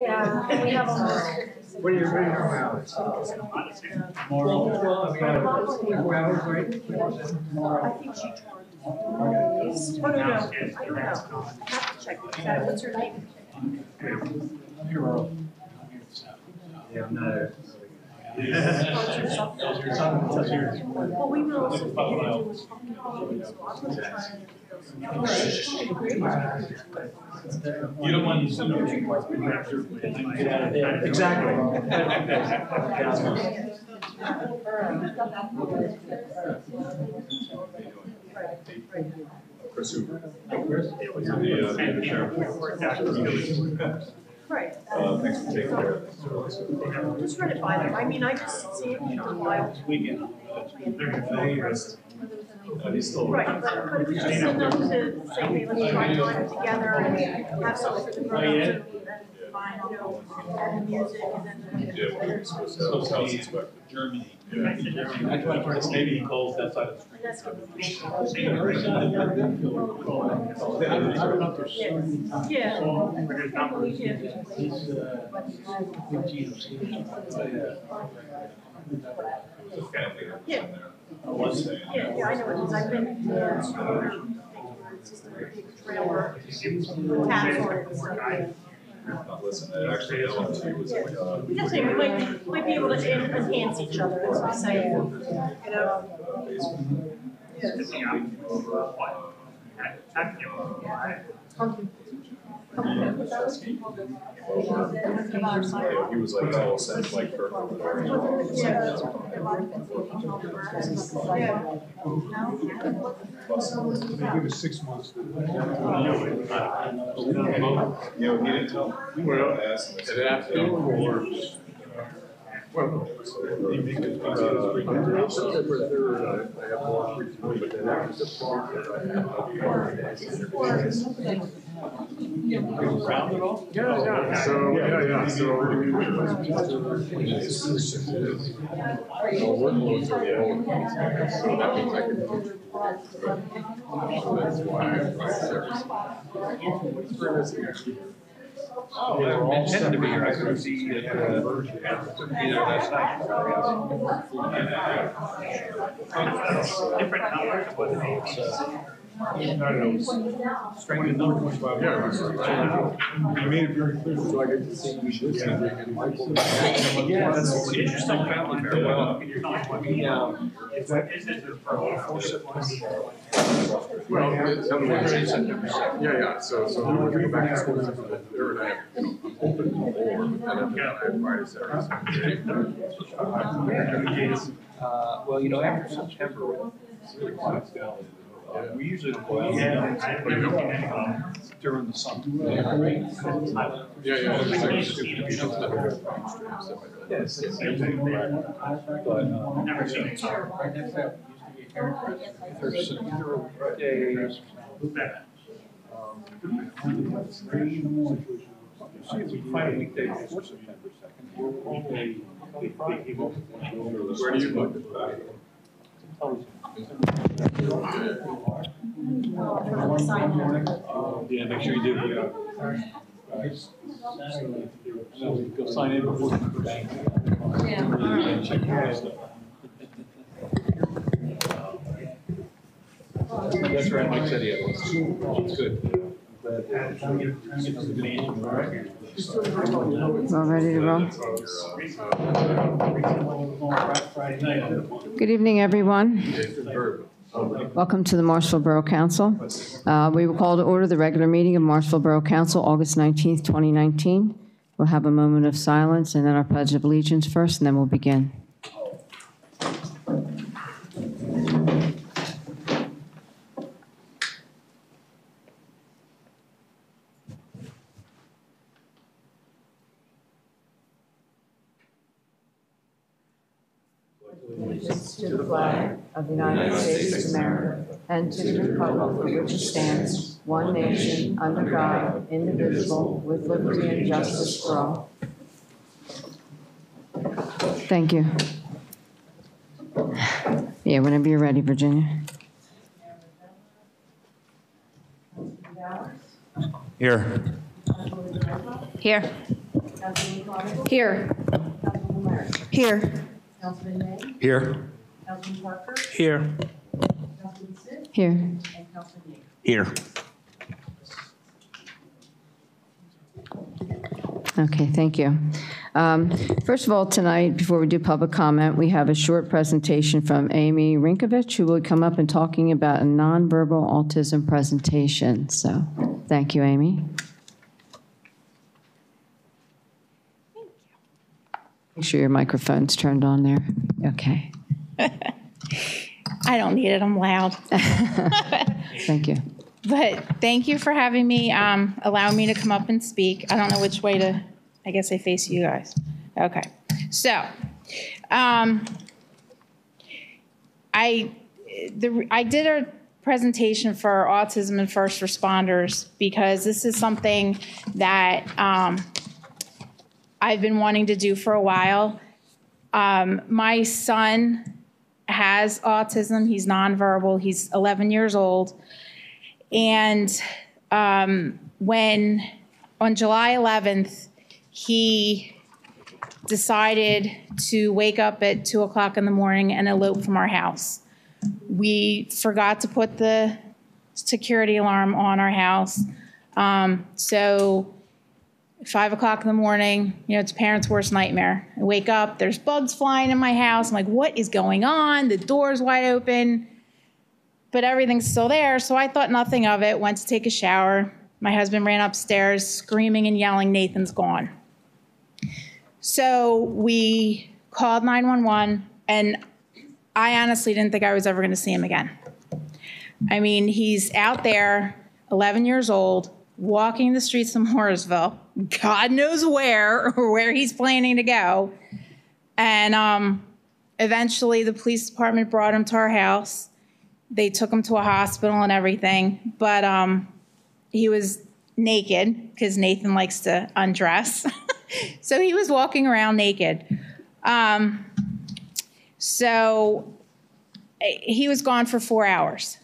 Yeah, and we have almost. What are you reading about? More. I think she charged. Oh, no, I don't know. I have to check. What's her name? Yeah, I'm not. Well, we were also thinking to do was pumpkin pie, so I was trying You don't want to Exactly. Chris Hoover. Right. Thanks for taking care of this. Just run it by them. I mean, I just see it in a while. He's still. Right, but it was just enough to say, hey, let's try time together and have something for the grown-ups and find, you know, and the music and then. Yeah, we're supposed to have house inspector. Germany. Yeah. Maybe he calls that side of the street. That's good. Yeah. Yeah. Yeah, I know what it is. I've been to it's just a big trailer with tabs on it and stuff. Listen, actually, that one too was like, Just saying, we might be able to enhance each other, that's what I'm saying. You know? he was like, oh, send like Kirk over there. Give us 6 months. You know, he didn't tell me. We asked him. Well, they make it. I have more free time, but then after the part that I Round it all? Yeah. So workloads are low. So that means I can coach. So that's why I write service. Oh, I intended to be here. I couldn't see it either last night. Different numbers, but it's strength in numbers. Yeah, you made it very clear, so I get to see you should and Michael. Yeah, that's interesting family very well. Well, yeah, so we're gonna go back to school there and I have, I'm open to more, and then I have Friday, Saturday. Well, you know, after September, it really quiets down. We usually don't go out during the summer. Yes. But there's days. See if we find a weekday before September 2nd. Where do you look? Yeah, make sure you do. Go sign in before the bank. Yeah. Check your stuff. That's right, Mike said he had one. It's good. All ready to roll? Good evening, everyone. Welcome to the Morrisville Borough Council. We will call to order the regular meeting of Morrisville Borough Council, August 19th, 2019. We'll have a moment of silence and then our Pledge of Allegiance first, and then we'll begin. To the flag of the United States of America and to the republic for which it stands, one nation, under God, indivisible, with liberty and justice for all. Thank you. Yeah, whenever you're ready, Virginia. Here. Here. Councilman Carmichael. Here. Councilman Larry. Here. Councilman May. Here. Councilman Parker. Here. Councilman Sitt. Here. And Councilman Yeager. Here. Okay, thank you. First of all, tonight, before we do public comment, we have a short presentation from Amy Rinkovich, who will come up and talking about a nonverbal autism presentation. So, thank you, Amy. Make sure your microphone's turned on there. Okay. I don't need it. I'm loud. Thank you. But thank you for having me, allowing me to come up and speak. I don't know which way to, I guess I face you guys. Okay. So, I did a presentation for autism and first responders because this is something that I've been wanting to do for a while. My son has autism. He's nonverbal. He's 11 years old. And when on July 11th, he decided to wake up at 2 o'clock in the morning and elope from our house. We forgot to put the security alarm on our house. So 5 o'clock in the morning, it's parents' worst nightmare. I wake up, there's bugs flying in my house. I'm like, what is going on? The door's wide open, but everything's still there. So I thought nothing of it, went to take a shower. My husband ran upstairs screaming and yelling, Nathan's gone. So we called 911, and I honestly didn't think I was ever going to see him again. I mean, he's out there, 11 years old, walking the streets of Morrisville, God knows where or where he's planning to go. And eventually the police department brought him to our house. They took him to a hospital and everything, but he was naked because Nathan likes to undress. So he was walking around naked. So he was gone for 4 hours.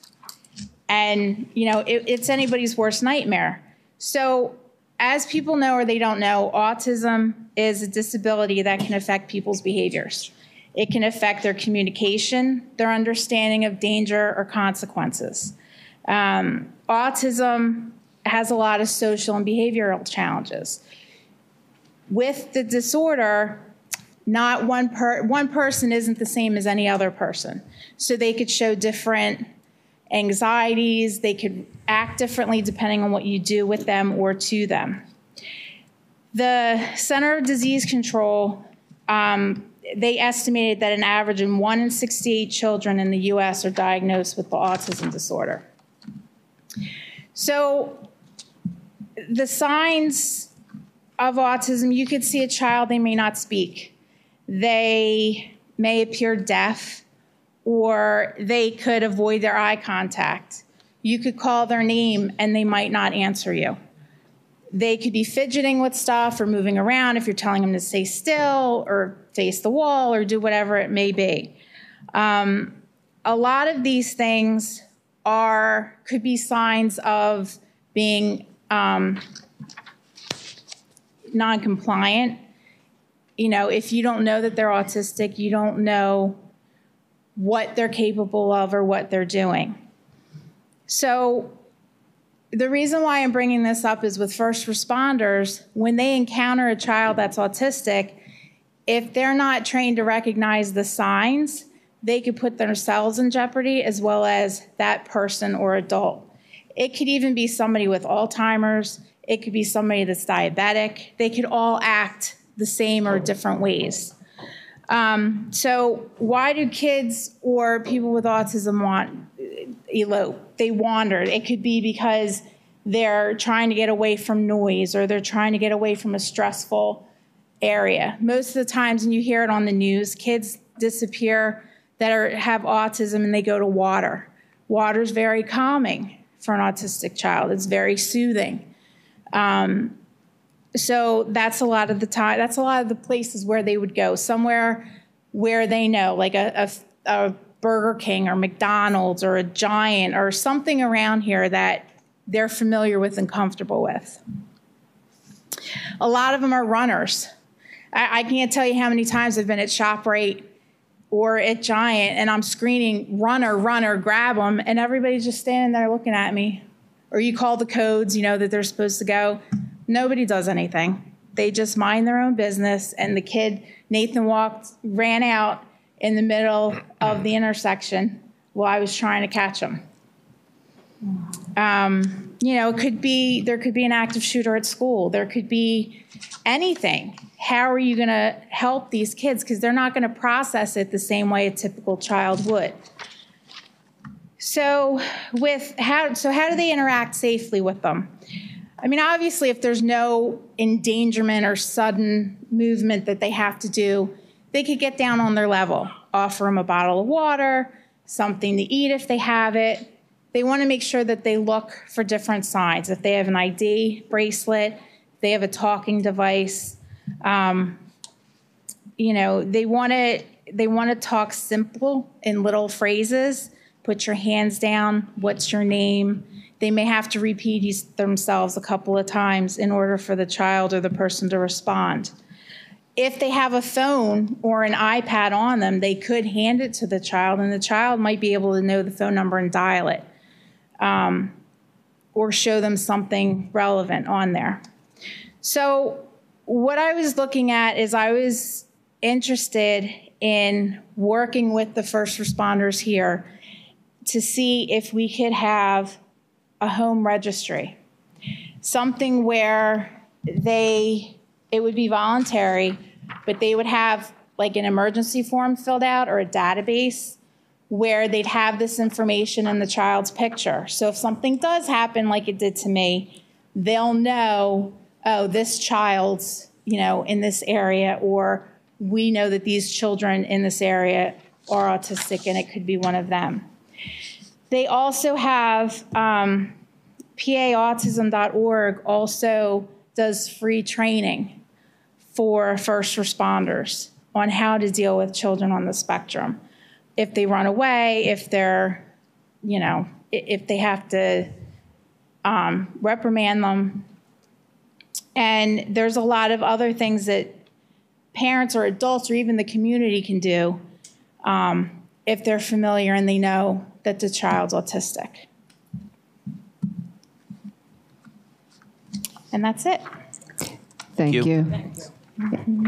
And, it's anybody's worst nightmare. So as people know or they don't know, autism is a disability that can affect people's behaviors. It can affect their communication, their understanding of danger or consequences. Autism has a lot of social and behavioral challenges. With the disorder, not one person isn't the same as any other person. So they could show different anxieties. They could act differently depending on what you do with them or to them. The Center of Disease Control, they estimated that an average of 1 in 68 children in the U.S. are diagnosed with the autism disorder. So the signs of autism, you could see a child, they may not speak. They may appear deaf, or they could avoid their eye contact. You could call their name and they might not answer you. They could be fidgeting with stuff or moving around if you're telling them to stay still or face the wall or do whatever it may be. A lot of these things could be signs of being non-compliant. If you don't know that they're autistic, you don't know what they're capable of or what they're doing. So the reason why I'm bringing this up is with first responders, when they encounter a child that's autistic, if they're not trained to recognize the signs, they could put themselves in jeopardy as well as that person or adult. It could even be somebody with Alzheimer's. It could be somebody that's diabetic. They could all act the same or different ways. So why do kids or people with autism elope? They wander. It could be because they're trying to get away from noise or they're trying to get away from a stressful area. Most of the times when you hear it on the news, kids disappear that have autism and they go to water. Water is very calming for an autistic child. It's very soothing. So that's a lot of the time. That's a lot of the places where they would go, somewhere where they know, like a Burger King or McDonald's or a Giant or something around here that they're familiar with and comfortable with. A lot of them are runners. I can't tell you how many times I've been at ShopRite or at Giant, and I'm screaming, runner, runner, grab them, and everybody's just standing there looking at me. Or you call the codes, you know, that they're supposed to go. Nobody does anything. They just mind their own business, and the kid, Nathan, ran out in the middle of the intersection while I was trying to catch him. You know, there could be an active shooter at school. There could be anything. How are you going to help these kids? Because they're not going to process it the same way a typical child would. So how do they interact safely with them? I mean, obviously, if there's no endangerment or sudden movement that they have to do, they could get down on their level, offer them a bottle of water, something to eat if they have it. They want to make sure that they look for different signs. If they have an ID bracelet, if they have a talking device, you know, they want to talk simple in little phrases. Put your hands down. What's your name? They may have to repeat themselves a couple of times in order for the child or the person to respond. If they have a phone or an iPad on them, they could hand it to the child, and the child might be able to know the phone number and dial it, or show them something relevant on there. So what I was looking at is I was interested in working with the first responders here to see if we could have a home registry, something where it would be voluntary, but they would have like an emergency form filled out or a database where they'd have this information in the child's picture. So if something does happen like it did to me, they'll know, oh, this child's, you know, in this area, or we know that these children in this area are autistic and it could be one of them. They also have PAautism.org also does free training for first responders on how to deal with children on the spectrum. If they run away, if they're, you know, if they have to reprimand them. And there's a lot of other things that parents or adults or even the community can do if they're familiar and they know that the child's autistic. And that's it. Thank you.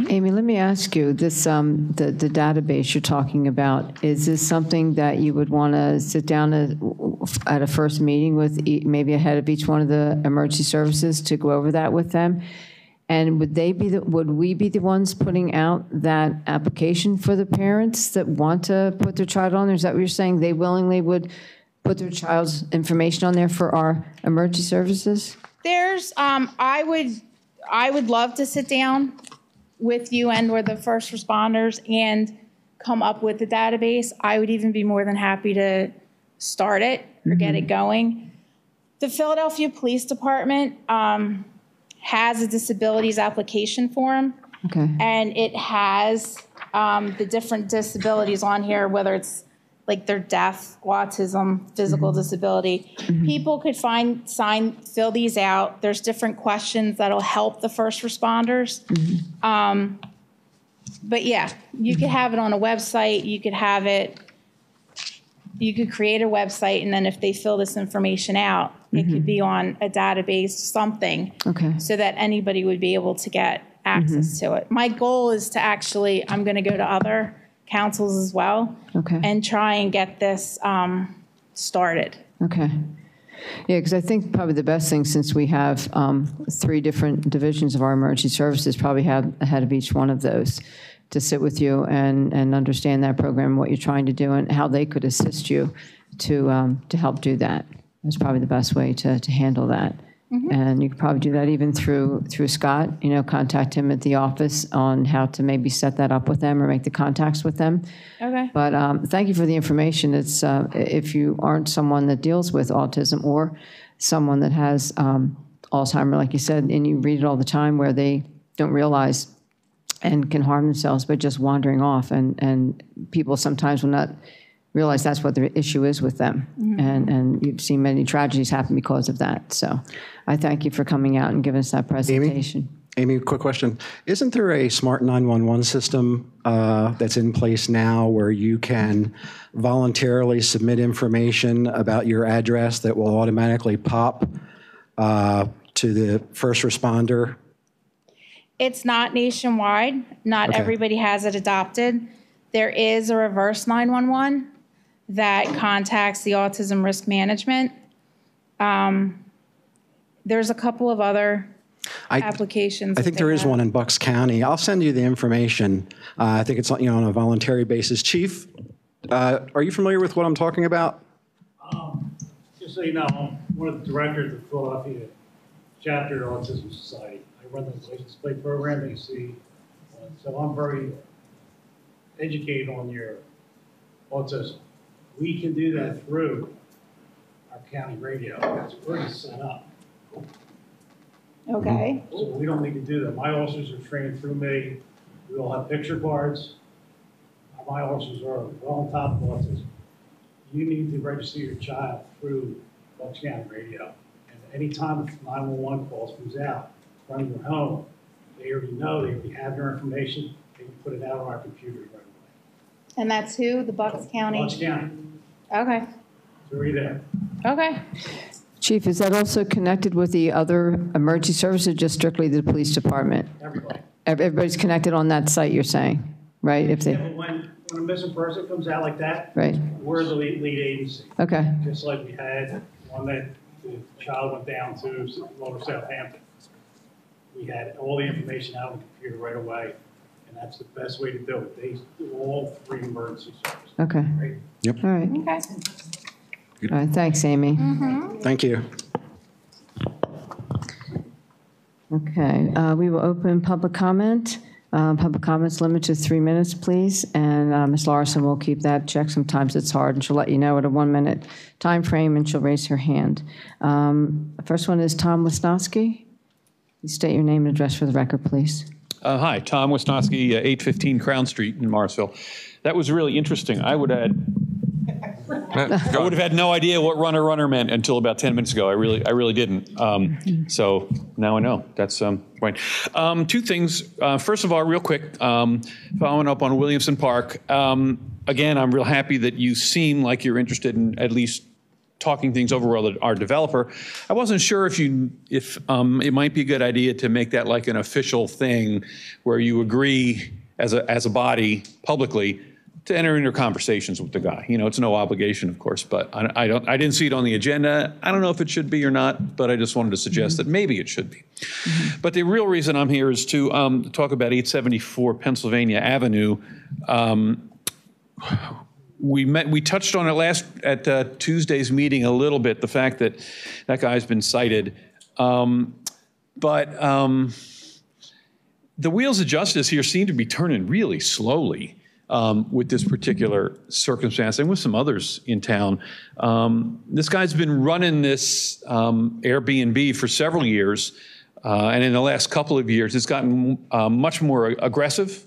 Amy, let me ask you, this the database you're talking about, is this something that you would want to sit down at a first meeting with maybe ahead of each one of the emergency services to go over that with them? And would we be the ones putting out that application for the parents that want to put their child on there? Is that what you're saying? They willingly would put their child's information on there for our emergency services? There's, I would love to sit down with you and or the first responders and come up with a database. I would even be more than happy to start it or get it going. The Philadelphia Police Department has a disabilities application form. Okay. And it has the different disabilities on here, whether it's like their deaf, autism, physical disability. People could fill these out. There's different questions that'll help the first responders. But yeah, you could have it on a website. You could create a website, and then if they fill this information out, it could be on a database, something, so that anybody would be able to get access to it. My goal is to actually, I'm going to go to other councils as well and try and get this started. Okay. Yeah, because I think probably the best thing, since we have 3 different divisions of our emergency services, probably have ahead of each one of those to sit with you and understand that program, what you're trying to do, and how they could assist you to help do that. That's probably the best way to handle that. And you could probably do that even through Scott, you know, contact him at the office on how to maybe set that up with them or make the contacts with them. Okay. But thank you for the information. It's if you aren't someone that deals with autism or someone that has Alzheimer's, like you said, and you read it all the time where they don't realize and can harm themselves by just wandering off, and people sometimes will not realize that's what the issue is with them. And you've seen many tragedies happen because of that. So I thank you for coming out and giving us that presentation. Amy, quick question. Isn't there a smart 911 system that's in place now where you can voluntarily submit information about your address that will automatically pop to the first responder? It's not nationwide. Not Okay. everybody has it adopted. There is a reverse 911 that contacts the autism risk management. There's a couple of other applications. I think there is one in Bucks County. I'll send you the information. I think it's, on a voluntary basis. Chief, are you familiar with what I'm talking about? Just so you know, I'm one of the directors of the Philadelphia Chapter of Autism Society. I run the license plate program that you see. So I'm very educated on your autism. We can do that through our county radio. It's already set up. Okay. So we don't need to do that. My officers are trained through me. We all have picture cards. My officers are well on top of autism. You need to register your child through Bucks County Radio. And anytime a 911 call comes out from your home, they already know, they already have your information. They can put it out on our computer right away. And that's who? The Bucks County? Bucks County. Okay. So we're there. Okay. Chief, is that also connected with the other emergency services, just strictly the police department? Everybody. Everybody's connected on that site, you're saying, right? If Yeah, they, but when a missing person comes out like that, right, we're the lead agency. okay, Just like we had one that the child went down to Lower Southampton. We had all the information out on the computer right away, and that's the best way to do it. They do all 3 emergency services. okay. Right? Yep. All right. Okay. All right, thanks, Amy. Thank you. Okay, we will open public comment. Public comments limited to 3 minutes, please. And Ms. Larson will keep that check. Sometimes it's hard, and she'll let you know at a 1-minute time frame, and she'll raise her hand. First one is Tom Wisnowski. Please state your name and address for the record, please. Hi, Tom Wisnowski, 815 Crown Street in Morrisville. That was really interesting. I would have had no idea what runner meant until about 10 minutes ago. I really didn't. So now I know. That's point. 2 things. First of all, real quick, following up on Williamson Park. Again, I'm real happy that you seem like you're interested in at least talking things over with our developer. I wasn't sure if it might be a good idea to make that like an official thing where you agree as a body publicly to enter into conversations with the guy. It's no obligation, of course, but I didn't see it on the agenda. I don't know if it should be or not, but I just wanted to suggest that maybe it should be. But the real reason I'm here is to talk about 874 Pennsylvania Avenue. We touched on it at Tuesday's meeting a little bit, the fact that that guy's been cited. But the wheels of justice here seem to be turning really slowly with this particular circumstance and with some others in town. This guy's been running this Airbnb for several years, and in the last couple of years, it's gotten much more aggressive.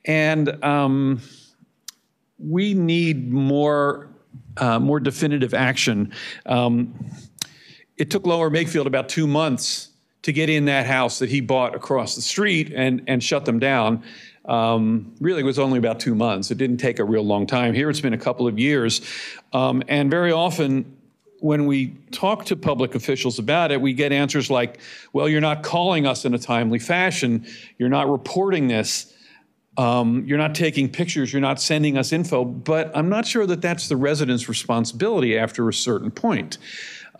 And we need more definitive action. It took Lower Makefield about 2 months to get in that house that he bought across the street and shut them down. Really, it was only about 2 months. It didn't take a real long time. Here, it's been a couple of years. And very often, when we talk to public officials about it, we get answers like, well, you're not calling us in a timely fashion. You're not reporting this. You're not taking pictures, you're not sending us info, but I'm not sure that that's the resident's responsibility after a certain point.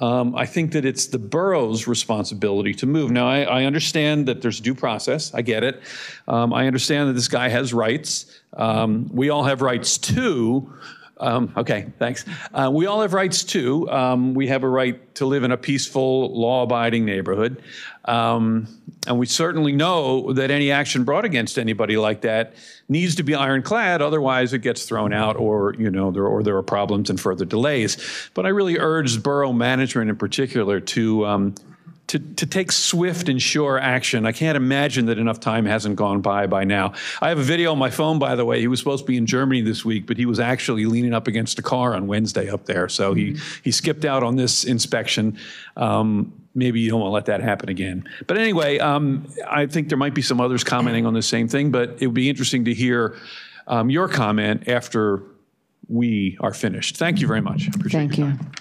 I think that it's the borough's responsibility to move. Now, I understand that there's due process. I get it. I understand that this guy has rights. We all have rights too. Okay, thanks. We all have rights too. We have a right to live in a peaceful, law-abiding neighborhood. And we certainly know that any action brought against anybody like that needs to be ironclad, otherwise it gets thrown out or there are problems and further delays. But I really urge borough management in particular to to take swift and sure action. I can't imagine that enough time hasn't gone by now. I have a video on my phone, by the way. He was supposed to be in Germany this week, but he was actually leaning up against a car on Wednesday up there. So he skipped out on this inspection. Maybe you don't want to let that happen again. But anyway, I think there might be some others commenting on the same thing, but it would be interesting to hear your comment after we are finished. Thank you very much. I appreciate Thank your you. time.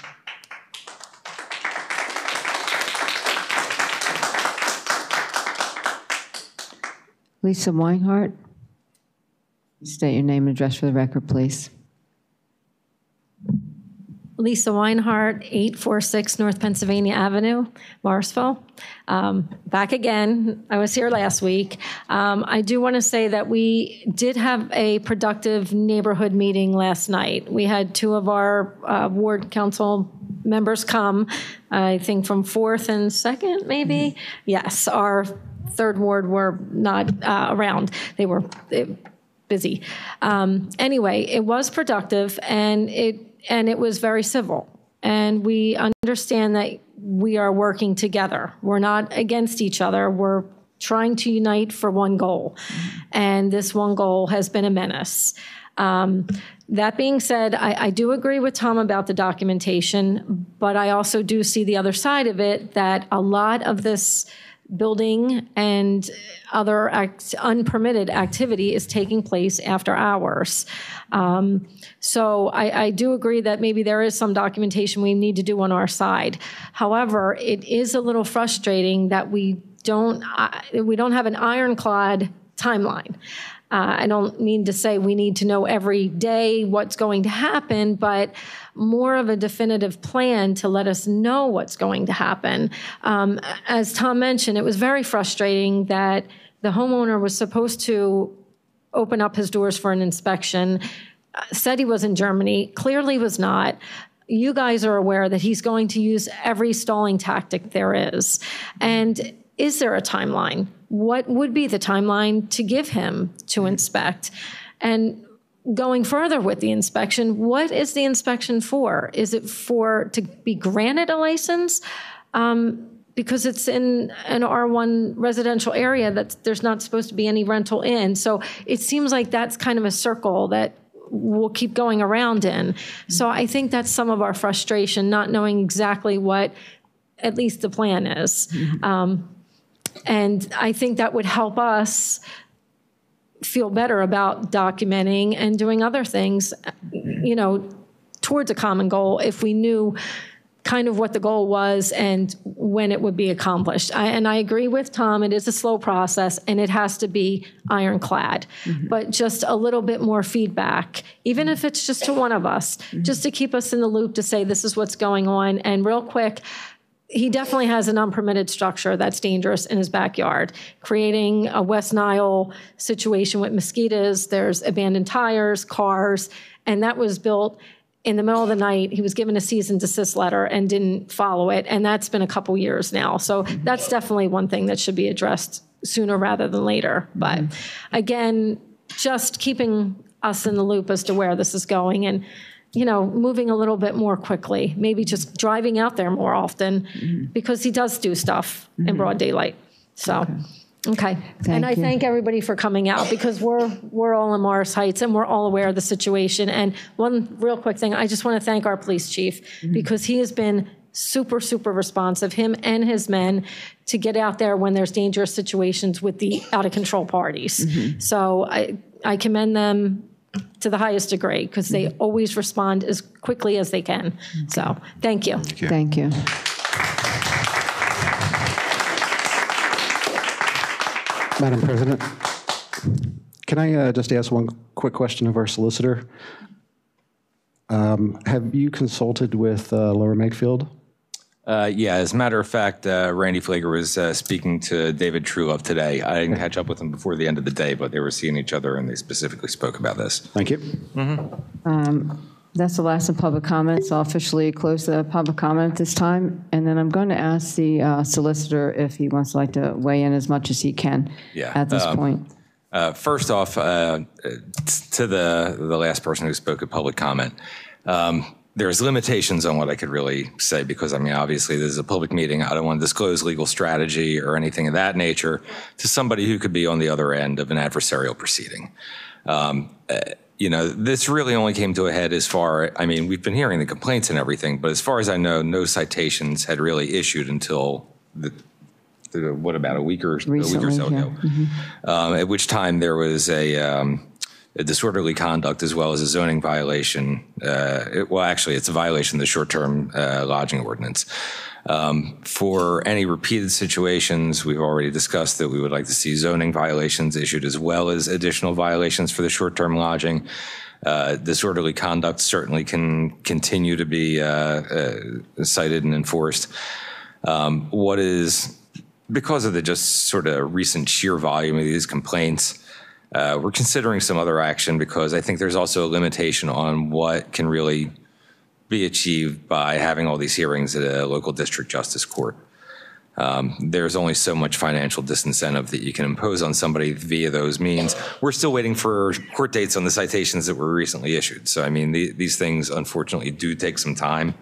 Lisa Weinhardt, state your name and address for the record, please. Lisa Weinhardt, 846 North Pennsylvania Avenue, Morrisville. Back again. I was here last week. I do want to say that we did have a productive neighborhood meeting last night. We had two of our ward council members come, I think from 4th and 2nd, maybe. Yes, our 3rd ward were not around. They were busy. Anyway, it was productive, and it was very civil. And we understand that we are working together. We're not against each other. We're trying to unite for one goal. And this one goal has been a menace. That being said, I do agree with Tom about the documentation, but I also do see the other side of it, that a lot of this building and other unpermitted activity is taking place after hours. So I do agree that maybe there is some documentation we need to do on our side. However, it is a little frustrating that we don't have an ironclad timeline. I don't mean to say we need to know every day what's going to happen, but more of a definitive plan to let us know what's going to happen. As Tom mentioned, it was very frustrating that the homeowner was supposed to open up his doors for an inspection, said he was in Germany, clearly was not. You guys are aware that he's going to use every stalling tactic there is. And is there a timeline? What would be the timeline to give him to inspect? And going further with the inspection, what is the inspection for? Is it to be granted a license? Because it's in an R1 residential area that there's not supposed to be any rental in. So it seems like that's kind of a circle that we'll keep going around in. So I think that's some of our frustration, not knowing exactly what at least the plan is. And I think that would help us feel better about documenting and doing other things, towards a common goal if we knew kind of what the goal was and when it would be accomplished. And I agree with Tom, it is a slow process and it has to be ironclad, but just a little bit more feedback, even if it's just to one of us, just to keep us in the loop to say this is what's going on. And real quick, he definitely has an unpermitted structure that's dangerous in his backyard, creating a West Nile situation with mosquitoes. There's abandoned tires, cars, and that was built in the middle of the night. He was given a cease and desist letter and didn't follow it, and that's been a couple years now. So that's definitely one thing that should be addressed sooner rather than later. But again, just keeping us in the loop as to where this is going and moving a little bit more quickly, maybe just driving out there more often because he does do stuff in broad daylight. So, okay. And I thank everybody for coming out because we're all in Morris Heights and we're all aware of the situation. And one real quick thing, I just want to thank our police chief because he has been super, super responsive, him and his men, to get out there when there's dangerous situations with the out of control parties. So I commend them to the highest degree because they always respond as quickly as they can. So thank you. Thank you. Madam President, can I just ask one quick question of our solicitor? Have you consulted with Laura Megfield? Yeah, as a matter of fact, Randy Flager was speaking to David Truelove today. I didn't catch up with him before the end of the day, but they were seeing each other and they specifically spoke about this. Thank you. That's the last of public comments. I'll officially close the public comment at this time. And then I'm going to ask the solicitor if he wants to weigh in as much as he can at this point. First off, to the last person who spoke at public comment, there's limitations on what I could really say because, I mean, obviously this is a public meeting. I don't want to disclose legal strategy or anything of that nature to somebody who could be on the other end of an adversarial proceeding. You know, this really only came to a head as far, I mean, we've been hearing the complaints and everything, but as far as I know, no citations had really issued until what, about a week or so ago. At which time there was a disorderly conduct as well as a zoning violation. Well, actually, it's a violation of the short-term lodging ordinance. For any repeated situations, we've already discussed that we would like to see zoning violations issued as well as additional violations for the short-term lodging. Disorderly conduct certainly can continue to be cited and enforced. What is, because of the just sort of recent sheer volume of these complaints, we're considering some other action because I think there's also a limitation on what can really be achieved by having all these hearings at a local district justice court. There's only so much financial disincentive that you can impose on somebody via those means. We're still waiting for court dates on the citations that were recently issued. So, I mean, these things unfortunately do take some time,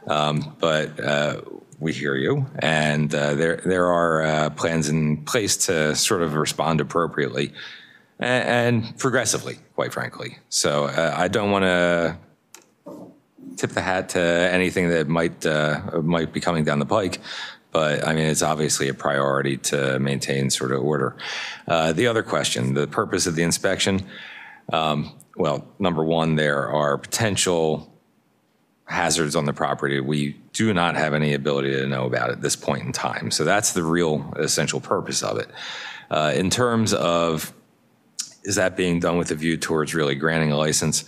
but we hear you, and there are plans in place to sort of respond appropriately and progressively, quite frankly. So I don't want to tip the hat to anything that might be coming down the pike, but I mean, it's obviously a priority to maintain sort of order. The other question, the purpose of the inspection, well, number one, there are potential hazards on the property we do not have any ability to know about at this point in time. So that's the real essential purpose of it. In terms of, is that being done with a view towards really granting a license?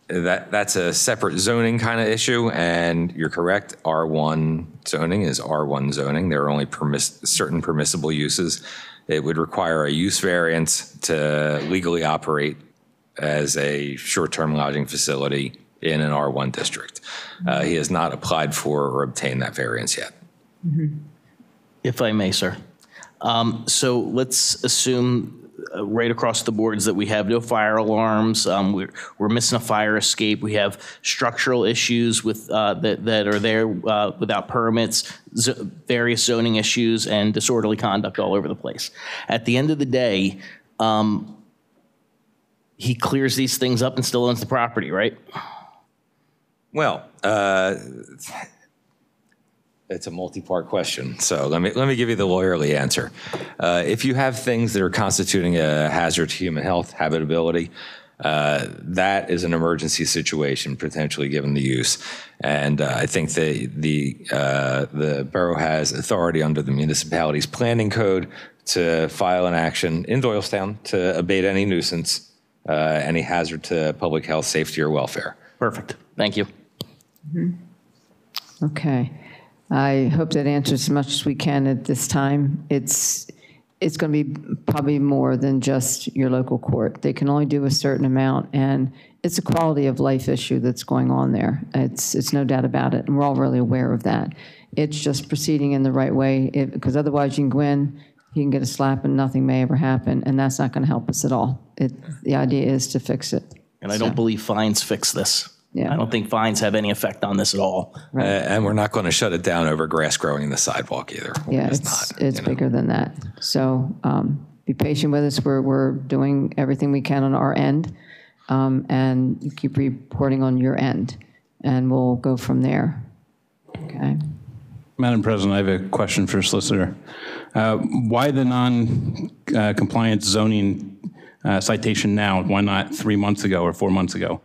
That's a separate zoning kind of issue, and you're correct. R1 zoning is R1 zoning. There are only certain permissible uses. It would require a use variance to legally operate as a short-term lodging facility in an R1 district. He has not applied for or obtained that variance yet. If I may, sir. So let's assume right across the boards that we have no fire alarms. We're missing a fire escape. We have structural issues with that are there without permits, various zoning issues, and disorderly conduct all over the place. At the end of the day, he clears these things up and still owns the property, right? Well, it's a multi-part question, so let me give you the lawyerly answer. If you have things that are constituting a hazard to human health, habitability, that is an emergency situation potentially given the use, and I think the borough has authority under the municipality's planning code to file an action in Doylestown to abate any nuisance, any hazard to public health, safety, or welfare. Perfect. Thank you. Okay. I hope that answers as much as we can at this time. It's going to be probably more than just your local court. They can only do a certain amount, and it's a quality of life issue that's going on there. It's no doubt about it, and we're all really aware of that. It's just proceeding in the right way, because otherwise you can go in, you can get a slap, and nothing may ever happen, and that's not going to help us at all. The idea is to fix it. And I don't believe fines fix this. Yeah. I don't think fines have any effect on this at all. Right. And we're not going to shut it down over grass growing in the sidewalk either. Yeah, it's bigger than that. So be patient with us. We're doing everything we can on our end, and you keep reporting on your end, and we'll go from there. Okay. Madam President, I have a question for Solicitor. Why the non-compliance zoning citation now? Why not 3 months ago or 4 months ago?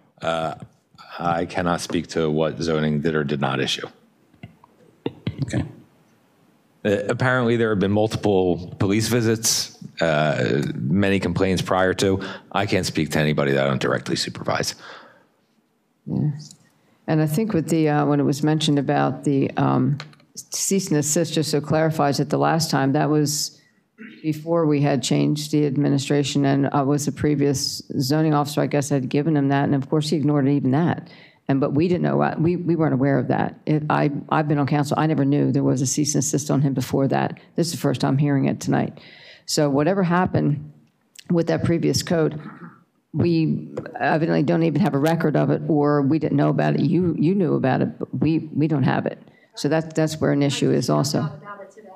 I cannot speak to what zoning did or did not issue. Okay. Apparently, there have been multiple police visits, many complaints prior to. I can't speak to anybody that I don't directly supervise. Yeah. And I think with the when it was mentioned about the cease and desist, just so clarifies it, the last time, that was before we had changed the administration, and I was a previous zoning officer, I guess, had given him that, and of course he ignored even that. But we didn't know, we weren't aware of that. I've been on council, I never knew there was a cease and desist on him before that. This is the first time hearing it tonight. So whatever happened with that previous code, we evidently don't even have a record of it, or we didn't know about it. You knew about it, but we don't have it. So that's where an issue is also. I found out about it today.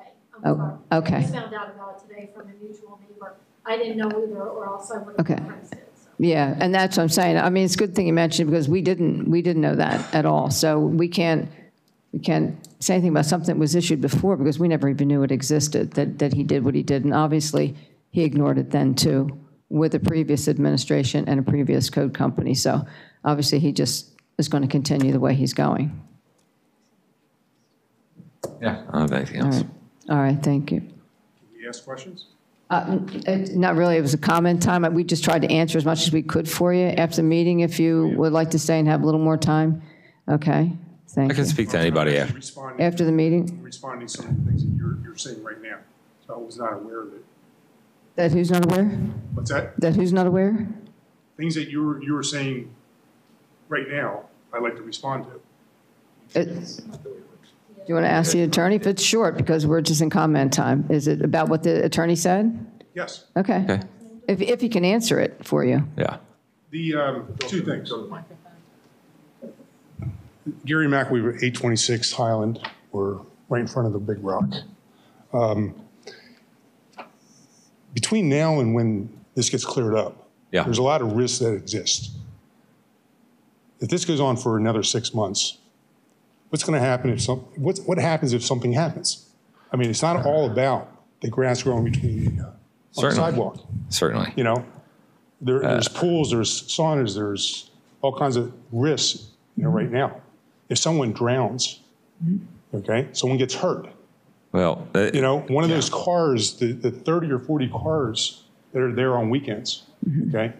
Oh, okay. I found out about it today from a mutual neighbor. I didn't know either, or else I would have Okay. referenced it. So. Yeah, and that's what I'm saying. I mean, it's a good thing you mentioned it because we didn't know that at all. So we can't say anything about something that was issued before because we never even knew it existed, that he did what he did. And obviously, he ignored it then too with a previous administration and a previous code company. So obviously, he just is going to continue the way he's going. Yeah, I don't have anything else. All right, thank you. Can we ask questions? Not really. It was a comment time. We just tried to answer as much as we could for you after the meeting. If you would like to stay and have a little more time. Okay, thank you. I can speak to anybody after. After the meeting? Responding to some of the things that you're saying right now. So I was not aware of it. That who's not aware? What's that? That who's not aware? Things that you were saying right now, I'd like to respond to. Do you want to ask the attorney? If it's short, because we're just in comment time. Is it about what the attorney said? Yes. Okay. If he can answer it for you. Yeah. The two things. Gary Mack, we were 826 Highland. We're right in front of the Big Rock. Between now and when this gets cleared up, there's a lot of risks that exist. If this goes on for another 6 months, what's going to happen if what happens if something happens? I mean, it's not all about the grass growing between on the sidewalk. Certainly. You know, there's pools, there's saunas, there's all kinds of risks, right now. If someone drowns, okay, someone gets hurt. Well, one of those cars, the 30 or 40 cars that are there on weekends, okay,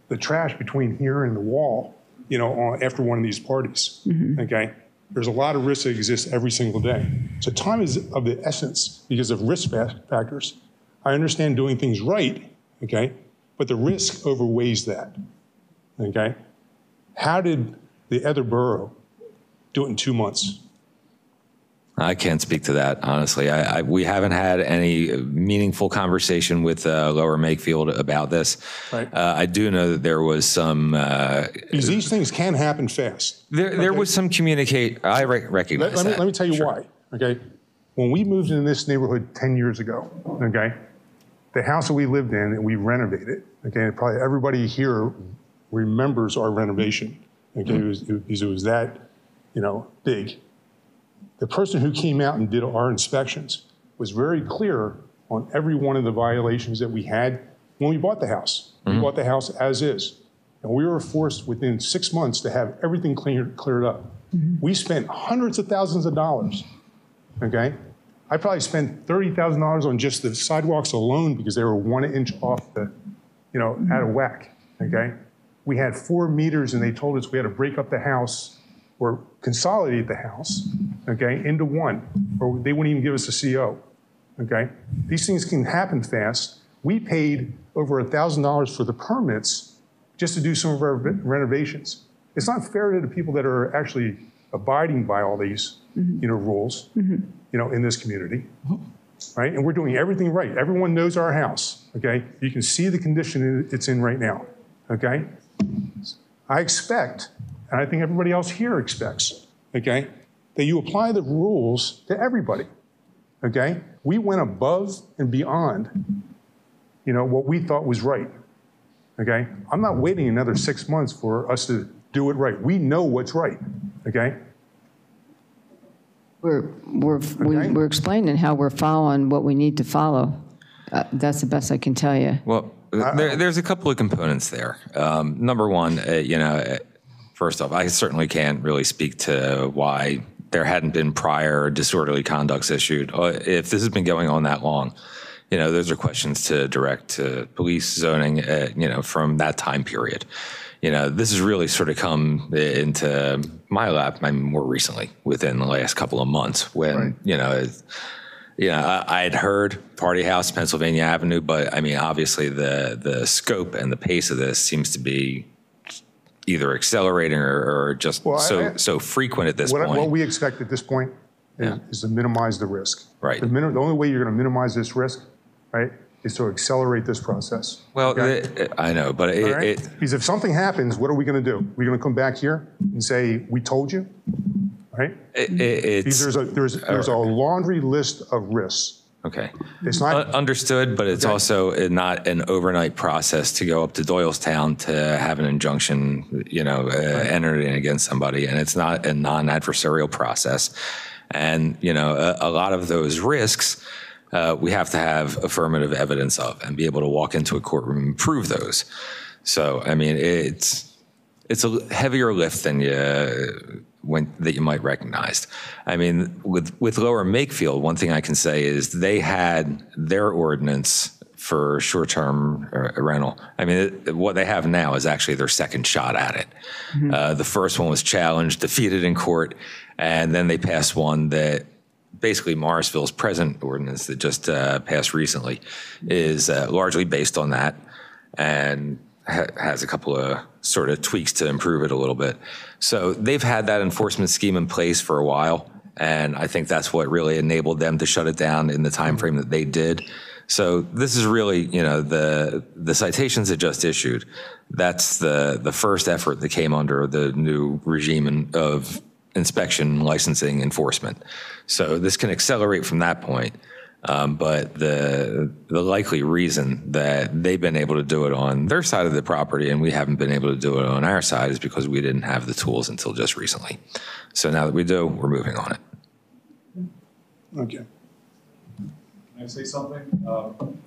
the trash between here and the wall, after one of these parties, okay, there's a lot of risks that exist every single day. So time is of the essence because of risk factors. I understand doing things right, okay, but the risk overweighs that, okay? How did the other borough do it in 2 months? I can't speak to that, honestly. We haven't had any meaningful conversation with Lower Makefield about this. Right. I do know that there was some... because these things can happen fast. There was some I recognize that. Let me tell you why, okay? When we moved into this neighborhood 10 years ago, okay, the house that we lived in and we renovated, okay, probably everybody here remembers our renovation, okay, it was that, big. The person who came out and did our inspections was very clear on every one of the violations that we had when we bought the house. We bought the house as is. And we were forced within 6 months to have everything cleared up. We spent hundreds of thousands of dollars, okay? I probably spent $30,000 on just the sidewalks alone because they were 1 inch off the, out of whack, okay? We had 4 meters and they told us we had to break up the house or consolidate the house, okay, into one, or they wouldn't even give us a CO, okay? These things can happen fast. We paid over $1,000 for the permits just to do some of our renovations. It's not fair to the people that are actually abiding by all these, rules, in this community, right? And we're doing everything right. Everyone knows our house, okay? You can see the condition it's in right now, okay? I expect, and I think everybody else here expects, okay, that you apply the rules to everybody, okay? We went above and beyond, what we thought was right, okay? I'm not waiting another 6 months for us to do it right. We know what's right, okay? We're explaining how we're following what we need to follow. That's the best I can tell you. Well, there's a couple of components there. Number one, first off, I certainly can't really speak to why there hadn't been prior disorderly conducts issued. If this has been going on that long, those are questions to direct to police zoning, from that time period. This has really sort of come into my lap more recently, within the last couple of months when, I had heard Party House, Pennsylvania Avenue, but I mean, obviously the scope and the pace of this seems to be either accelerating or just so frequent at this point. What we expect at this point is to minimize the risk. Right. The only way you're going to minimize this risk, right, is to accelerate this process. Well, okay? I know, but All right? Because if something happens, what are we going to do? We're going to come back here and say, we told you? Right? Because there's a laundry list of risks. Okay. It's not understood, but it's also not an overnight process to go up to Doylestown to have an injunction, entered in against somebody, and it's not a non-adversarial process. And a lot of those risks we have to have affirmative evidence of and be able to walk into a courtroom and prove those. So I mean, it's a heavier lift than that you might recognize. I mean, with Lower Makefield, one thing I can say is they had their ordinance for short-term rental. I mean, what they have now is actually their second shot at it. Mm-hmm. The first one was challenged, defeated in court, and then they passed one that basically Morrisville's present ordinance that just passed recently is largely based on that and has a couple of sort of tweaks to improve it a little bit. So they've had that enforcement scheme in place for a while, and I think that's what really enabled them to shut it down in the time frame that they did. So this is really, the citations that just issued, that's the first effort that came under the new regime of inspection, licensing, enforcement. So this can accelerate from that point. But the likely reason that they've been able to do it on their side of the property and we haven't been able to do it on our side is because we didn't have the tools until just recently. So now that we do, we're moving on it. Okay. Can I say something?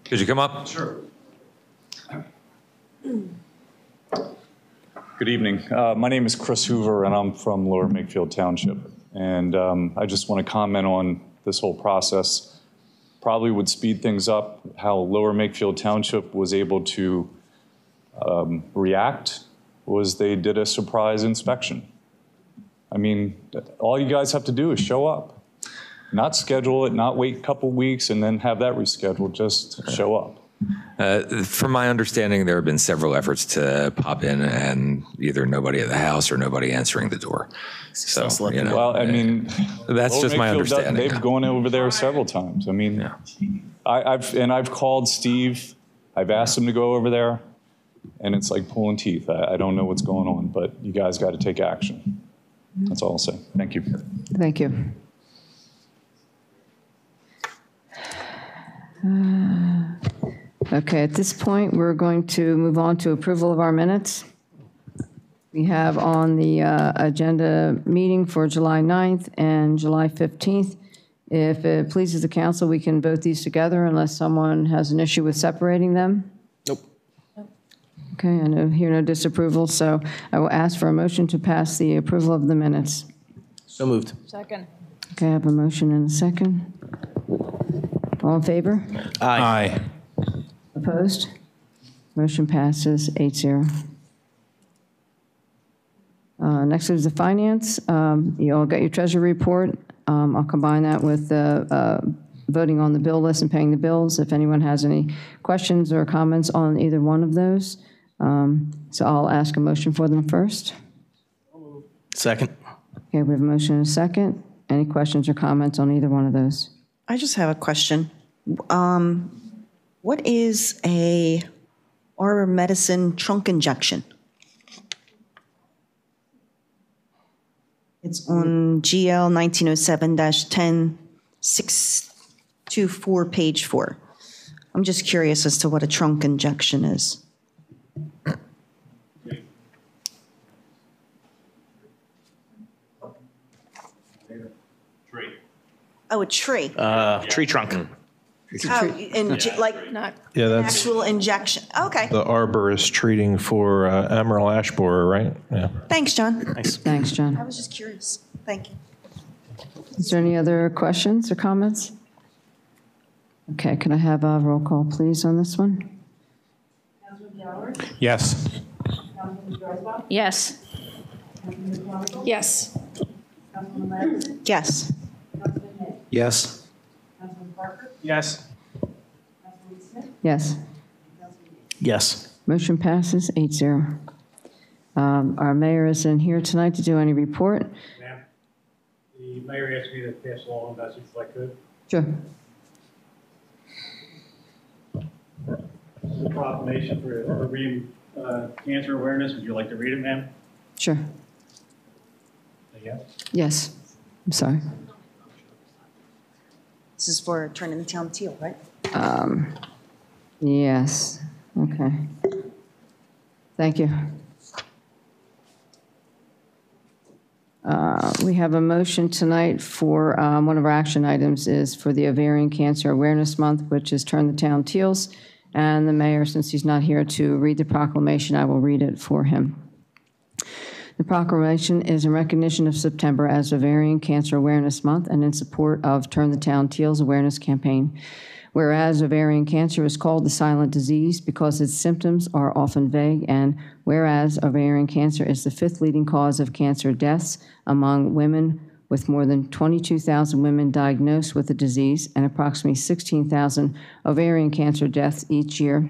Could you come up? Sure. Good evening. My name is Chris Hoover, and I'm from Lower Makefield Township. And I just want to comment on this whole process. Probably would speed things up how Lower Makefield Township was able to react was they did a surprise inspection. I mean, all you guys have to do is show up. Not schedule it, not wait a couple weeks and then have that rescheduled, just show up. From my understanding, there have been several efforts to pop in and either nobody at the house or nobody answering the door. So, well, I mean, that's just my understanding. They've gone over there several times. I mean, yeah. I've called Steve. I've asked him to go over there, and it's like pulling teeth. I don't know what's going on, but you guys got to take action. That's all I'll say. Thank you. Thank you. Okay, at this point, we're going to move on to approval of our minutes. We have on the agenda meeting for July 9th and July 15th. If it pleases the council, we can vote these together unless someone has an issue with separating them. Nope. Okay, I hear no disapproval, so I will ask for a motion to pass the approval of the minutes. So moved. Second. Okay, I have a motion and a second. All in favor? Aye. Opposed? Motion passes 8-0. Next is the finance. You all got your treasury report. I'll combine that with voting on the bill list and paying the bills. If anyone has any questions or comments on either one of those. So I'll ask a motion for them first. Second. Okay, we have a motion and a second. Any questions or comments on either one of those? I just have a question. What is a Arbor Medicine trunk injection? It's on GL 1907-10-624, page 4. I'm just curious as to what a trunk injection is. Oh, a tree. Tree trunk. Like not Yeah, an that's actual injection. Okay. the arborist treating for emerald ash borer, right? Yeah. Thanks, John. Nice. Thanks, John. I was just curious. Thank you. Is there any other questions or comments? Okay, can I have a roll call, please, on this one? Yes. Yes. Yes. Yes. Yes. Yes. Yes. Yes. Motion passes 8-0. Our mayor isn't here tonight to do any report. Ma'am, the mayor asked me to pass along a message if I could. Sure. proclamation for cancer awareness. Would you like to read it, ma'am? Sure. Yes. Yes. I'm sorry. This is for turning the town teal, right? Yes. Okay. Thank you. We have a motion tonight for one of our action items is for the Ovarian Cancer Awareness Month, which is Turn the Town Teals. And the mayor, since he's not here to read the proclamation, I will read it for him. The proclamation is in recognition of September as Ovarian Cancer Awareness Month and in support of Turn the Town Teals awareness campaign. Whereas ovarian cancer is called the silent disease because its symptoms are often vague, and whereas ovarian cancer is the 5th leading cause of cancer deaths among women, with more than 22,000 women diagnosed with the disease and approximately 16,000 ovarian cancer deaths each year.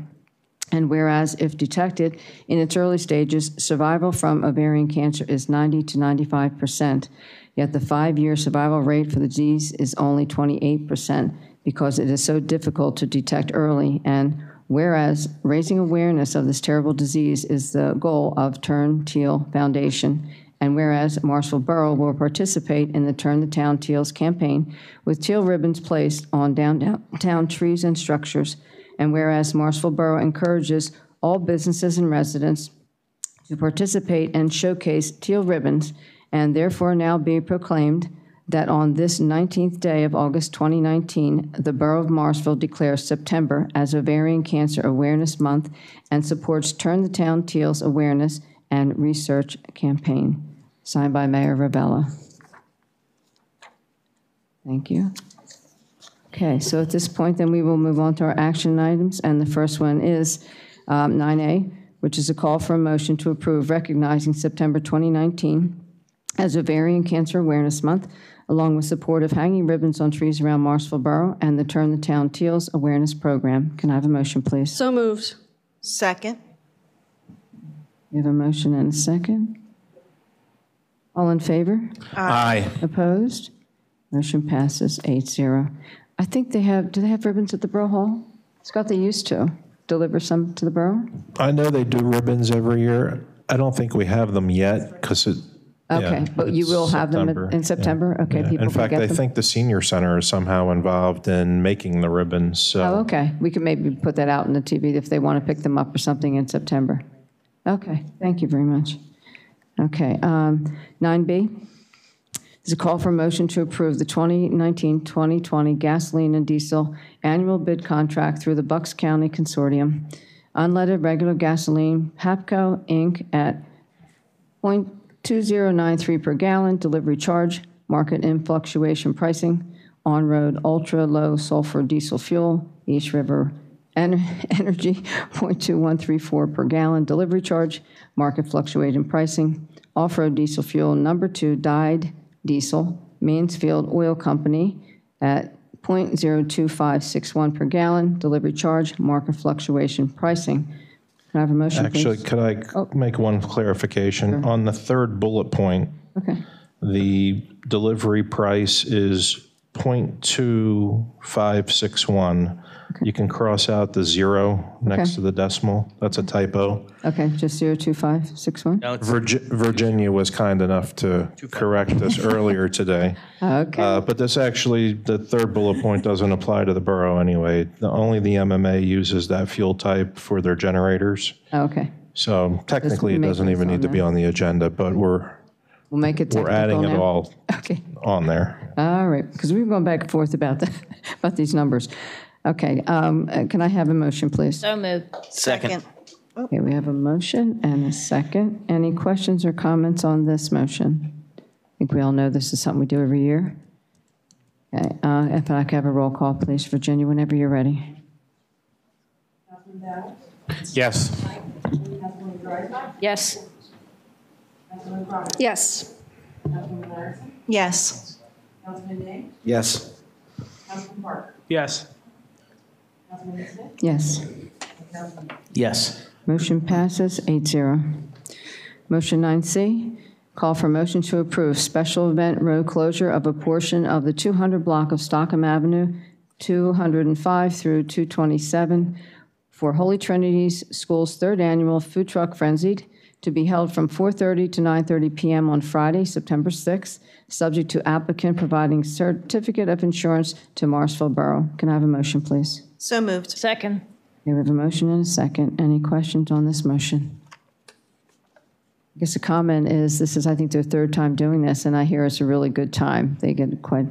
And whereas, if detected in its early stages, survival from ovarian cancer is 90 to 95%, yet the 5-year survival rate for the disease is only 28%. Because it is so difficult to detect early, and whereas raising awareness of this terrible disease is the goal of Turn Teal Foundation, and whereas Morrisville Borough will participate in the Turn the Town Teals campaign with teal ribbons placed on downtown trees and structures, and whereas Morrisville Borough encourages all businesses and residents to participate and showcase teal ribbons, and therefore now be proclaimed that on this 19th day of August 2019, the Borough of Morrisville declares September as Ovarian Cancer Awareness Month and supports Turn the Town Teals Awareness and Research Campaign. Signed by Mayor Ravella. Thank you. Okay, so at this point, then we will move on to our action items, and the first one is 9A, which is a call for a motion to approve recognizing September 2019 as Ovarian Cancer Awareness Month, along with support of hanging ribbons on trees around Morrisville Borough and the Turn the Town Teals Awareness Program. Can I have a motion, please? So moved. Second. We have a motion and a second. All in favor? Aye. Opposed? Motion passes 8-0. I think do they have ribbons at the Borough Hall? Scott, they used to deliver some to the Borough? I know they do ribbons every year. I don't think we have them yet because it. Okay, yeah, but you will have them in September? Yeah. Okay, Yeah. people In can fact, get I them. think the senior center is somehow involved in making the ribbons. So. Oh, okay. We can maybe put that out in the TV if they want to pick them up or something in September. Okay, thank you very much. Okay, 9B is a call for a motion to approve the 2019-2020 gasoline and diesel annual bid contract through the Bucks County Consortium. Unleaded regular gasoline, HAPCO, Inc. at 0.2093 per gallon, delivery charge, market in fluctuation pricing, on-road ultra-low sulfur diesel fuel, East River Energy, 0.2134 per gallon, delivery charge, market fluctuating pricing, off-road diesel fuel, number 2 dyed diesel, Mansfield Oil Company at 0.02561 per gallon, delivery charge, market fluctuation pricing. Can I have a motion, Actually, please? could I make one clarification? Sure. On the third bullet point, Okay. the delivery price is 0.2561. You can cross out the 0 next Okay. to the decimal. That's a typo. Okay, just 02561? No, it's Virginia was kind enough to correct us earlier today. Okay. But this actually, the third bullet point doesn't apply to the borough anyway. Only the MMA uses that fuel type for their generators. Okay. So technically, it make doesn't even this need to on be there. on the agenda, but We'll make it technical we're adding it now. all Okay. on there. All right, because we've gone back and forth about about these numbers. Okay, can I have a motion, please? So moved. second. Okay, we have a motion and a second. Any questions or comments on this motion? I think we all know this is something we do every year. Okay, if I could have a roll call, please, Virginia, whenever you're ready. Yes. Yes. Yes. Yes. Yes. Yes. Yes. Yes. Motion passes 8-0. Motion 9C, call for motion to approve special event road closure of a portion of the 200 block of Stockham Avenue, 205 through 227 for Holy Trinity's School's third annual Food Truck Frenzied to be held from 4:30 to 9:30 p.m. on Friday, September 6th, subject to applicant providing certificate of insurance to Morrisville Borough. Can I have a motion, please? So moved. Second. Okay, we have a motion and a second. Any questions on this motion? I guess the comment is, this is, I think, their third time doing this, and I hear it's a really good time. They get quite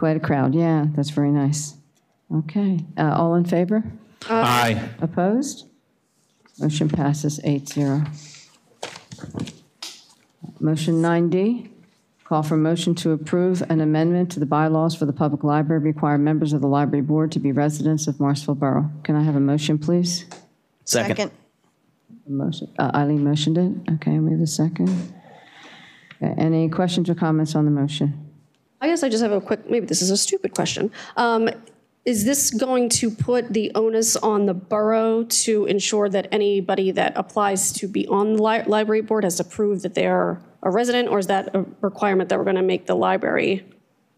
a crowd. Yeah, that's very nice. Okay, all in favor? Aye. Opposed? Motion passes 8-0. Motion 9D, call for motion to approve an amendment to the bylaws for the public library requiring members of the library board to be residents of Morrisville Borough. Can I have a motion, please? Second. Motion. Eileen motioned it. Okay, we have a second. Okay, any questions or comments on the motion? I guess I just have a quick, maybe this is a stupid question. Is this going to put the onus on the borough to ensure that anybody that applies to be on the library board has to prove that they're a resident, or is that a requirement that we're going to make the library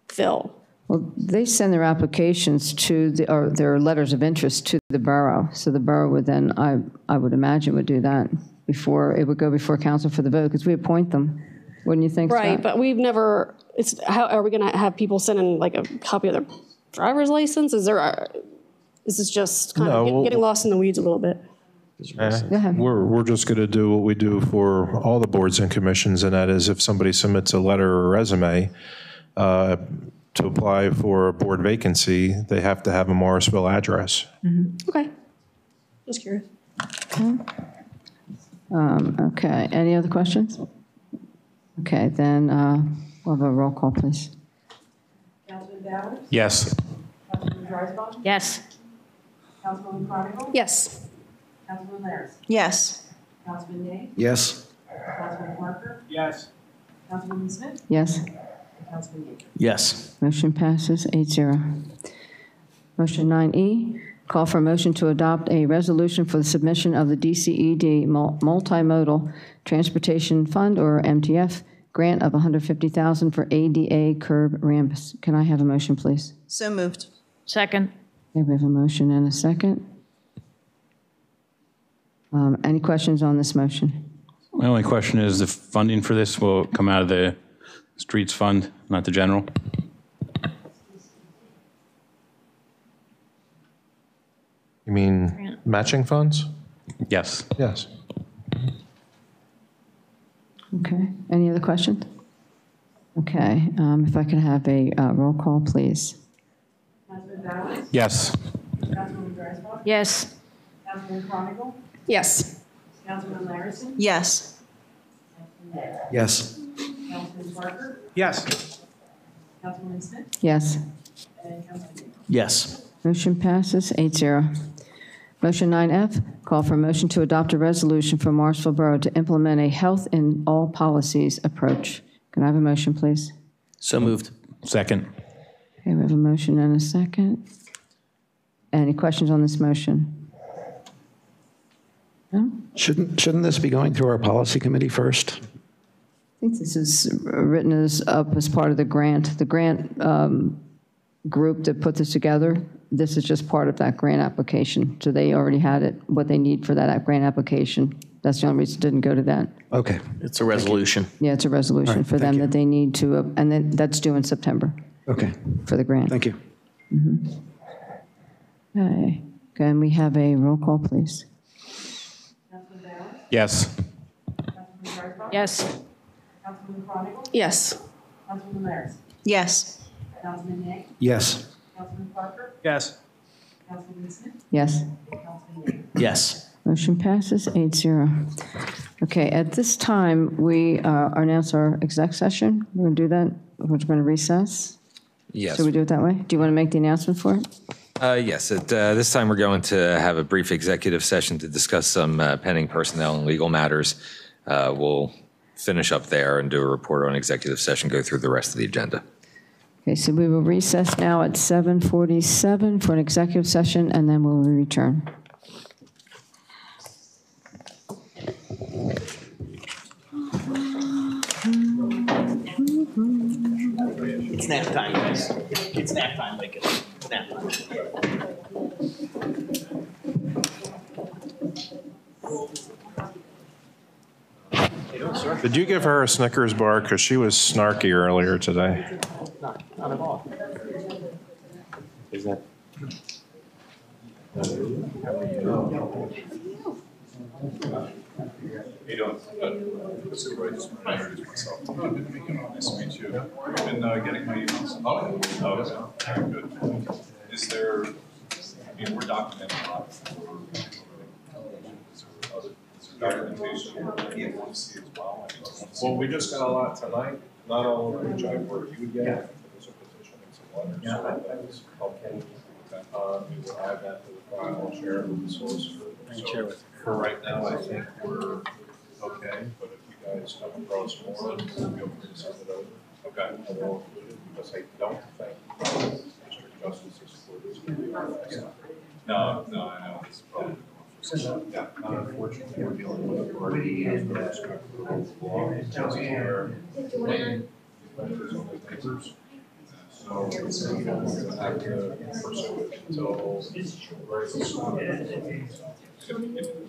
fill? Well, they send their applications to or their letters of interest to the borough. So the borough would then, I would imagine, would do that before it would go before council for the vote, because we appoint them. Wouldn't you think, Right, Scott? but we've never, how are we going to have people send in like a copy of their driver's license? Is this just kind of getting lost in the weeds a little bit? We're just going to do what we do for all the boards and commissions, and that is if somebody submits a letter or resume to apply for a board vacancy, they have to have a Morrisville address. Okay, just curious. Okay, any other questions? Okay, then we'll have a roll call, please. Councilman Bowers? Yes. Councilman Drysdale? Yes. Councilwoman Chronicle? Yes. Councilman Larris? Yes. Councilman Nay? Yes. Councilman Parker? Yes. Councilwoman Smith? Yes. Councilman Yeager? Yes. Motion passes 8-0. Motion 9E, call for a motion to adopt a resolution for the submission of the DCED Multimodal Transportation Fund, or MTF, grant of $150,000 for ADA curb ramps. Can I have a motion, please? So moved. Second. Okay, we have a motion and a second. Any questions on this motion? My only question is the funding for this will come out of the streets fund, not the general? You mean matching funds? Yes. Yes. Okay, any other questions? Okay, if I could have a roll call, please. Councilman Bowers? Yes. Councilwoman Drysdale? Yes. Councilman Chronicle? Yes. Councilman Larison? Yes. Councilman Day? Yes. Councilman Parker? Yes. Councilwoman Smith? Yes. And Councilman Yeager? Yes. Motion passes 8-0. Motion 9F, call for a motion to adopt a resolution for Morrisville Borough to implement a health in all policies approach. Can I have a motion, please? So moved. Second. Okay, we have a motion and a second. Any questions on this motion? No? Shouldn't this be going through our policy committee first? I think this is written up as part of the grant. The grant group that put this together, this is just part of that grant application. So they already had it, what they need for that grant application. That's the only reason it didn't go to that. Okay. It's a resolution. Yeah, it's a resolution All right, for them thank you. that they need to, and then that's due in September Okay. for the grant. Thank you. Okay, can we have a roll call, please? Councilman Bowers? Yes. Councilman Drysdale? Yes. Councilwoman Chronicle? Yes. Councilman Larris? Yes. Councilman Nay? Yes. Councilman Parker? Yes. Councilwoman Smith? Yes. Councilman Yeager? Yes. Motion passes 8-0. Okay, at this time, we announce our exec session. We're going to do that. We're going to recess. Yes. Should we do it that way? Do you want to make the announcement for it? Yes, at this time we're going to have a brief executive session to discuss some pending personnel and legal matters. We'll finish up there and do a report on executive session, go through the rest of the agenda. Okay, so we will recess now at 7:47 for an executive session, and then we'll return. It's nap time, guys. It's nap time, Lincoln. It's nap time. Did you give her a Snickers bar? Because she was snarky earlier today. Not at all. Is that? Hey, don't. Supervisor, just want to introduce myself. Nice to meet you. You've been getting my emails? Oh, okay. Good. Is there, I mean, we're documenting a lot for, is there documentation you want to see as well? Well, we just got a lot tonight, not all of which I work, you would get. There's a petition and some letters, so that was helpful. We will add that to the file, share it with the solicitor. So for right now, I think we're okay, but if you guys come across more, feel free to send it over. Okay. I will include it because I don't think District Justice is for this. No, I know, it's probably. Yeah, unfortunately, we're dealing with a party and that's got the law, it's just where there's only papers. So it's going to have to pursue it until very soon. You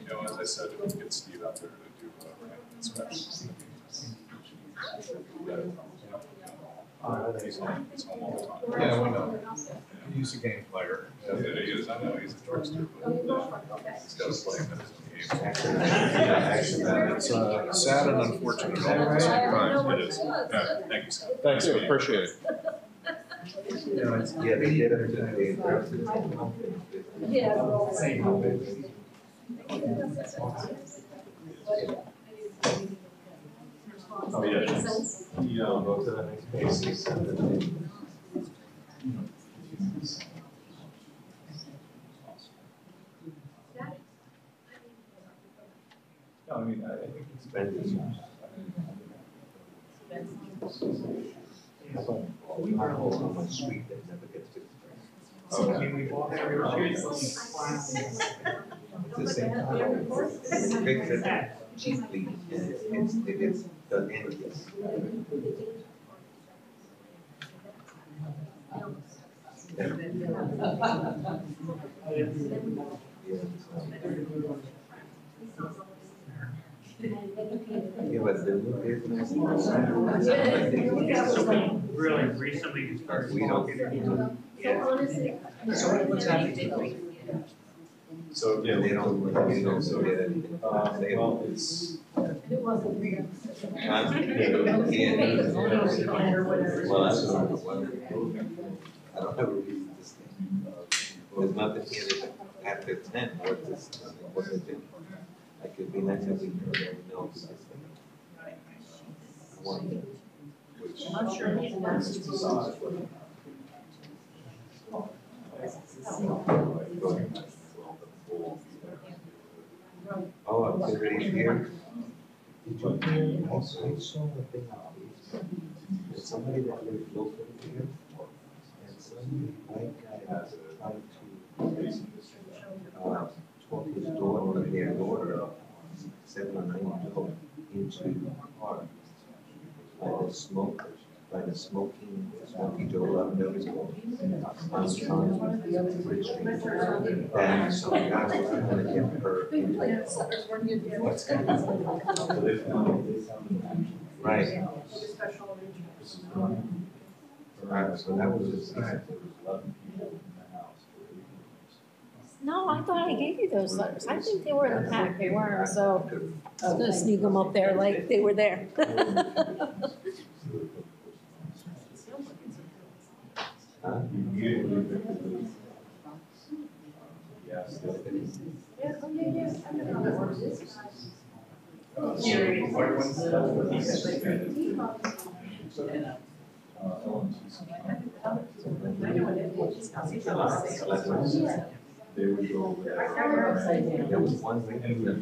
know, as I said, if we get Steve out there to do inspections. He's home all the time. Yeah, we know. He's a game player. Yeah, he is, I know, he's a trickster, but he's got to play him in his own game. It's sad and unfortunate all at the same time. It is. Thank you, Scott. Thanks, appreciate it. Yeah, they did it today. Oh, yeah. Go to the next page. No, I mean, I think it's We are all on a street that never gets fixed. So can we walk every street? It's the same time. Fix it cheaply, and it's the end of this. Yeah, but the new business. Really, recently you started. We don't. So what's happening? So, yeah, They don't get anything. They well, don't. it's. Well, I don't know what. I don't have a reason to stay. There's nothing here that after 10, what is, what is it? I could be next week, no, because I want to. Which. I'm not sure he's next. Oh, I'm already here. Also, I saw a thing on Facebook. There's somebody that lives locally here, and some white guy has tried to talk his daughter, their daughter, 7 or 9 years old, into the car by the Smoky Joe Love Notice Board on Bridge Street. And some guy was trying to get her into the right. Right, so that was just. No, I thought I gave you those letters. I think they were in the pack. They weren't, so I was gonna sneak them up there like they were there. Huh? They would go over there. There was one thing that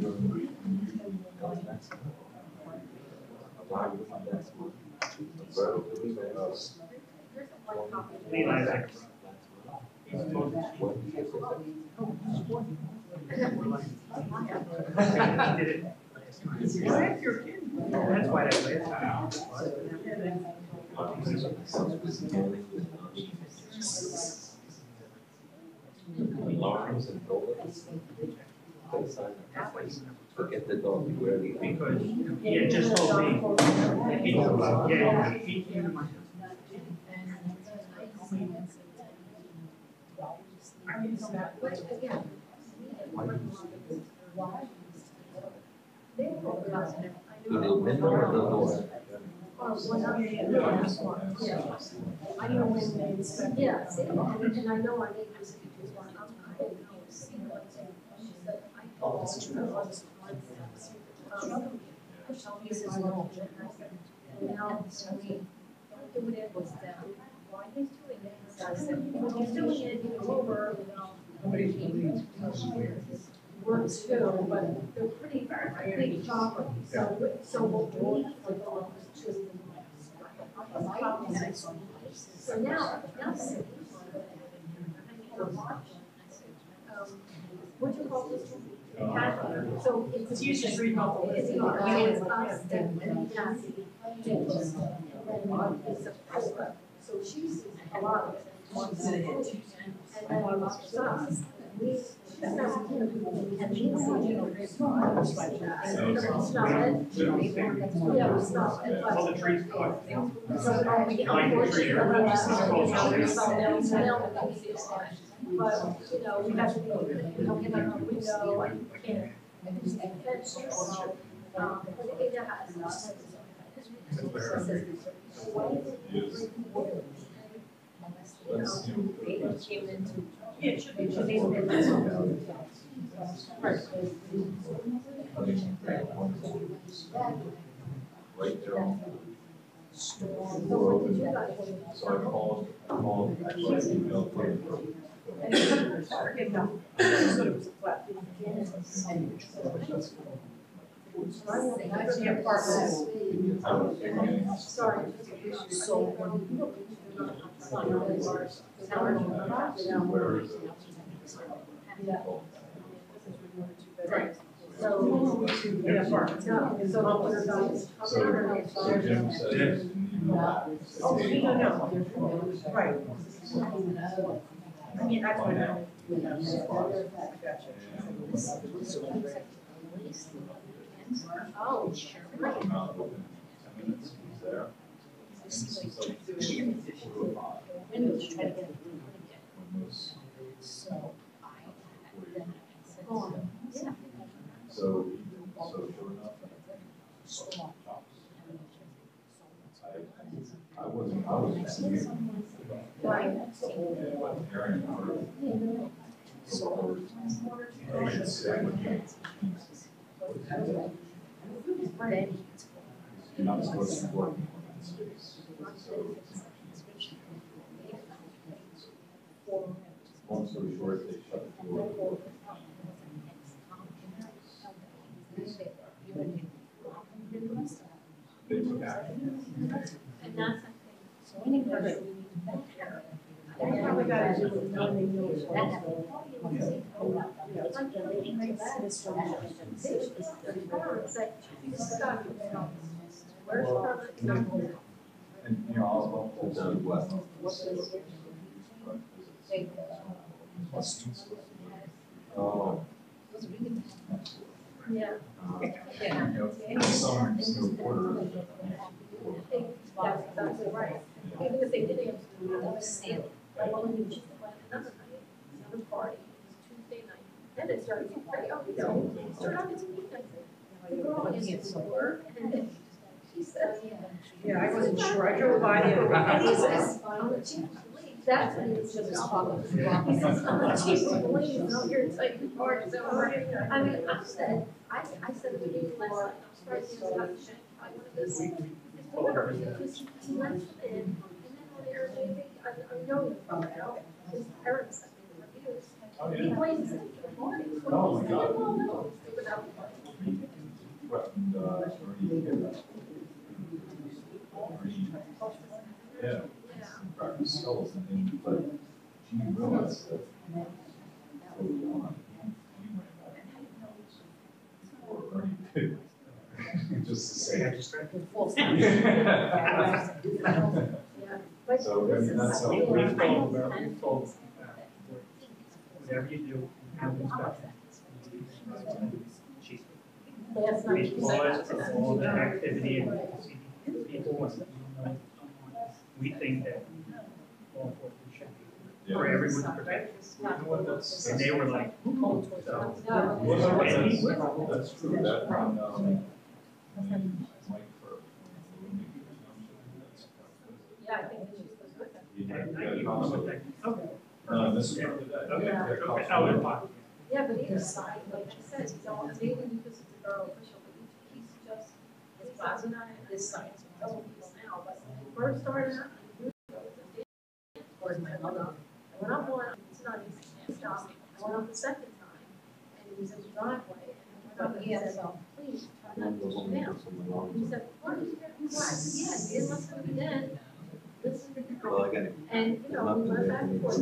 That's why that's alarms and doors. Put a sign up. Forget the dog, where the. Because, yeah, just told me. The window or the door? I know when they inspect. Yeah, and I know our neighbors, because one, I didn't know, she said, I thought this was he says, no. And now, so we, doing it was down. Why he's doing it? I said, well, he's doing it, you know, over, works too, but they're pretty big properties. So what we like on is just so now what do you call this one? So it's usually reading off the list. It's us so she's a lot of it. And then us. And it's not it. Yeah, it's not it. All the trees go. So unfortunately, but you know, we have to be, we don't get our window, and we can't. But it has. Yeah, it should be. Right there. So I called, actually, I emailed them. Sorry. Right. So Jim said. Oh, we don't know. Right. I mean, that's what I know. Oh, sure. Yeah. So sure enough. I wasn't seeing. Right. Aaron, you're not supposed to work in space. Long story short, they shut the door. They took action. And that's so many people. That's how we got to do with knowing the And you know, I'll tell you what. Oh. Yeah. Some reporter. That's exactly right. Even if they didn't have to do it, steal. Another night, another party, Tuesday night. Then it started to pray, oh, you know, started out to meet them. The girl is to work, and she said, Yeah, I wasn't sure. I drove by the other and he day. says, that's when he was just talking. He says, I'm the chief of police, and I'm here to take the part. So, I mean, I said to you before, I'm sorry, you got to check by one of those orders, because he lets them in, and then on Airbnb, I know you found out, his parents have been reviews. He blames them for the party. Oh, my God. Well, no, without the party. Yeah. Practice skills and then, but she realized that. Just to say. So, I mean, that's how. Whatever you do, have inspection. Last night. Because of all the activity and people, we think that law enforcement should be for everyone's protection. And they were like, so. That's true, that, Yeah, I think that she's supposed to. this is. Yeah, but he's signed, like I said, he's on, maybe because it's a borough official, but he's just, his father not in this science, doesn't he's now, but when he first started out, he was my mother. I went up one, it's not easy, to stop. I went up the second time, and he was in the driveway, and I went up and said, please, try not to push him down. He said, what is your, I said, yeah, he didn't listen to me then. This is the and, you know, we went back and forth,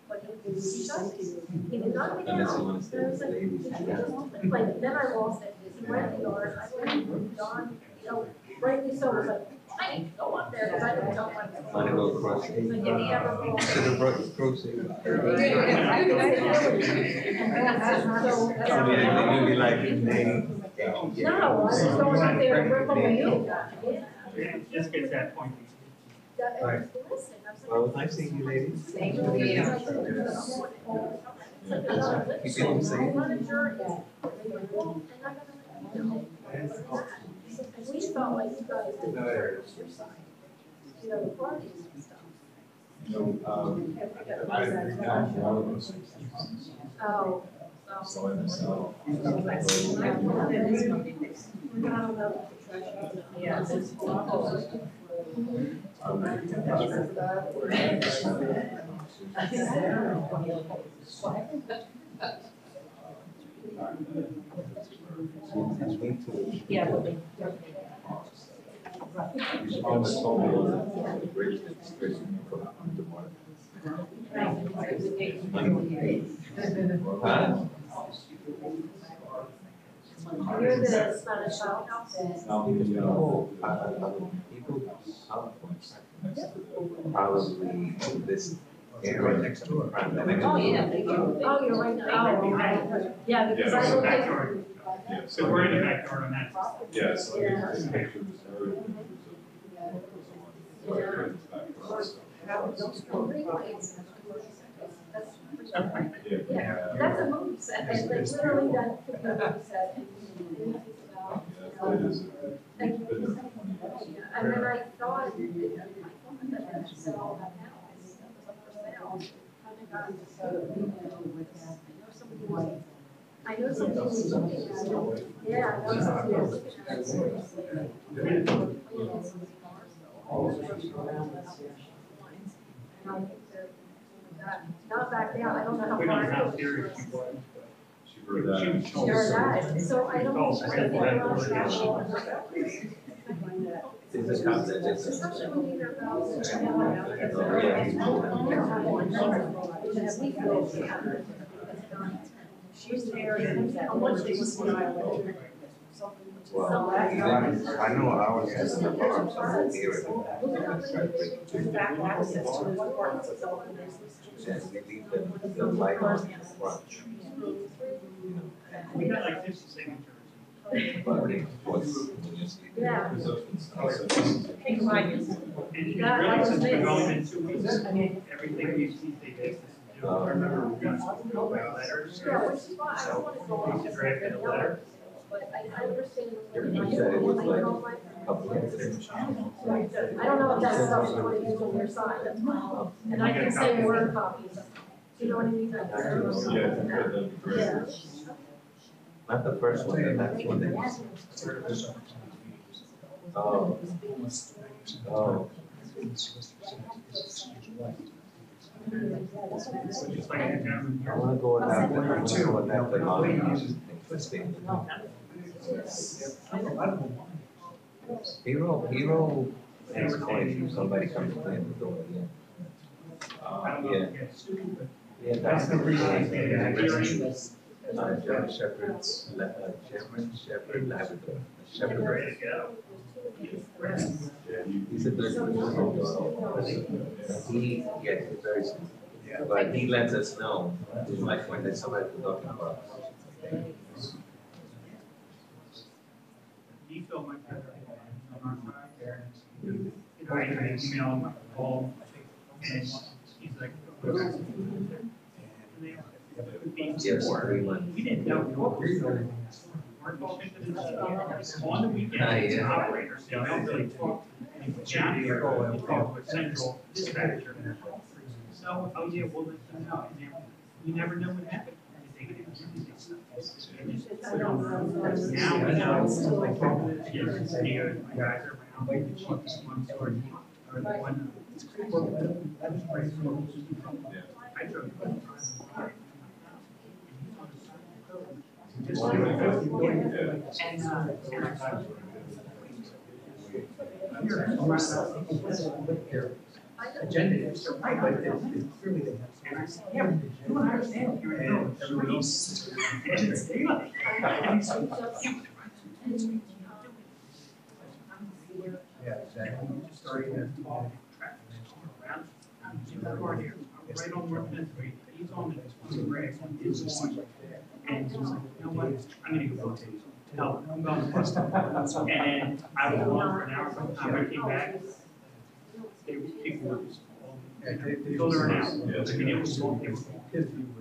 but he did not be down. So I was like, did you just, like, then I lost it. He went in the yard, I went and John, you know, rightly so, was like, I need to go up there, because I didn't know what was going on. Go across. He's like, if he ever falls. To the crossing. You'll be like, no, I was going up there to rip up a new guy. It just gets that point. Right. Well, it was nice seeing you, ladies. Thank you. You can say it. We felt like you guys did your side. You know, the parties and stuff. Oh. Yeah. You're the Spanish house. Probably this area next door. Oh, yeah. Oh, you're right. Oh, right. Yeah, because I looked at. Yeah, So we're in the backyard on that. Yeah, so I mean, this picture Yeah, that's a movie set, like literally that could be a movie set. And then I thought that I sell that house, that was up for sale. I know somebody was looking at it. Yeah, I know somebody was looking at it seriously. And I think they're not back down. I don't know how far it is. She heard that. She heard that. So I don't. This is how that is. Especially when they're she's married. How much they was Well, I know ours has an alarm, so I hear it. back access to the apartments. Yes, we leave the light on in the front. We got like 50 signatures. But of course, Yeah. And really, since we've only been 2 weeks, everything we see, they did. I remember we got letters. Yeah, which is why I wanted to go off. We drafted a letter. But I understand. you said it was like a I don't know if that's stuff you want to use on your side, that's fine. And I can say word copies. Do you know what I mean? Yeah. Not the first one, the next one. Oh. Oh. I want to go with that. I want to go with that. Hero has coin if somebody comes to the door. Yeah. Yeah, that's the reason. German Shepherd's, German Shepherd Labrador. Shepherd. He's a good He, yeah, he's very simple. But he lets us know, like when there's somebody talking about. He felt much better. I emailed him, I called, and he's like, we didn't know what we were doing. On the weekend, the operators, they don't really talk. And he was down here, he talked with central dispatcher. So, oh yeah, we'll let you know. And then we never know what happened. Now we know, yes, the guys are around, like the cheapest ones or the one. I drove. Agenda is so right, but it's really the. And I said, yeah, but you don't understand, you're in the middle of everybody else. And it's daylight. And he's like, yeah, exactly. Starting to talk, traffic around. In the car here, right on North Main Street. He's on the rack on his one. And he's like, you know what? I'm gonna go to help. I'm going to bus stop. And then I was alone for an hour. By the time I came back, people were just filtering out. I mean, it was long. And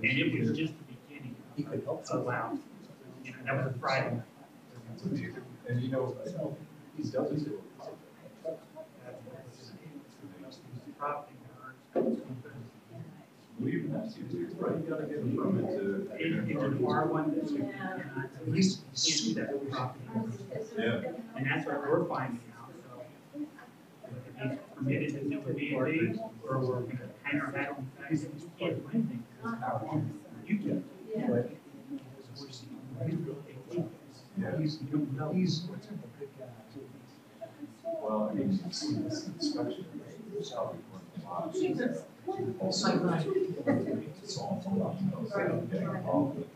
it was just the beginning of wow. You know, that was a Friday night. And you know, he's done this. We even have to do, right? You gotta get a permit to. It's an R1 district, and at least you can't do that with property. Yeah. And that's what we're finding out, so. If he's permitted to do a B&B, or we're gonna hang our hat on the fact that you can't do anything. You can. Yeah. Well, I mean, this inspection is how we work a lot. Also, it's all about getting involved with.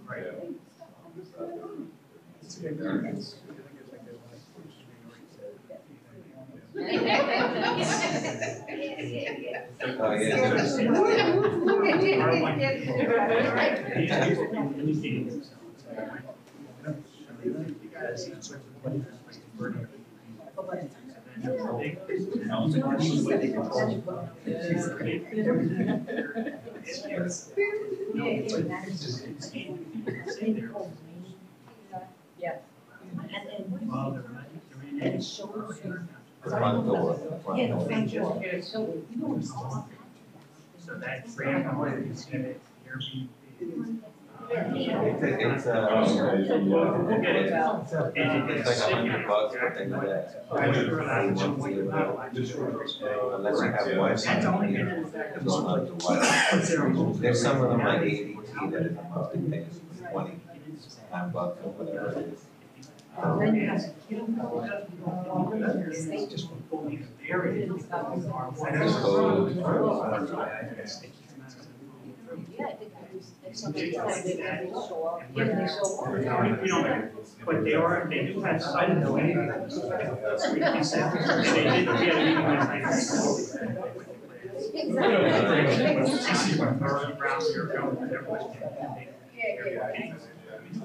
Right. It's a variance. Yeah. So that's brand new, it's gonna Airbnb. It's like $100, but then unless you have Wi-Fi. There's some of them like ADT that is a monthly pay $29 or whatever it is. But they do have side of the way.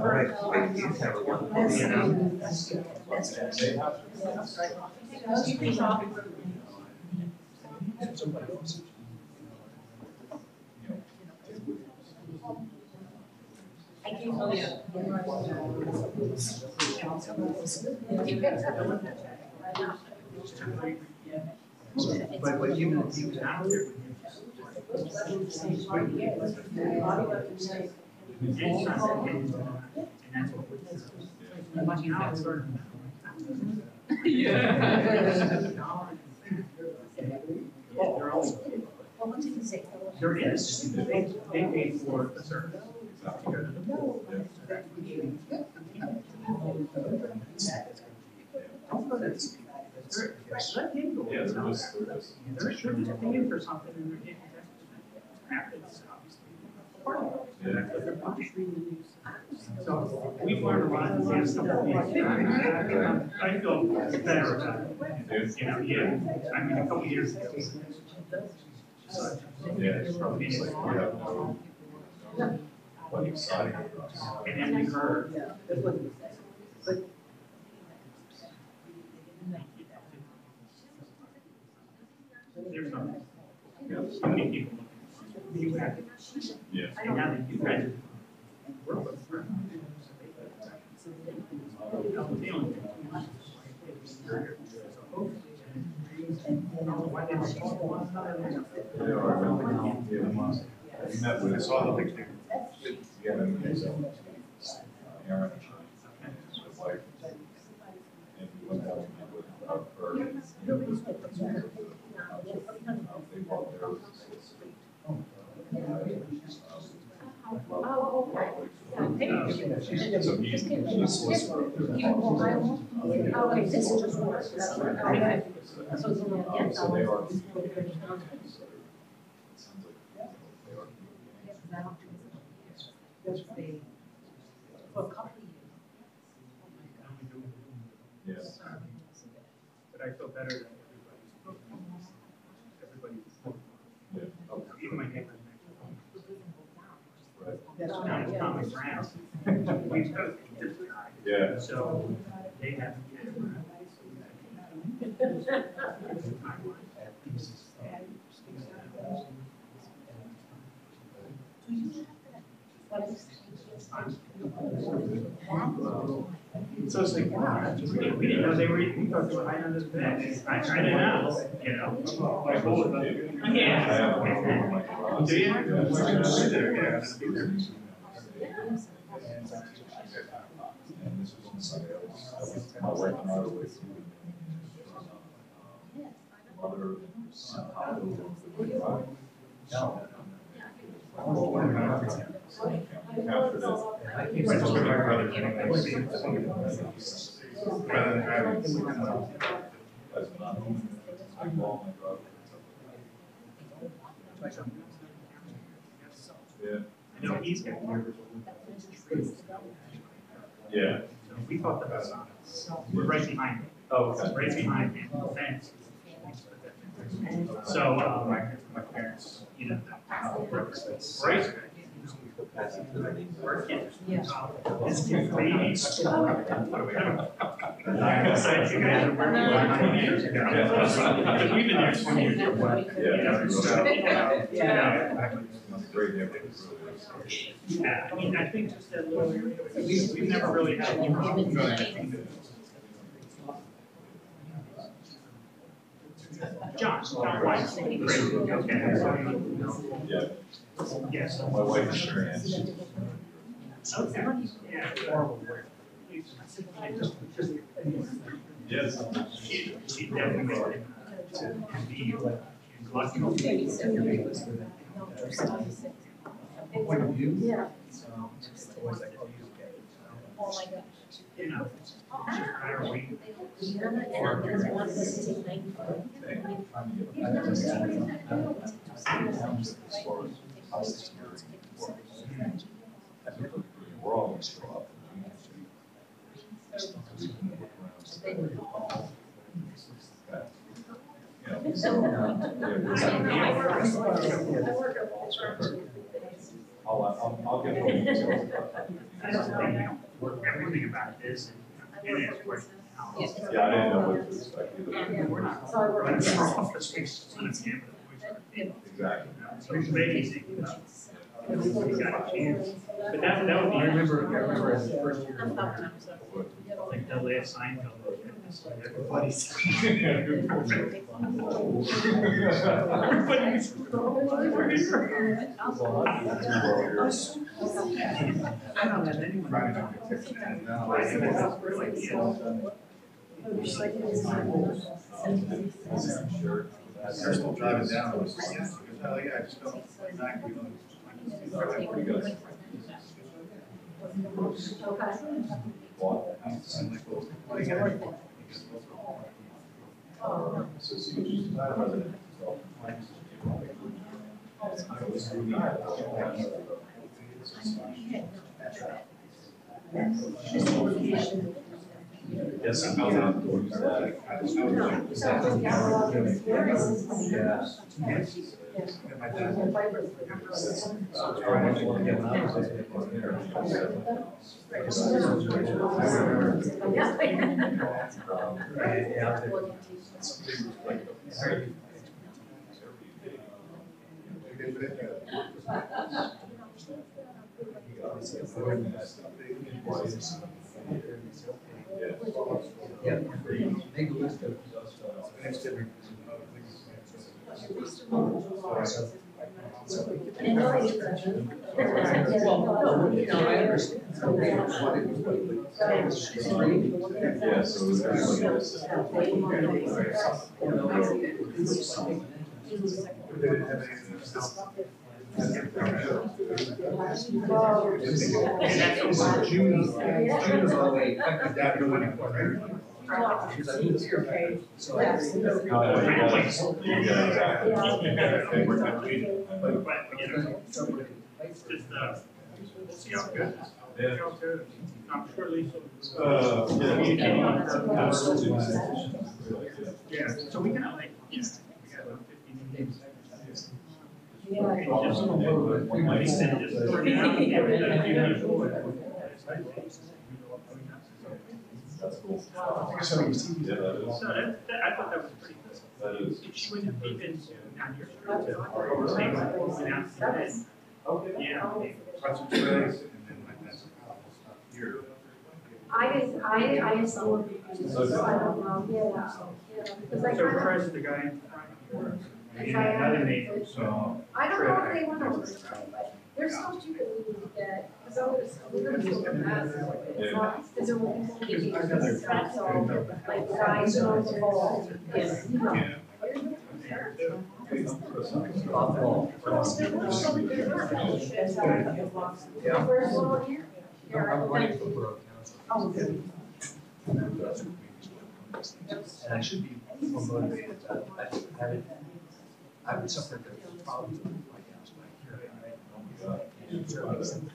All right, please have a wonderful But even if he was out there with There is, they pay for the service. Let him go. Yeah, there is. They're sure they're paying for something and they're getting that. So we've learned a lot in the last couple of weeks. I feel better about it. You know, yeah, I mean, a couple of years ago. Yeah, it's probably just like, What exciting. And then we heard. There's no, so many people looking. You have. Yeah. And now that you guys work with her. Why did she want You met with us all the picture. Yeah, Aaron and his wife. And we went down and met with her. They bought their so he's solicitor. Okay, this is just one. Okay. So it's only again. So they are. For a couple of years. Yes. But I feel better than everybody. Even my neighbors. Right. Common ground. We've got this guy. Yeah. So they have. So it's like, wow, we didn't know they were even talking about right on this bench. I didn't know, you know. Yeah. Do you? And this was on Sunday. My wife and I were with mother, yeah. You know, he's got nervous. Yeah. So we thought that was on us. We're right behind him. Oh, okay. Right behind him, the fence. So, my parents, you know, right? This kid's baby. I said you guys are working on 20 years ago. Because we've been there 20 years ago. Yeah. Great neighborhood. Yeah, I mean, I think just that little area, we've never really had any problem. John White. Okay. Yeah. Yes. My wife is trans. Okay. Yeah. Yes. She definitely made it to be lucky. Yeah. Oh my gosh. You know, higher weight. We're all still up. I'll get more details about that. Everything about this and it's question. Yeah, I didn't know what to expect either. We're not. But it's our office space. It's not a camera. Exactly. So it's amazing. We got a chance. But that would be, I remember as the first year. Like the last Seinfeld. Everybody's. I don't have anyone. They're still driving down. Yeah, I just don't exactly know. Pretty good. Yes. Make a list of June is all the way effective that you're winning for, right? Because I moved here. So See how good. I'm sure Lisa. Yeah, so we got like, we got about 15 minutes. That's cool. So I thought that was pretty good. If she wouldn't have even down your street, I just don't know, yeah. Because I So kind Chris, of, the guy in front, and another neighbor, so. I don't know if they went over, but there's some stupid we need to get, because we're gonna feel the mass. Because there will be that's all, like guys who are involved, yes, you know. Where's the one here? I'm running for borough council. Oh, good. And I should be more motivated. I would suffer the problems with my house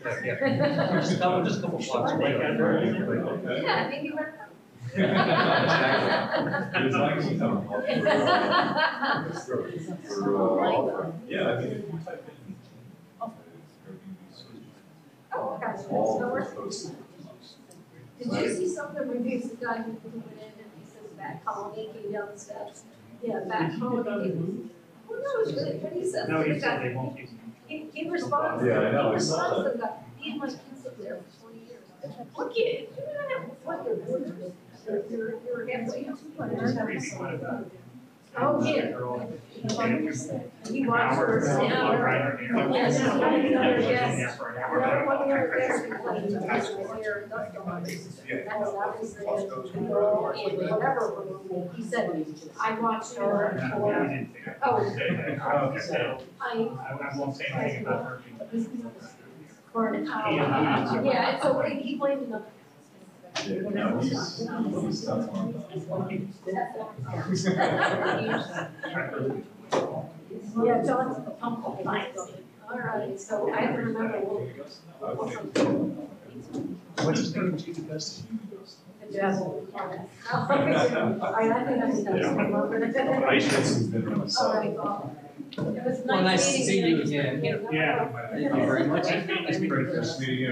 back here. Yeah. Just a couple blocks away. Yeah, I think you were. Yeah, I mean. Oh, gotcha. Did you see something where there's a guy who went in and he says back colony came down the steps? Yeah, back colony. Who knows what he says? No, he said they won't use He responds. Yeah, I know, He I saw responds that. to the guy. He and my kids lived there for 20 years. Look at it. What your borders? You're halfway up. Oh, yeah. He watched her stand. Yes, another guest. One other guest was here. That's obviously a girl in whatever room. He said, I watched her for, I won't say anything about her. for an hour. Yeah, it's so he blamed them. Yeah, he's tough on Yeah, John's the pump appliance. All right, so I have to remember. What's his name? Chief of Justice? Yes. All right, I think I should. All right, well. It was nice to see you again. Yeah. Thank you very much. Nice meeting you.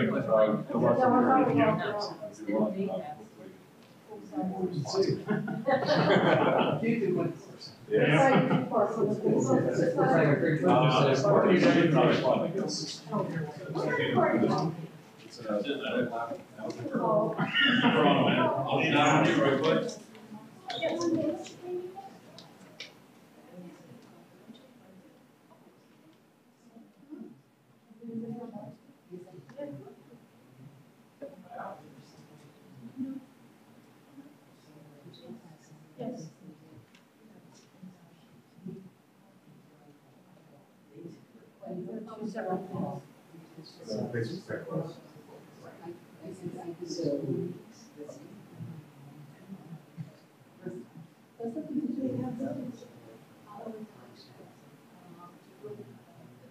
Yes.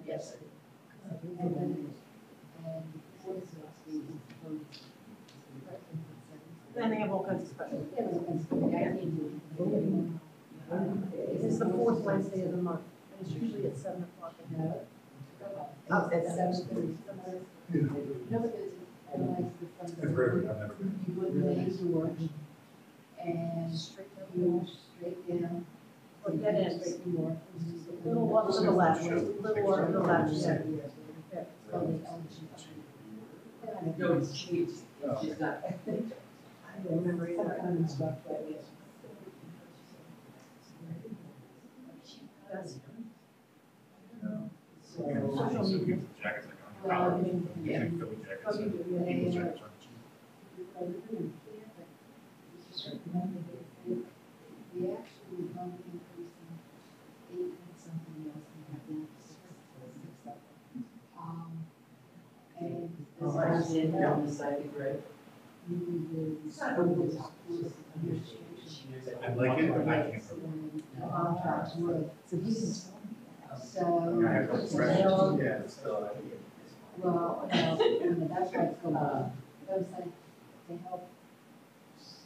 Yes. have all kinds of special. It's the fourth Wednesday of the month, and it's usually at 7 o'clock. At 7:30. No, because it analyzes the front of the room. You would raise the work and straight down. Or dead end. Straight north. Little one to the left, little one to the left, yeah. No, it's cheap. She's not. I don't remember either. We actually don't increase them 8 and something else, we have them 6 of them. And as I said, on the side, right? I like it, but I can't. So he can. So. I have no yeah, it's still. Well, that's why it's going on. But I'm saying, to help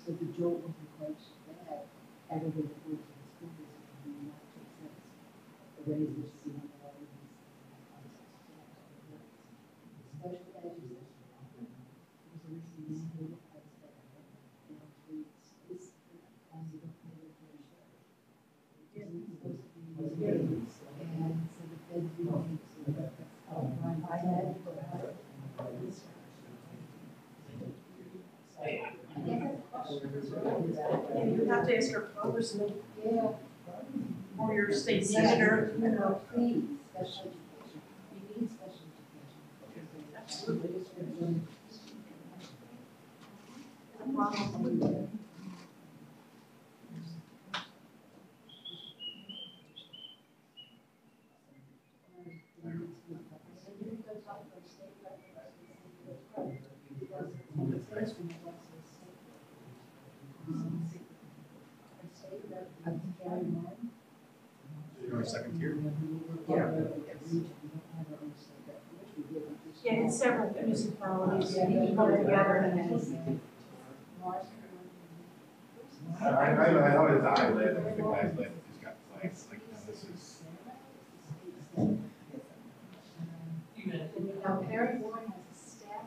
with the jolt of the coach, they have aggregated rules in the school district do not make sense. The raises, you know, all of these special education. There's a reason you need to have that. Down to this, and you don't pay their fair share. It's supposed to be raised, and so the feds do need to, I had. And you have to ask your congressman, or your state senator. You know, please, special education. You need special education. Absolutely. You're on second tier? Yeah, in several municipalities, you come together and I know it's I live, the guys live, who's got flags, like, this is. Now, Perry Warren has a staff.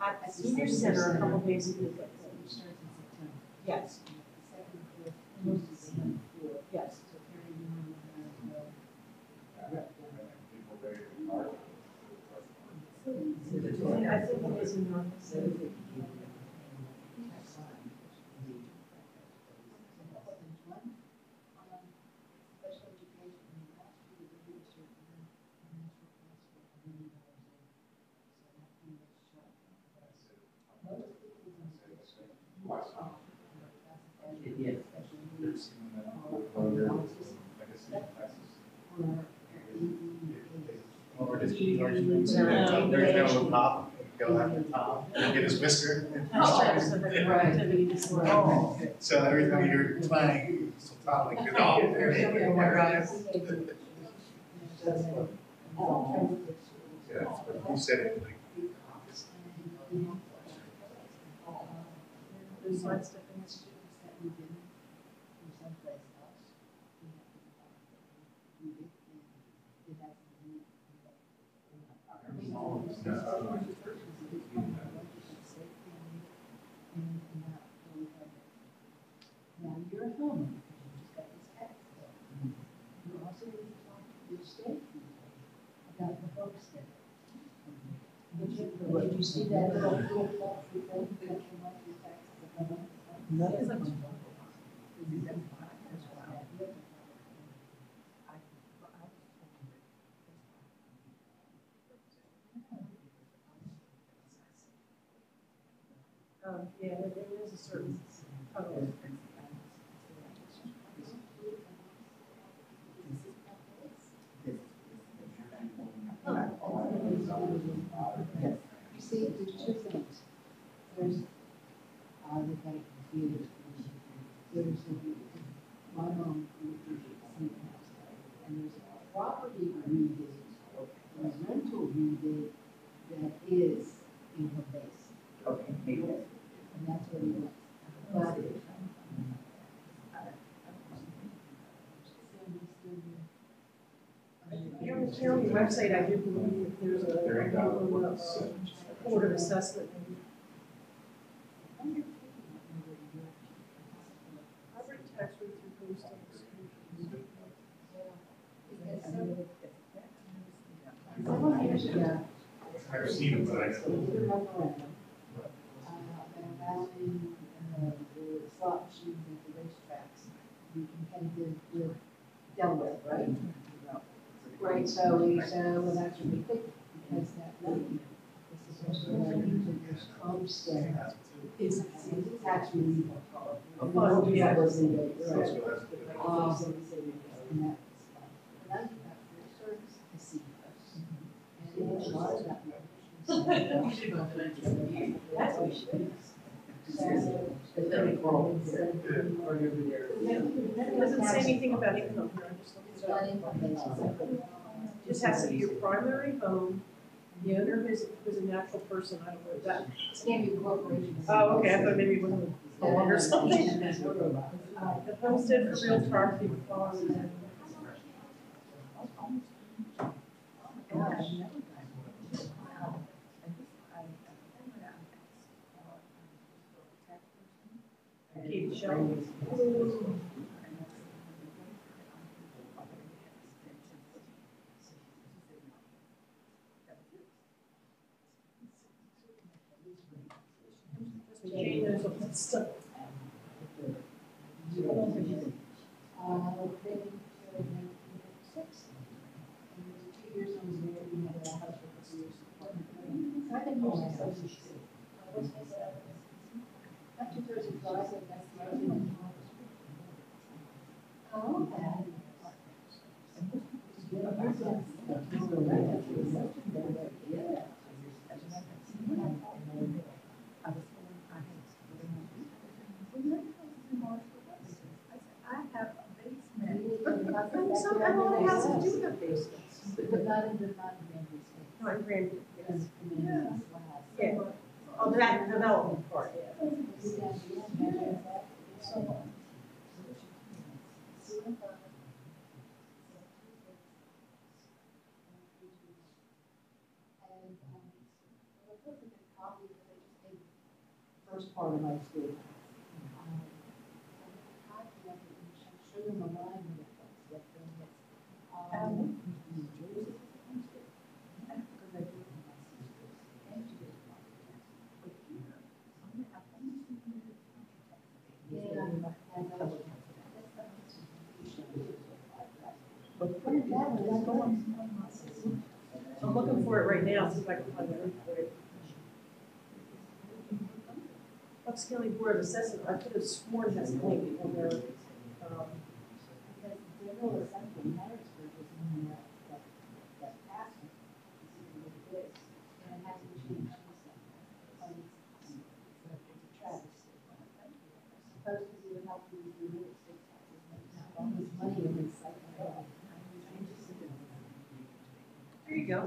at the senior center a couple days a week. Yes. Yes. I think it is enormous. There's no pop, go have the top, and get his whisker. So every time you're playing, so top like good off there. Yeah, you said it like. There's sidestepping students that we've been from someplace else. Now you're at home because you just got this tax bill. You also need to talk to your state people about the homestead. Did you see that little thing that came up with taxes? Nothing. Yeah, there is a certain cutoff. You see, there's two things. There's, they've got it confused. There's my mom, and there's a property rebate, and a rental rebate that is in her base. Okay. And that's what he wants. On the county website, I do believe that there's a board of assessment. Property tax rate through postings. I've seen it, but I slot machines at the racetracks, be competitive with Delaware, right? Right, so well, that's really quick, because that money is supposed to go into your homestead, is tax relief. And that's for service casinos. And it's a lot of that. That's what we should do. It doesn't say anything about income here. Just has to be your primary home. The owner is a natural person. I don't know if that. It can't be a corporation. Oh, okay. I thought maybe it was a law or something. The homestead for real property clause. Keep showing. Stuff. Somehow all the houses do have basements. But not in Grand Not in Grand yes. Yeah. Oh, that development part, yeah. First part of my school. Show them a line with it. I'm looking for it right now, see if I can find it. Bucks County Board of Assessment, I could have sworn that's the link on their, There you go.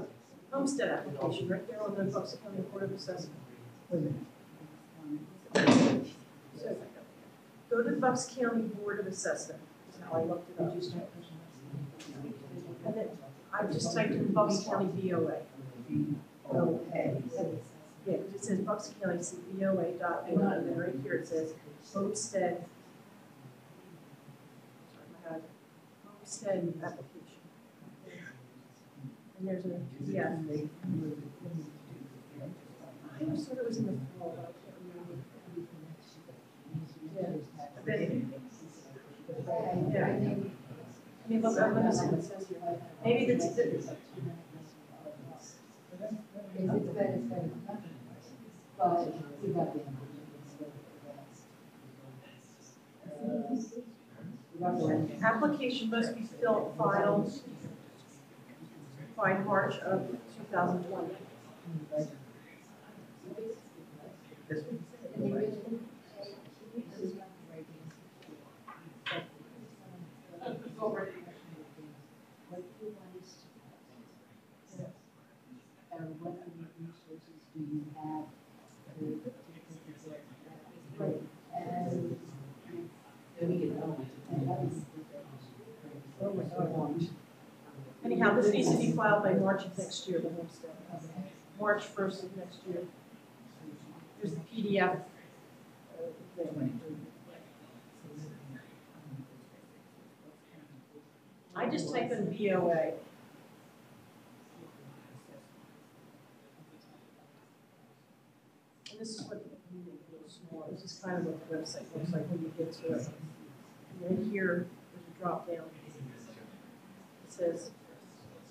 Homestead application right there on the Bucks County Board of Assessment. So, go to the Bucks County Board of Assessment. That's how I looked it up. And then I just typed in Bucks County BOA. Okay. Yeah, it just says Bucks County BOA.org, and then right here it says homestead. Homestead application. And there's a yeah. I always thought it was in the fall, but I can't remember. Yeah. Yeah. I mean, look, I'm going to see what it says here. Maybe that's it. But we got the application must be filed by March of 2020. What other resources do you have to and Oh my God. Anyhow, this needs to be filed by March of next year, the homestead. March 1st of next year. There's the PDF. I just type in VOA. And this is what this is kind of what the website looks like when you get to it. Right here, there's a drop down. It says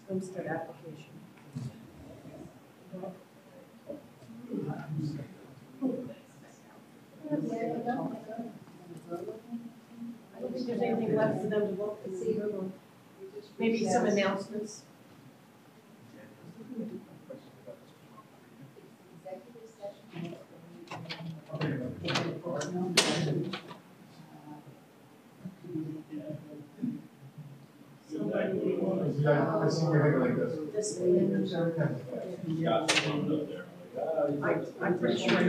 homestead application. I don't think there's anything left for them to look and see. Maybe some announcements. I'm pretty sure.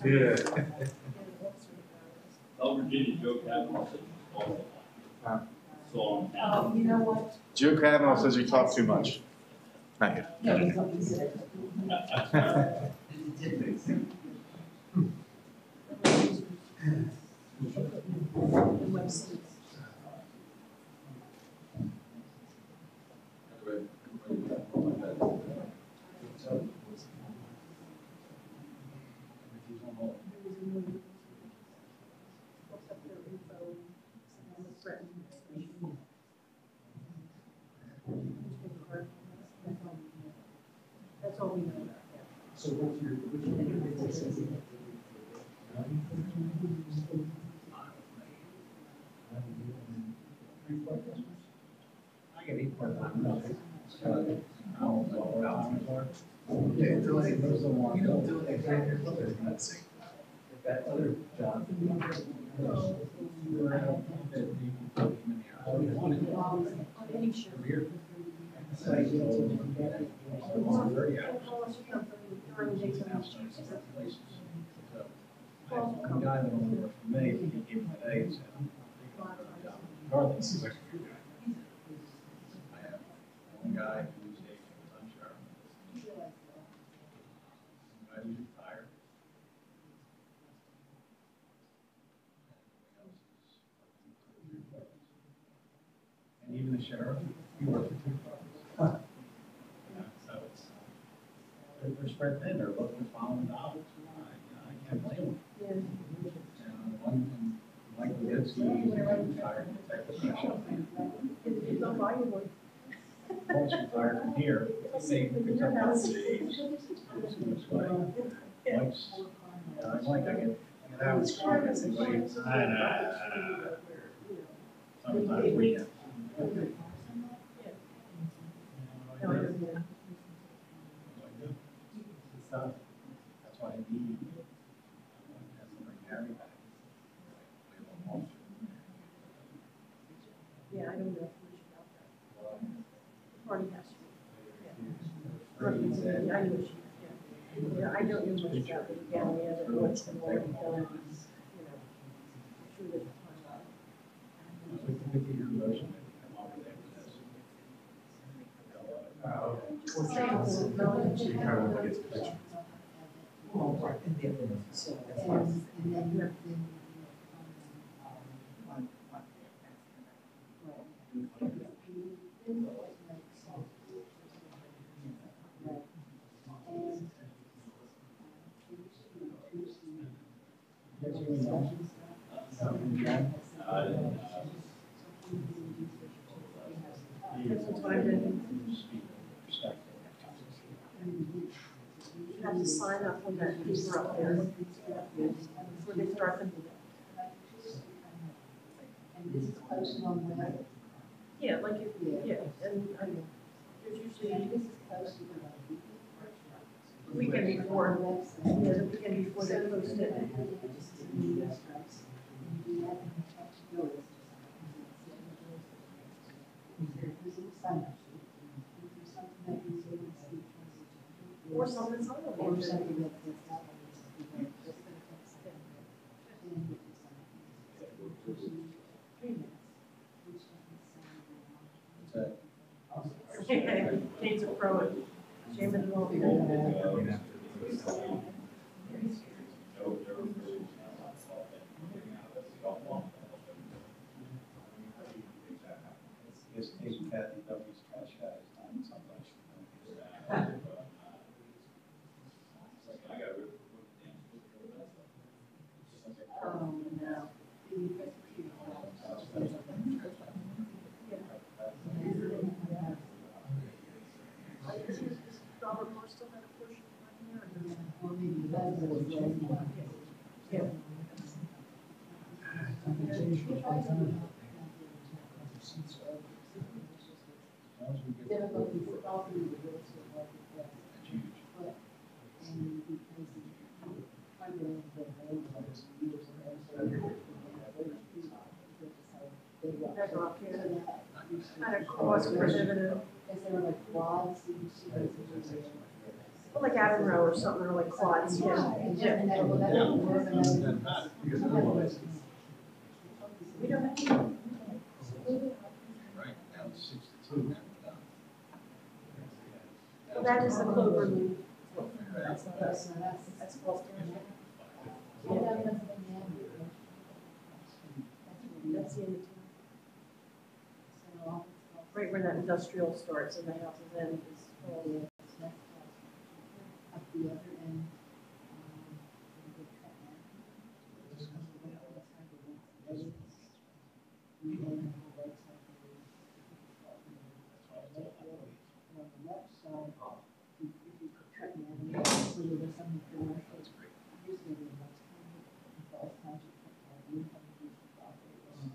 Yeah. Oh, Virginia, Joe Kavanaugh said you know what? Joe Kavanaugh says you talk too much. Not you. That's all we know about that. So what's your I get 8 part-time. I don't know what hours are. Yeah, it's like those are one. You don't do it exactly what they're going to say. If that other job, you were out that you can put in the hours. You want it. On any show. Career. It's like, you know, 30 hours. During the days when The guy that only worked for me, he gave me today and said, regardless, he's like a good guy. I have one guy who's a full-time sheriff. One guy who's retired. And even the sheriff, he works for 2 departments. So it's, they're spread thin, they're looking for $5. I can't blame them. Yeah. One, Michael Lidsky, he's retired detective. It's not valuable. Once retired from here, he picked up on the Mike's, Mike, I get out of school, I say, wait, I know. Sometimes we have. That's why I need. Yeah, I don't know much about that. Party has to. Yeah. Yeah, I know what she, yeah. Yeah, I don't know much about the legality of it, what's been already done, you know. Sure there's you have to sign up on that paper up there before they start the meeting. And this is posted on the web? Yeah, like if, yeah, and there's usually This is posted on the weekend before, yeah, the weekend before they post it. Or something's on the or something that's out. Kate's a pro at jamming them all. Kind of cost prohibitive. Is there like quads? Well, like Avonroe or something, or like quads, yeah. We don't have. Well, that is the Clover Loop. That's close to it. That's the end of town. Right where that industrial starts and the houses end is all. Up the other end.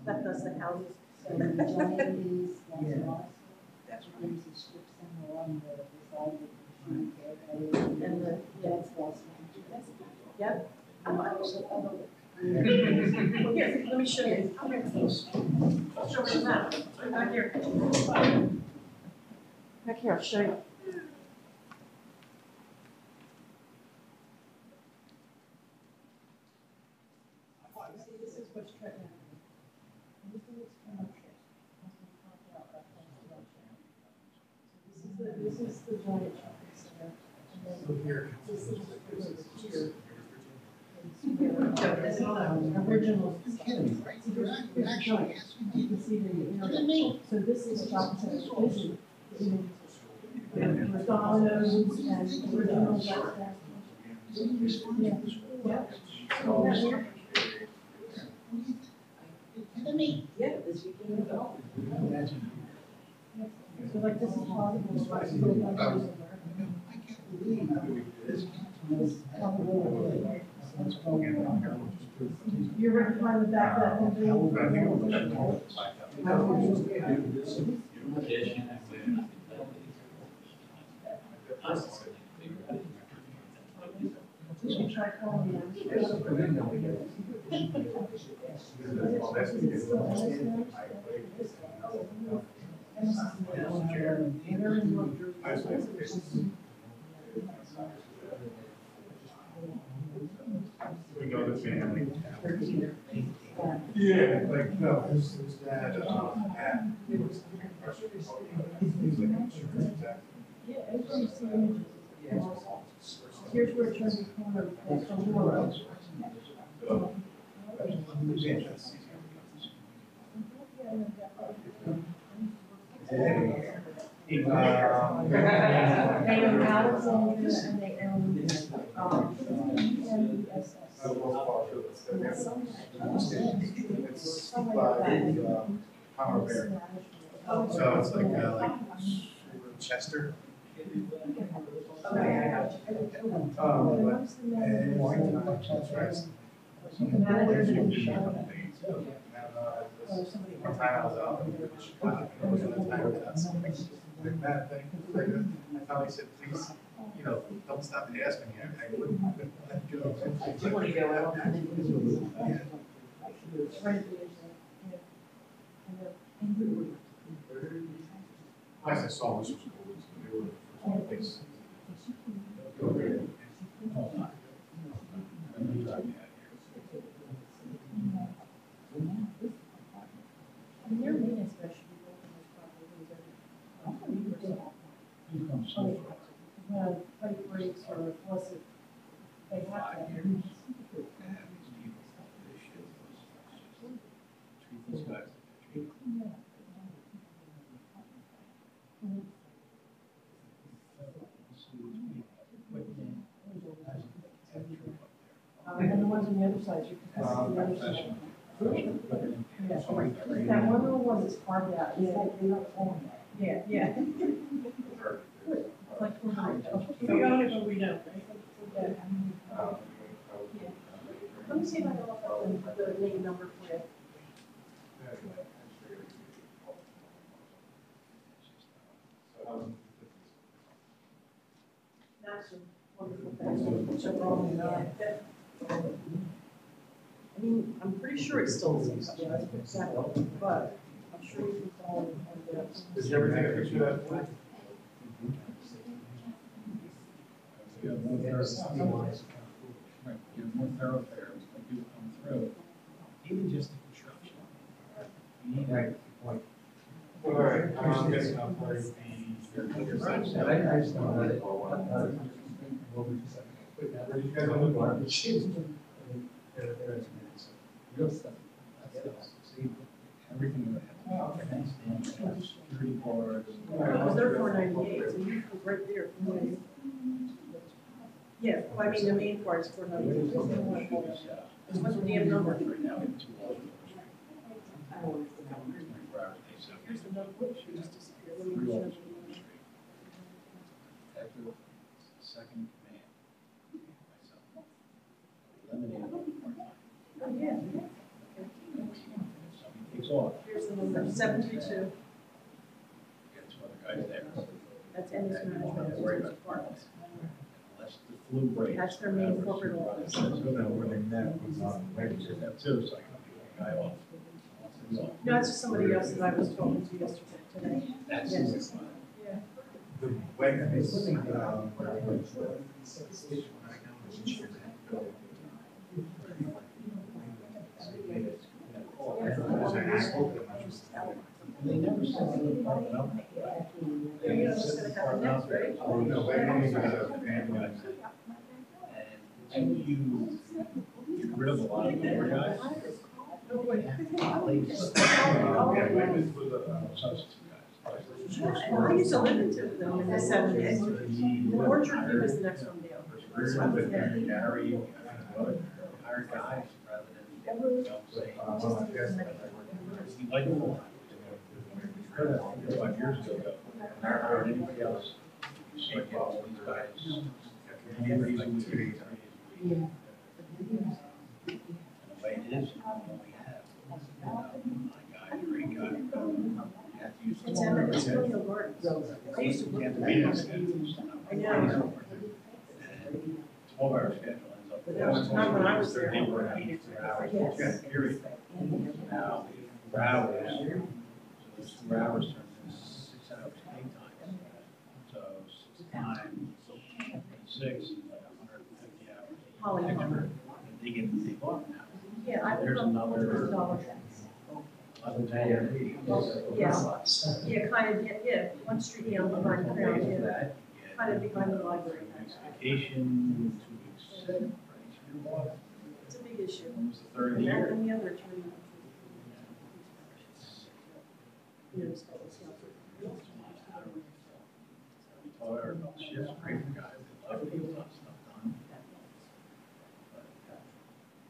That does the houses. So the giant is, that's lost. There's a strip center along the side of the street there. And the, yeah. That's lost. Yep. Well, here, let me show you. Come here. I'll show you that. Back here. Back here, I'll show you. This is what's Trenton Avenue. This is the giant shopping center. And then here. This is here. Original. So this is a shopping center. This is McDonald's and original. Yeah. Yeah, this weekend. So like this is possible. You're right behind the back of that try calling them. We know the family. Yeah, like, no, his dad, he was Yeah, everybody's seen images. Here's where it turns the corner from Morrisville. They own Alexandria and they own MBSS. So it's like Chester. Okay, I got you. One time I was out in Chicago, and it was in the time that the bad thing. I finally said, please, don't stop asking me. I wouldn't let go. Do you want to go out? Last I saw this was cool. They were the first place. Their maintenance special. Pipe breaks or faucet, they have to. And the ones on the other side, you can see the other side. Yeah, that one little one that's carved out, yeah, they don't own that. Yeah, yeah. Like, we own it, but we don't, right? Yeah. Let me see if I can look up the name number for you. That's a wonderful thing. I mean, I'm pretty sure it's still the same stuff, but I'm sure you can call it. Is everything a picture of that? You have more thoroughfares that do come through, even just the construction. You need Right. point. All right, I'm guessing I'll probably be. I just don't know. Where did you guys want to go? Real stuff. That's see, everything that happens. Security guards. Because they're 498, so you go right there. Yeah, well, I mean, the main part is 498. There's one damn number. Right now, we have 2 officers. Here's the number. She just disappeared. Let me 3 show officers. you. Detective, second in command. Myself. Eliminated part-time. Oh, yeah. Somebody takes off. Here's the number, 722. Get 2 other guys there. That's Ennis Management. Don't worry about it. Unless the flu breaks. That's their main corporate office. So now where they met was on Wednesday, that too, so I can pick a guy off. No, that's just somebody else that I was talking to yesterday, today. That's Yes. Yeah. The way that is, They never said anything about it. You know what's gonna happen next, right? no, wait, And you get rid of a lot of the other guys. I used to live in two of them in the 70s. The Orchard View is the next one down. So I was there. Gary, hired guys rather than, say, he liked them. 5 years ago, never heard anybody else. Just like all these guys. And the way it is, you only have 9 guys, 8 guys. You have to use. It's Colonial Gardens. I used to work You have to there. be on schedule. I know. 12-hour schedule ends up. But that was not when I was there. They were 84 hours. Yes. Yeah, period. Now, 4 hours, so those 4 hours turn into 6 hours pay time. So 6 times 6 is like 150 hours. Extra. And they get the take off now. Yeah, I There's worked another $100. 11 day a week. Yeah, kind of, yeah, one street down behind the ground, yeah. That, Kind of behind the library. vacation, 2 weeks sick. It's a big issue. Almost the third And that year. and the other attorney. You know, Scotland's not for- We taught our shifts, great for guys, they love to get a lot of stuff done.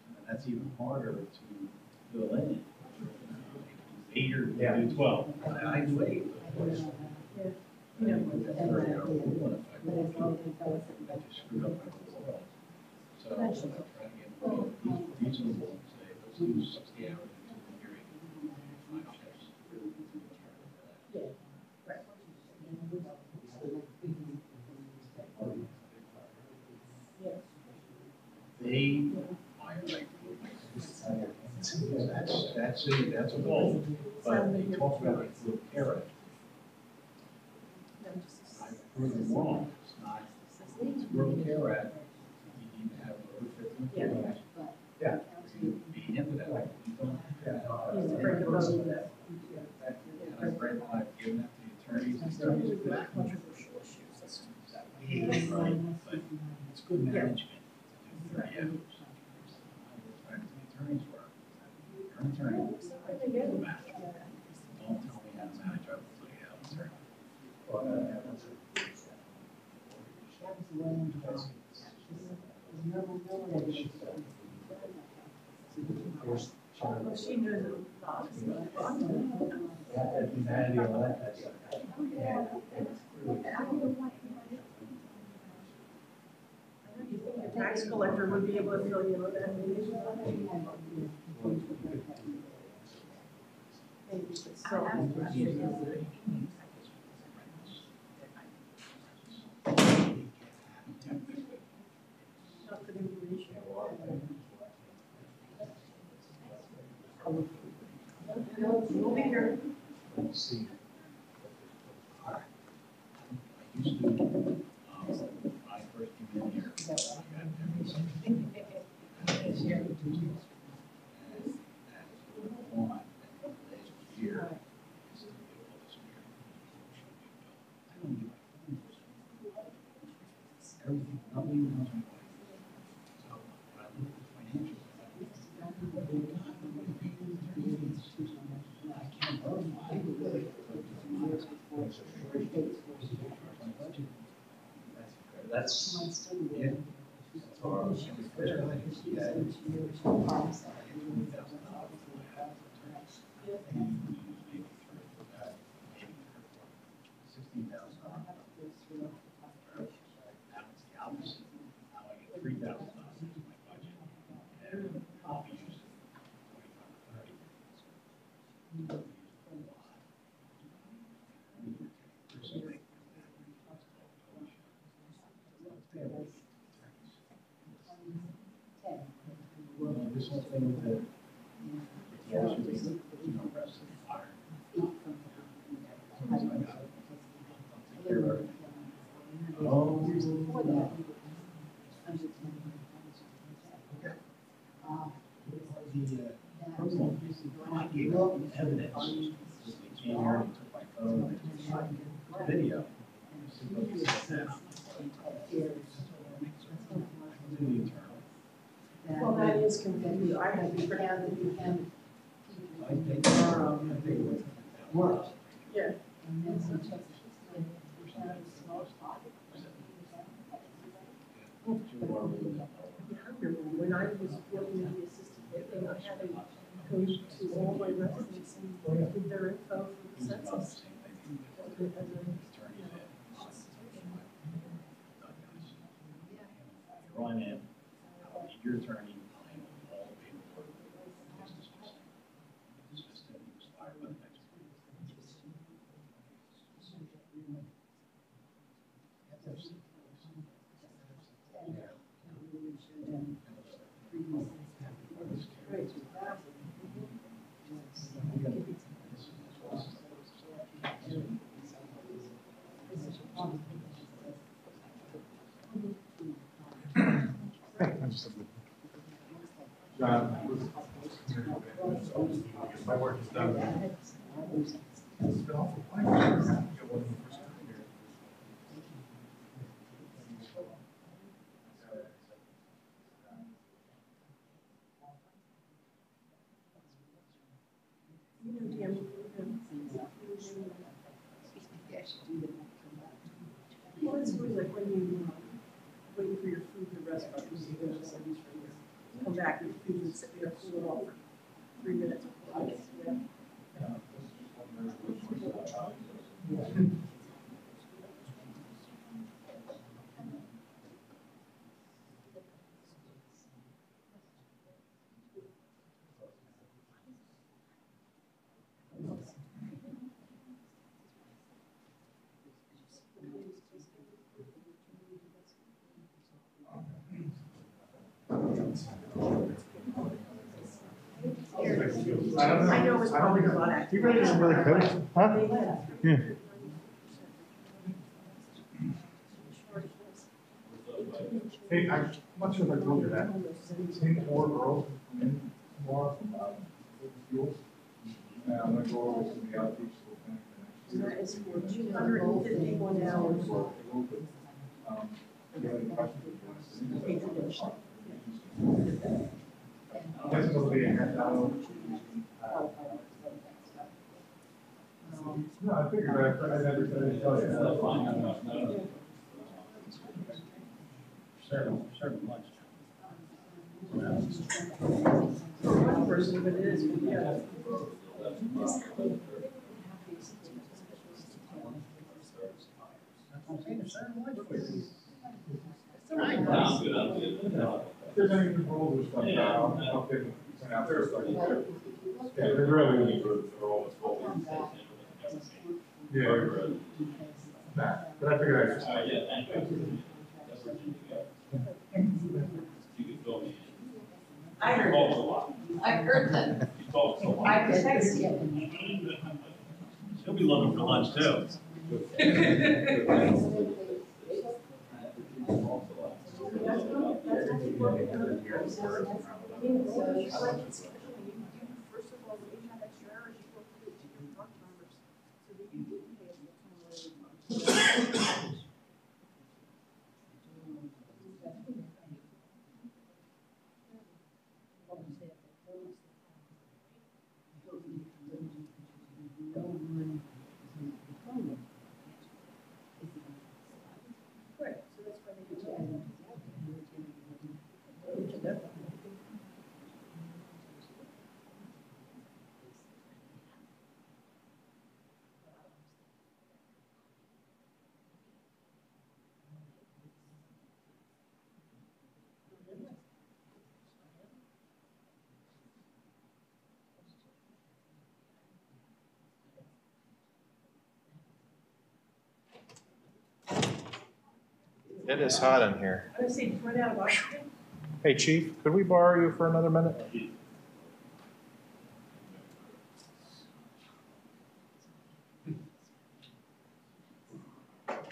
And that's even harder to fill in. 8 or do 12. I do 8. Yeah. You know. I just screwed up my whole world. So I'm trying to get reasonable and say, let's do 60 hours into the period. 5 shifts. Yeah, right. Yeah. They, that's a goal, but they talk about it through carrot. I've proven them wrong, it's not, it's real carrot, you need to have over 15 carrots. Yeah. Be into that, you don't. He's afraid to vote for that. And I've given that to the attorneys, and attorneys do that. Controversial issues, that's paid, right, but it's good management to do 3 hours. Right, the attorney's work. You're an attorney, you're the manager. Don't tell me how to manage up to 3 hours. She knows it. The tax collector would be able to fill you in with that. We'll be here. See. I used to, when I first came in here, I got everything. Here. Everything, nobody knows me. So when I look at the financials, I can't verify. That's, yeah. This whole thing with the evidence. They came here and took my phone and video. Well, that is confusing. I have to forget that you can. Yeah. When I was working as the assistant, I had to go to all my residents and give their info for the census. Run in, your attorney, all the paperwork, business was this system was fired by the next one. My work is done. Well, it's really like when you wait for your food in the restaurant, you go to somebody's for you. Come back, your food and sit there, cool it off for 3 minutes. I know it's probably a lot of. You ready to really cook? Huh? Yeah. Hey, I'm not sure if I told you that. 10 more girls in tomorrow with fuels. And I'm gonna go over to the outreach school thing. That is for 251 hours. Do you have any questions? This will be a handout. No, I figured I never said it. That's fine. Serve lunch. One person of it is, yeah. I'm good. If there's any rules or something, I'll get it out there. Yeah, they're really good. They're always full. Yeah. But I figured I'd just. I heard that. I heard that. I texted you. She'll be looking for lunch too. It is hot in here. I see you run out of ice cream. Hey, Chief, could we borrow you for another minute? I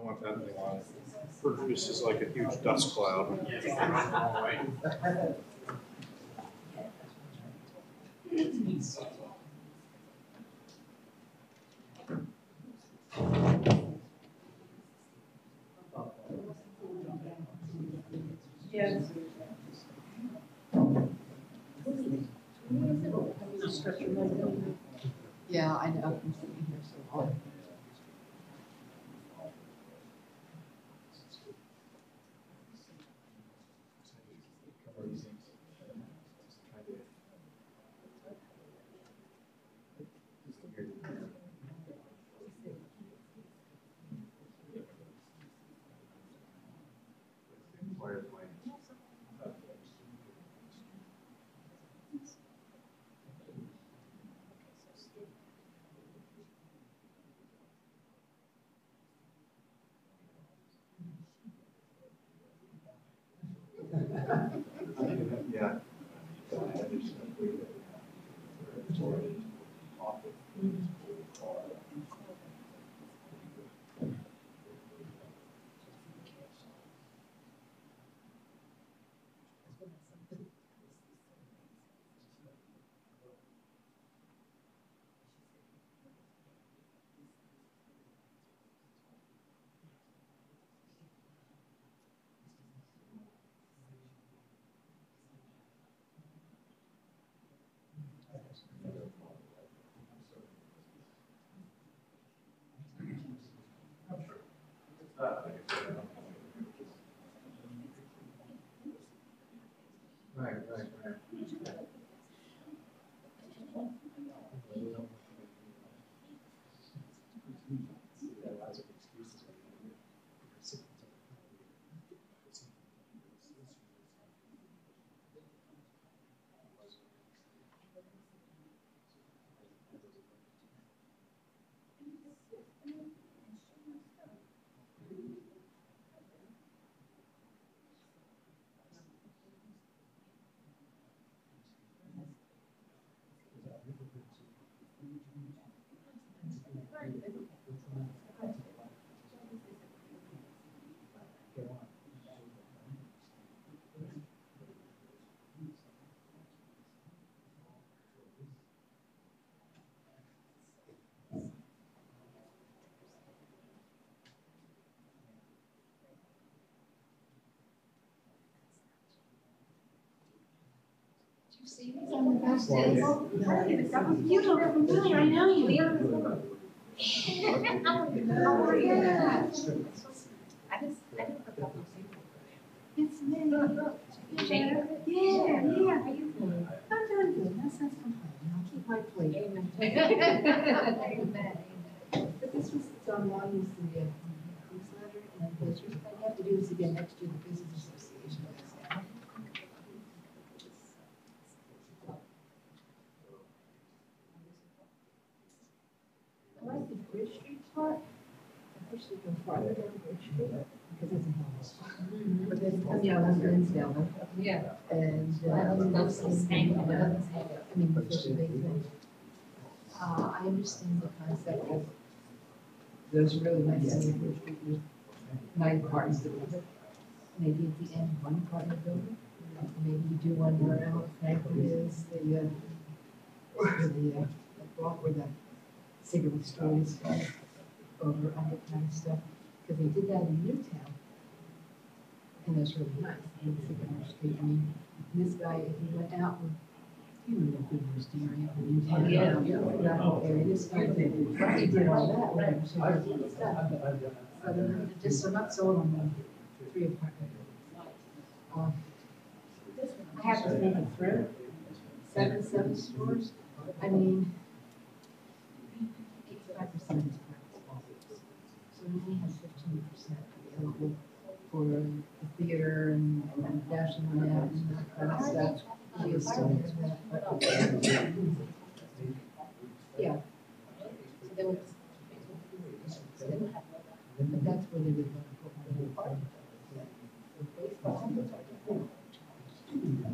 want that thing on. Produces like a huge dust cloud. Yes. Yeah, I know. I'm sitting here so long. Yeah. Right. See, he's on the best days. You look familiar, I know you. How are you? It's me. Yeah. I'm doing good. No sense complaining. I'll keep my plate. But this was done while he was the newsletter, and what I have to do is again next year the business association. I like the Bridge Street part. I wish they go farther down Bridge Street because it's a house. But then come down on Lansdale. Yeah. And that's the same. I mean, it's such a big thing. I understand the concept of those really nice neighborhoods with 9 apartments. Maybe at the end, 1 apartment building. Maybe you do one where Alex Franklin is the block where the cigarette stores over under kind of stuff. Because they did that in Newtown. And that's really nice. In Sycamore Street. I mean, this guy, if he went out with, you know, good news area in Newtown. That whole area. This guy did all that. Whatever. So there's stuff. But just so not sold on 3 apartment buildings. I have to make it through 7 stores. I mean, 85% is private schools. So we only have 15% available for the theater and National Lab and that kind of stuff. We still have that, but yeah. So there was, but that's where they would want to put my new apartment. Baseball.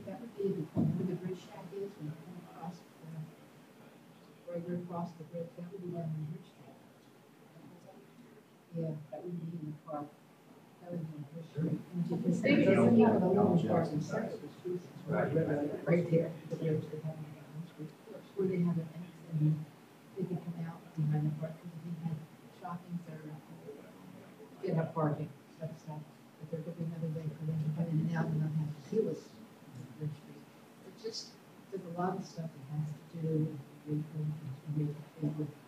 That would be where the bridge shack is, when you come across right across the bridge. That would be down on Bridge Street. Yeah, that would be in the park. That would be on Bridge Street. And you can see the little park in right there, the bridge they have on Bridge Street, where they have an X and they can come out behind the park because they have shopping center. They have parking, that stuff. But there could be another way for them to come in and out and not have to deal with Bridge Street. It's just, there's a lot of stuff that has to do with we need something.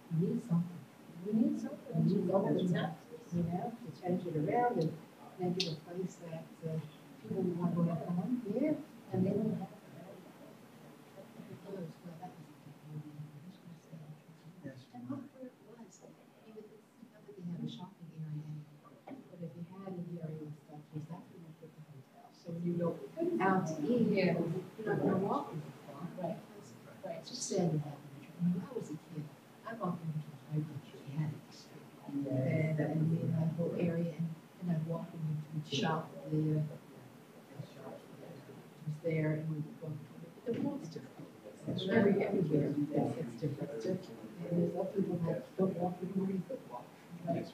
We need something. We need something. You know, to change it around and make it a place that people want to come on. Yeah, and then and look where it was. Even if it's not that they have a shopping area anymore, but if you had an area with stuff, that's where you put the hotel. So when you go out to eat, you're not going to walk in the park, right? Right. Just standing there. When I was a kid, I walked into the mechanics and we had that whole area, and I'd walk into the shop. The shop was there, and we would go. The world's different. Everywhere, it's different. And there's other people that don't walk anymore. You could walk. Right.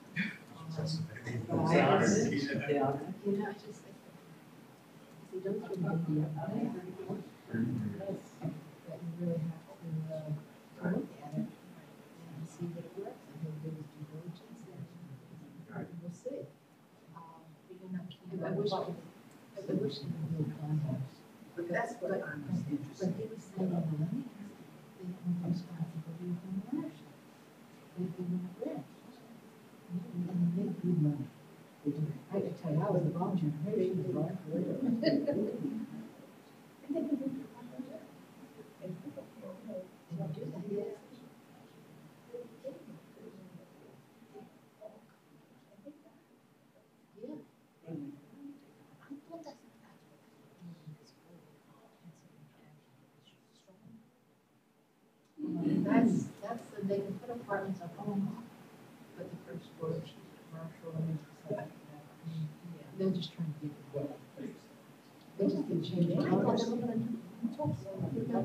You know, just they don't put the that you really have to look at it and see that it works. And he'll give us due diligence, and we'll see. I wish they would do a contest. But that's what I'm interested in. But he was saying the money, they have no responsibility for ownership. They give them a grant. And they make good money. I can tell you, I was the wrong generation, right? That's the, they can put apartments up on, but the first floor is commercial and stuff like that. They're just trying to get it away. They just can change it. They're not going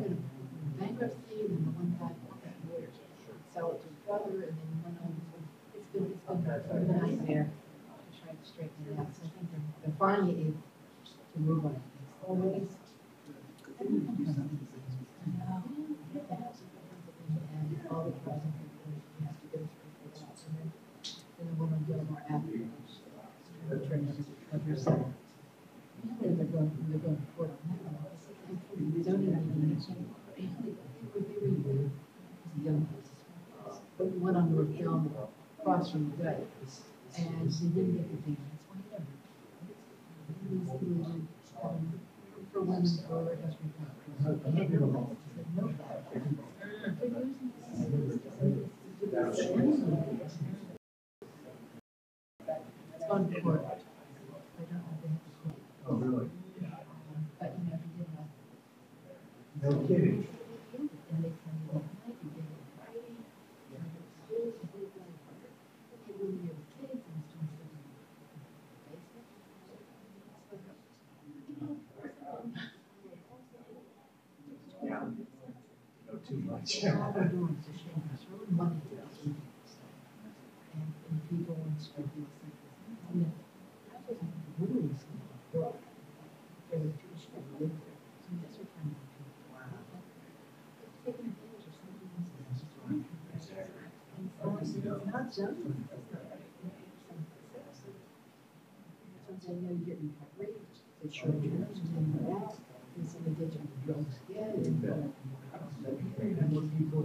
to bankruptcy, and then the one guy sell it to his brother, and then one owner. It's been a nightmare to try to straighten it out. So I think they're finally able to move on things. Always. And all the present people have to go through for that. And then one of them are afterwards. They're trying to cover some. And they're going to court on that one. But one on North Elm, across from the gut, and they didn't get the thing. For women, for it's on court. Oh, really? But you know, he did No kidding. Yeah. No, too much. And people want to start doing something. Literally, there were two people who lived there. So that's what kind of taking advantage of somebody else's house. It's not zoning. Since I know you're getting recovery, the short terms and that, and some addiction to drugs again, and more people.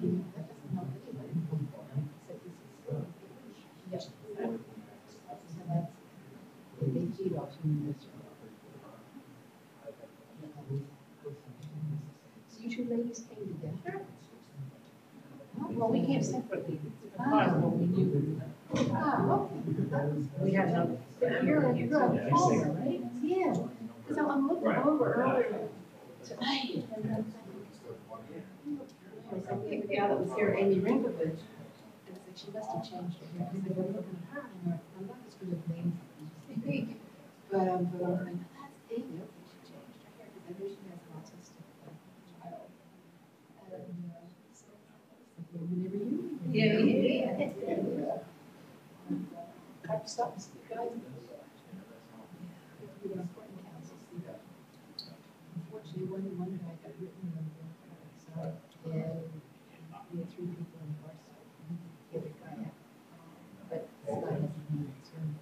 That doesn't help anybody. Yes. They feed off human nature. So you two ladies came together? Well, we came separately. Oh, we knew. Oh, okay. We had no. You're on Tulsa, right? Yeah. Because I'm looking over earlier tonight. The gal that was here, Amy Rinkovich, she must have changed her hair. Because I was looking at her and I'm not as good with names. But I'm like, that's Amy. Okay, she changed her hair because I know she has an autistic child. Whenever you. Yeah. I've stopped the guys. Unfortunately, one guy got written on the side, and we had 3 people in the car side. The other guy out. But this guy hasn't been concerned.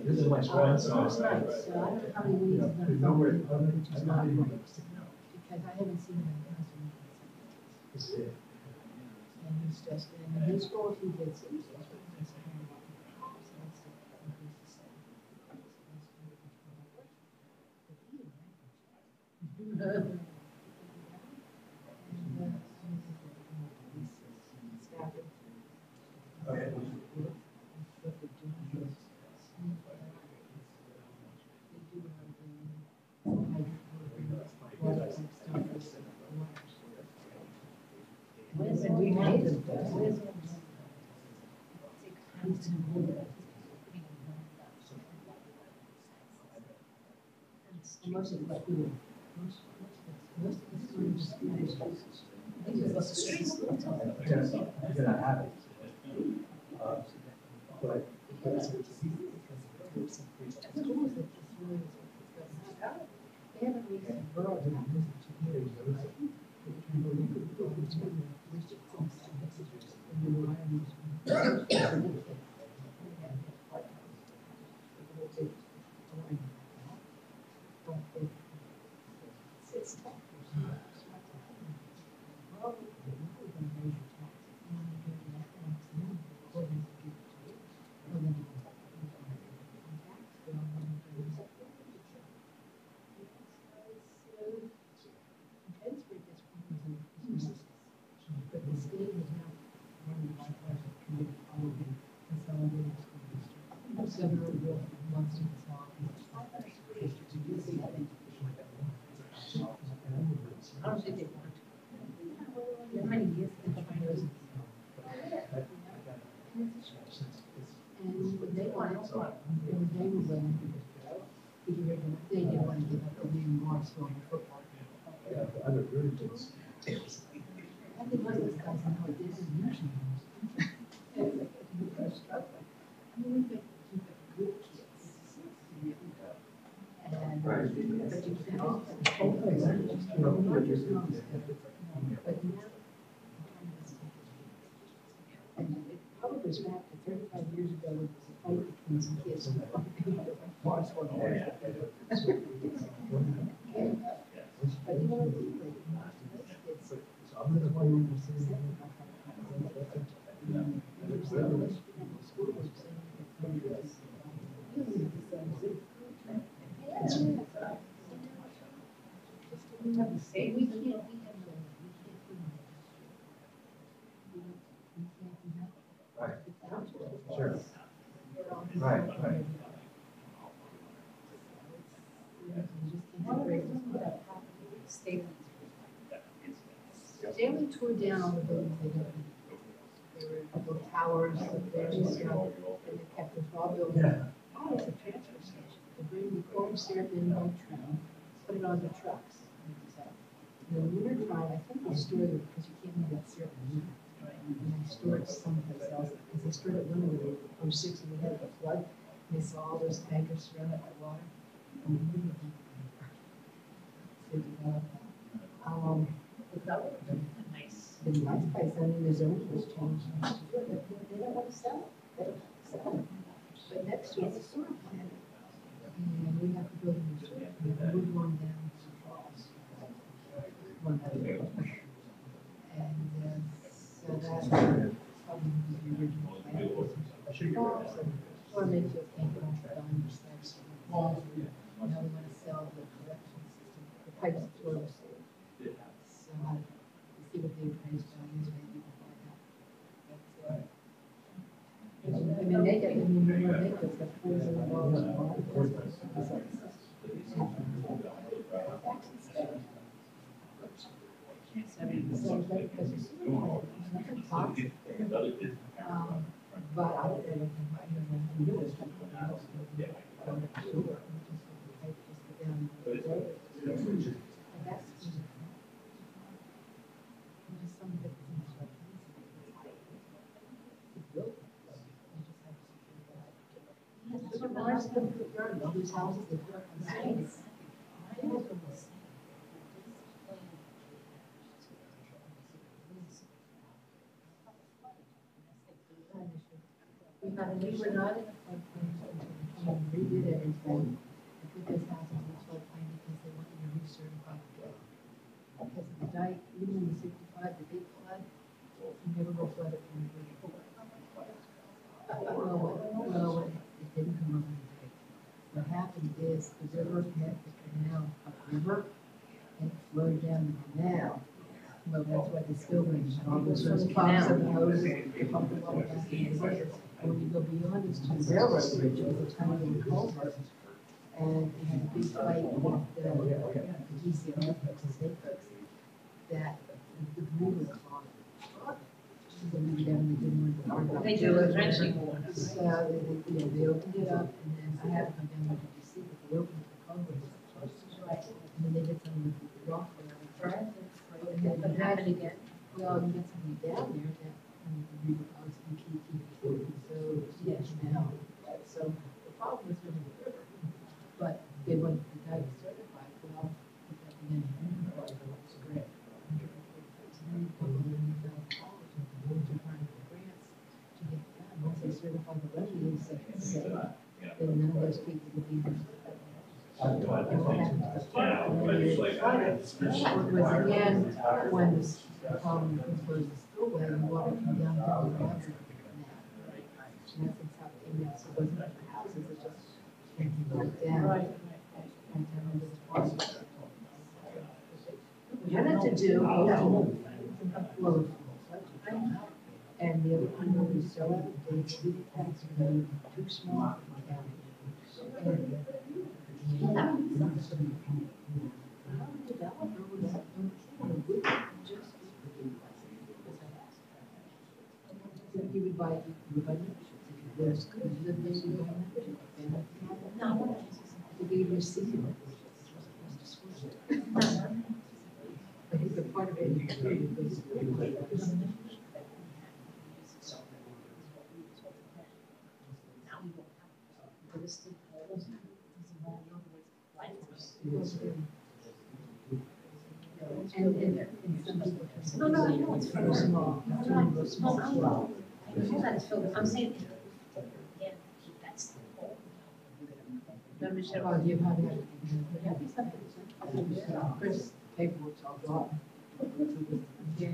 This is my grandson. So I don't know how many weeks he's going to go in, which is not right. Because I haven't seen him in person. And he's just, and his goal, if he gets it, he's just we made it. Most of the school. Most of the school. The streets. You're gonna have it. But they haven't reached the borough taxes in 2 years. It's tough. But the state is now running by budget committee all of the consolidated school district. Several bills wants to consolidate. I don't think they want to. How many years? And when they wanted to, when they were willing to, they didn't want to give up the name Morrisville football. yeah, the other versions. I think most of those guys know what this is usually. They're struggling. I mean, we keep it good kids. And, but you can't also. But now, and it probably goes back to 35 years ago, when there was a fight between these kids. But you know, it's Right, right. They only tore down all the buildings they didn't need. There were a couple of towers, there was stuff, and they kept the tall buildings. Oh, it's a transfer station. They bring the corn syrup in by train, put it on the trucks. In the winter time, I think they store it because you can't leave that syrup in the winter. And they store it someplace else, because they stored it one of the 06 when we had the flood. And they saw all those tankers surrounded by water. And we really didn't. The nice place, I mean, the zoning was changed. They don't want to sell it. They don't want to sell it. But next to it's a sewer plant. And we have to build a new sewer. We have moved on down to Falls. And so that's probably the original plan. Or maybe it came from the steps. Now we want to sell the collection system, the pipes of toilet. So see what the appraised value is, maybe we'll find out. I mean, they get, they get the pools and the walls and all but I don't know. Whose houses they put up on the streets. We were not in a floodplain until we redid everything. They put those houses in a floodplain because they wanted to recertify the dike. Because of the dike, even in the 65, the big flood, you never go flood it from the river. Well, it didn't come over the dike. What happened is the river had the canal upriver and it flowed down the canal. Well, that's why the spillways and all those pumps and hoses pump the water back into the river. When you go beyond this to the railroad bridge, it was a tiny little culvert. And it had a big fight with the DCR folks, the state folks, that the river clogged. So we down, they didn't want to talk about it. They do a drenching one. So they opened it up, and then I haven't come down there to see, but they opened the culvert. And then they did something with the rock there. And then what happened again? Well, you get somebody down there that the river goes and keep so yeah, now. So the problem was with the river, but they wanted the dike certified. Well, put that in the part of the script. To get done. Once they certify the levy, they say, then none of those people will be there. And what happened to the park? And then they flooded. Was again, when the problem was the spillway, the water came down the canal. And that's in South Kenya, so it wasn't like the houses, it just came right down. And down into the park. We had to do, well, and the other people who sold it, they treated that too small for the county. Developer was just you would buy memberships. If it was good, you lived there, you would buy membership. No, to be receiving it. I think the part of it was no, I know it's very small. I know that it's filled. I'm saying, again, that's membership, or you have to have Chris, paperwork's all gone. Yeah,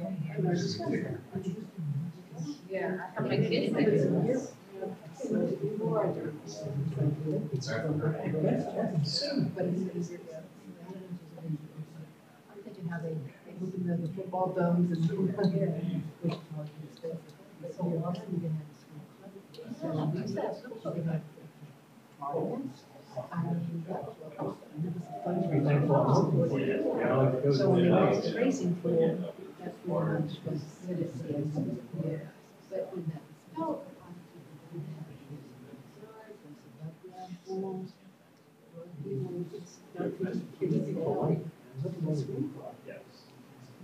yeah, I have my kids like this. But it's easier. I'm thinking how they move in the football domes and which is more expensive. But so you're also going to have school. So we used to have school, we have tournaments. I mean, that was what so when they went to the racing pool, that's pretty much was citizens. Yeah. But when that was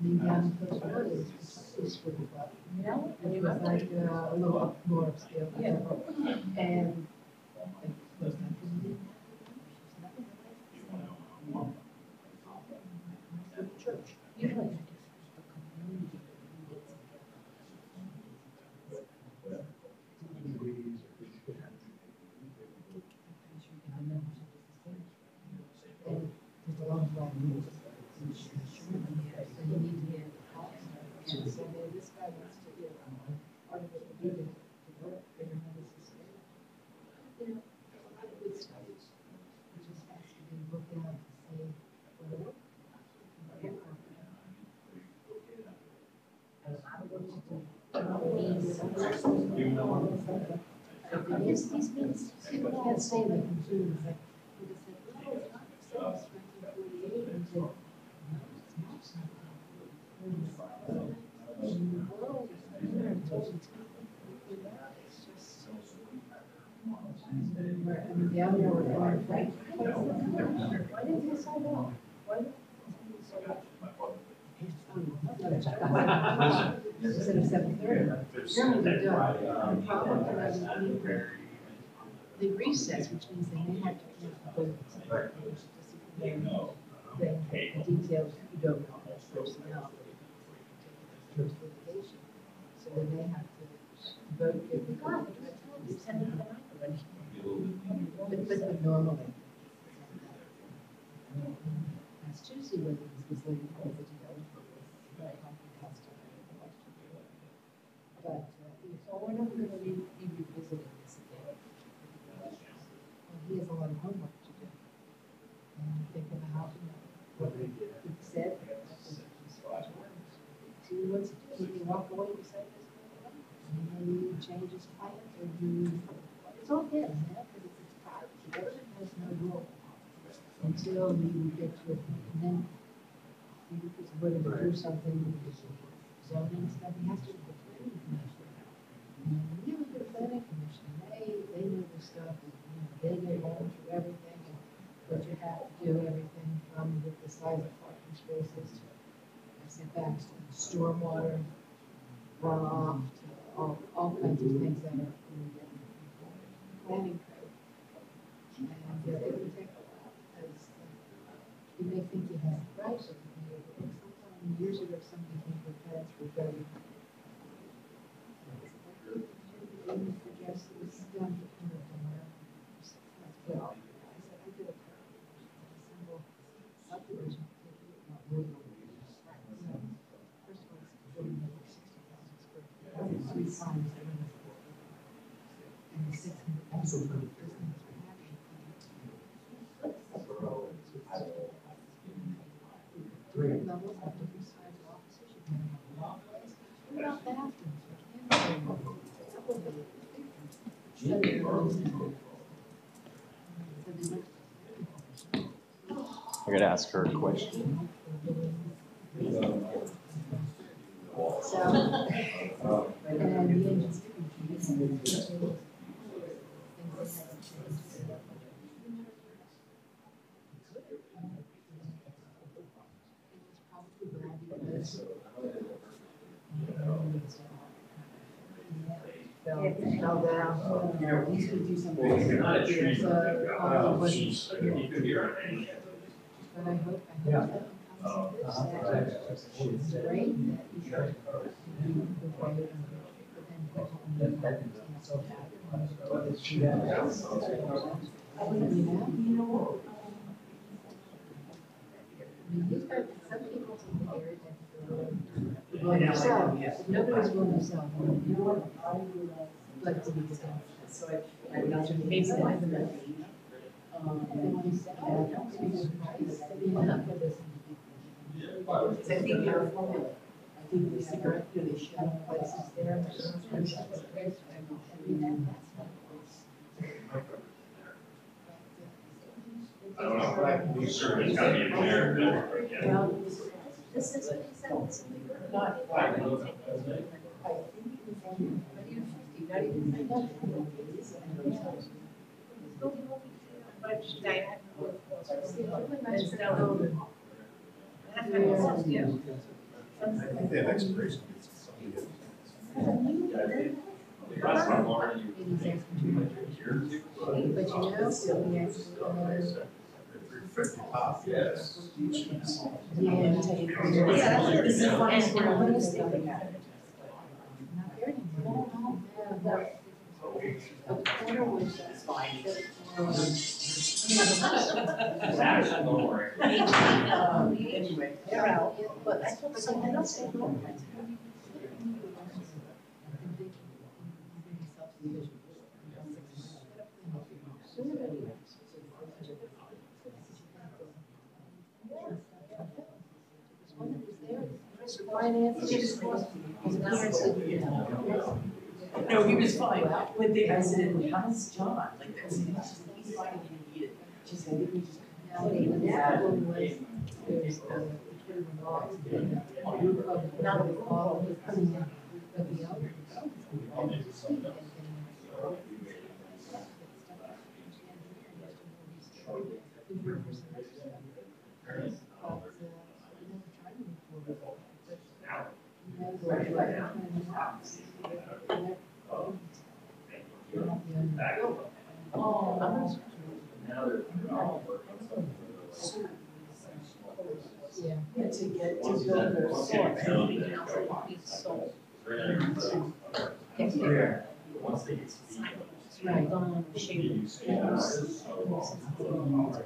down Coast Road is swim club, which was like a little up more upscale. And most times we didn't have church. Usually these means people can't say they can do it. Like, we just said, no, it's not the same as 1948. And said, no, it's not. I mean, the other were going, Frank, why didn't you sign off? Why didn't you sign off? Instead of 7:30. Normally they're done. The problem is they recess, which means they may have to cancel the details you don't know personnel. So they may have to vote if they got it. But normally. Last Tuesday when this lady called the but so we're not going to be revisiting this again. Well, he has a lot of homework to do. And think about what he said. See what's to do. He walk away and say this. And then you change his plans or you. It's all him, because it's his part. The government has no role until we get to it. And then he was willing to do something with zoning stuff. He has to. You look at the planning commission, they know the stuff, and, they get home through everything, and but you have to do everything from with the size of parking spaces to setbacks to stormwater, runoff, to all kinds of things that are in the planning code. And it would take a while, because you may think you have it right, but sometime years ago somebody came to plans for building. And suggest it was done to kind of well, I said I did a single subdivision. Not really. First of all, it's 60,000 square feet. 3 times and the 600,000 different levels have different size offices. You can have a law place. What about bathrooms? I gotta ask her a question. Fell down. He's going to do something. But I hope that it's great that you You've got some people in the area that will themselves, nobody's willing to sell. You know what? I would like to be done. So I got to maybe that. They want to sell. I think they're formula. I think the cigarette, they should have places there. I don't know, we certainly got to be aware of that. Well, this is not. I think they have expiration dates. But you know, Yes. Anyway, they're out, but I told someone else they don't. No, he was fine. When I said, how's John? Like, that's, he's fine, he needed it. She said, we just. That one was, there's the Twitter blogs, a group of, not of all, coming in, but the other. Yeah, to get, to build their source. Once they get Right.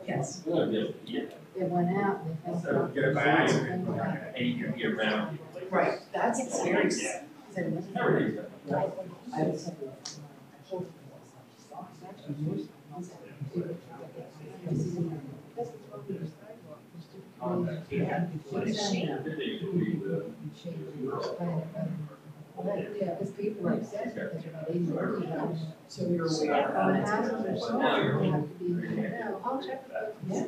Yes. They went out and they found. Get it by accident. And you can get around. Right, that's scary. I was yeah, because people are upset because they're about 80. So you're aware. Houses are sold, they have to be, no, I'll check. Yeah.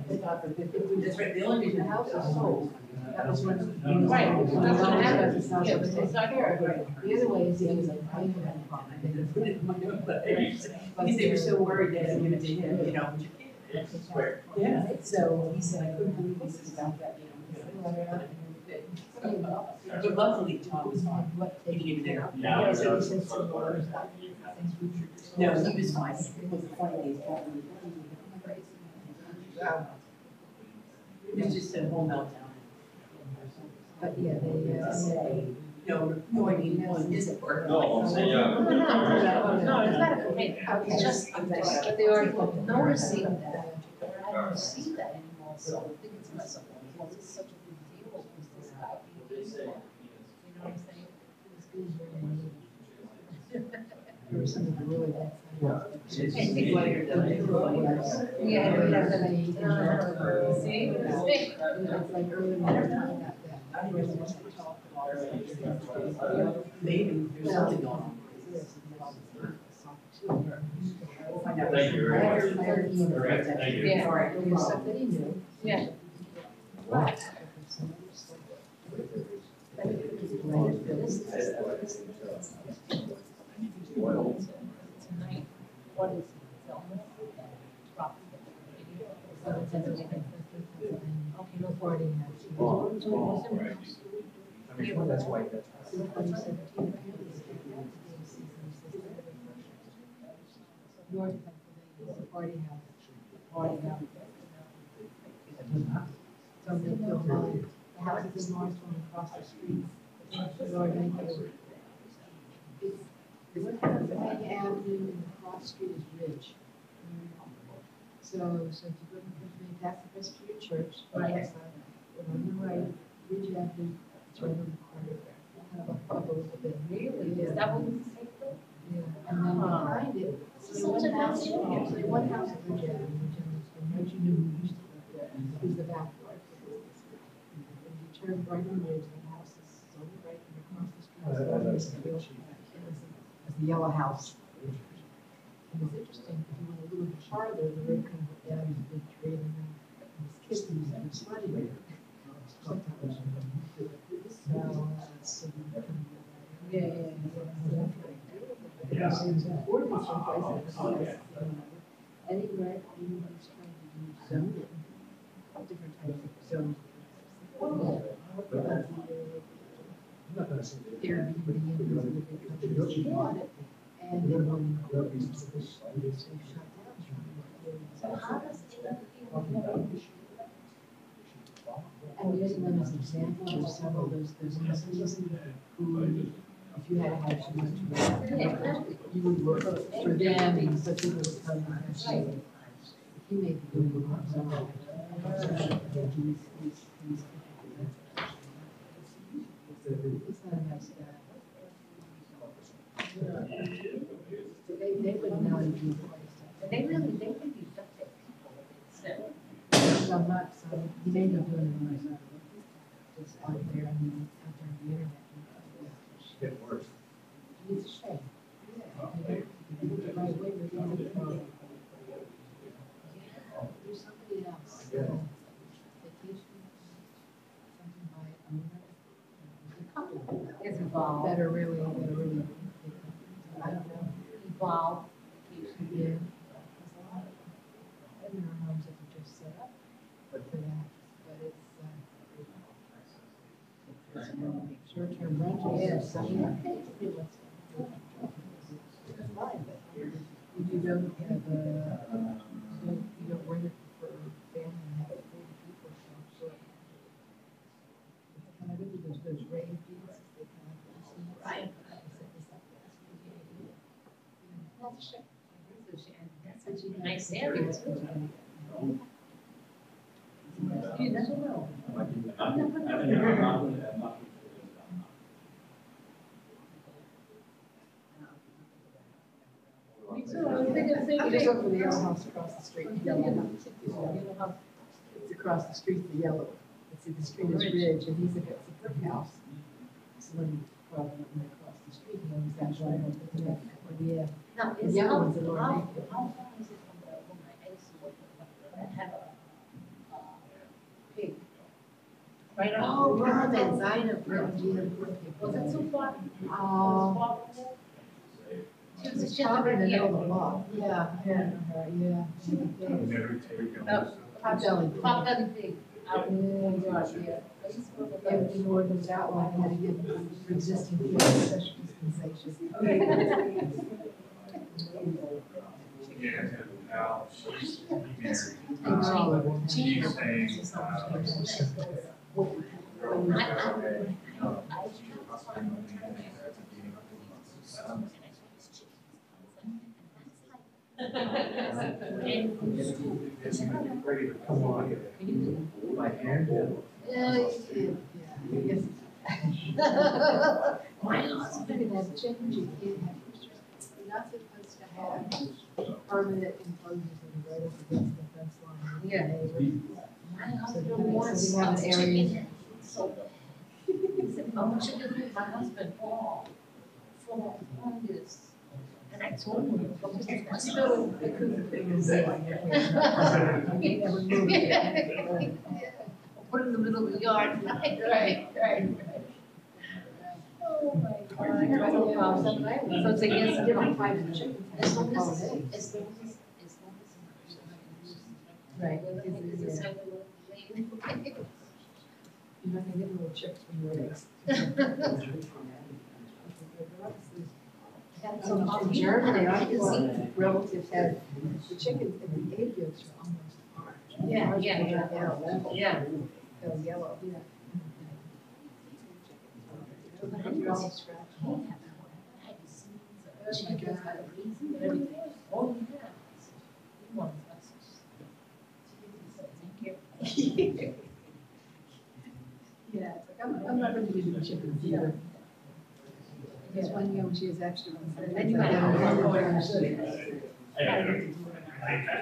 That's right, the only reason. The house is sold. That was when. Right. It's not here. The other way is the other Because they were so worried that I'd give it to him, you know. Yeah, so he said, I couldn't believe this is about that, you know. But luckily, Tom was fine. He didn't even there. Yeah, so he said some words. No, he was fine. It was funny days. It was just a whole meltdown. But yeah, they, No, I mean, one isn't working. No, I'm saying, No, it's not okay. It's just, but they are noticing that. I don't see that anymore, so I think it's less of a, because it's such a big deal. This guy, you know what I'm saying? This is very. There was something really bad. Yeah, see? It's like early morning. Maybe there's something going on. Thank you very much. Thank you. Yeah, all right, well, stuff that he knew. Yeah. What? Tonight, what is okay, no party. That's white. North Pennsylvania, party house, party house. So they built the houses in Morrisville across the street. Lord, thank you. It's Pennsylvania the street is Ridge. So if you go to Pennsylvania, that's the Presbyterian Church. Right. But on the right, Ridge Avenue, it's right on the corner there. Kind of up a little bit. Really? Yeah. Is that what this is? Yeah. And then behind it, there's one house, there's one house at Ridge Avenue, and right you knew who used to live there. It was the back door. If you turn right on Ridge, the house is on the right and across the street. It's the yellow house. It was interesting, if you went a little bit farther, the road kind of went down to the big tree, and this kid was sliding there. So, yeah. So it's important someplace. Anywhere, anybody's trying to do zoning, different types of zoning. Airbnb and the big companies bought it, and then when they shut down. So how does I'm using them as an example of several of those companies who, if you had a house you wanted to rent, you would work for them, and but people would come and say, he may be doing something. He's not a nice guy. They wouldn't know anything about it. They really be effective people. Some not, some, you may be doing it on his own. Just out there, I mean, out there on the internet. Get worse. It's a shame. Yeah. Right away, we're going to problem. There's somebody else. Vacation, something by owner. A couple It's involved. that are really, I don't know, Evolve. yeah. And there are homes that are just set up for that, but it's short-term rentals. Yes. I mean, okay to do what's fine, but you don't have you don't rent it for family and have 40 people, so kind of into those rave deals, they kind of right. That's a nice area too. You never know. Me too. I was thinking the same I just thing. looked for the yellow house across the street. It's across the street, the yellow. It's the street is Ridge, and it's a brick house. So when you probably went across the street, you know, that driveway, but yeah. Now, The is yellow how one's a little naked. far is it from the my ex that have a pig? Right on. Oh, Robin, I know, Was it so far? She was It's just probably in the here. middle of the block. Yeah, yeah. Pot belly pig. Yeah, every ordinance outline how to give for existing kids special dispensation. Yeah, now she's ready to come on. My hand. Yeah. My husband has chickens, you can't have, you're not supposed to have permanent enclosures in the right up against the fence line. Yeah. My husband So wants we have an area. So, he said, I want you to do my husband for fungus. And I told him, I still, I couldn't figure it out. Put it in the middle of the yard. Right. Oh my God. So it's against different types of chickens. As long as. Right. You're not gonna get little chicks from your eggs. In Germany, I can see relatives had the chickens and the egg yolks are almost orange. Yeah. Yeah. They're yellow. Yeah. You're all scratched. Oh my God. I'm not going to do the chickens either. Because one year when she was extra. Then you had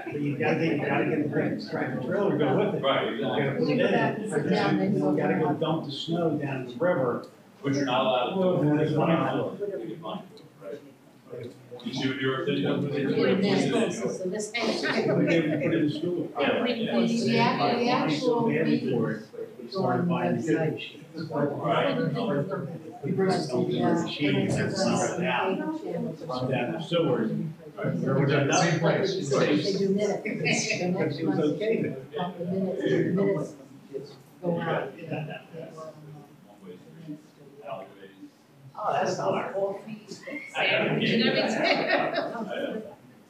But you gotta get the big tractor trailer to go with it. Right, You gotta put it in. You gotta go dump the snow down the river. Which you're not allowed to do. There's one out. You see what New York City does? Put it in the school. The actual meeting Started buying the website. machines. We brought the machines and sell it out. Down the sewers. Where was that same place? They do minutes. The next It was month, okay. the minutes go out. Oh, that's not all fees.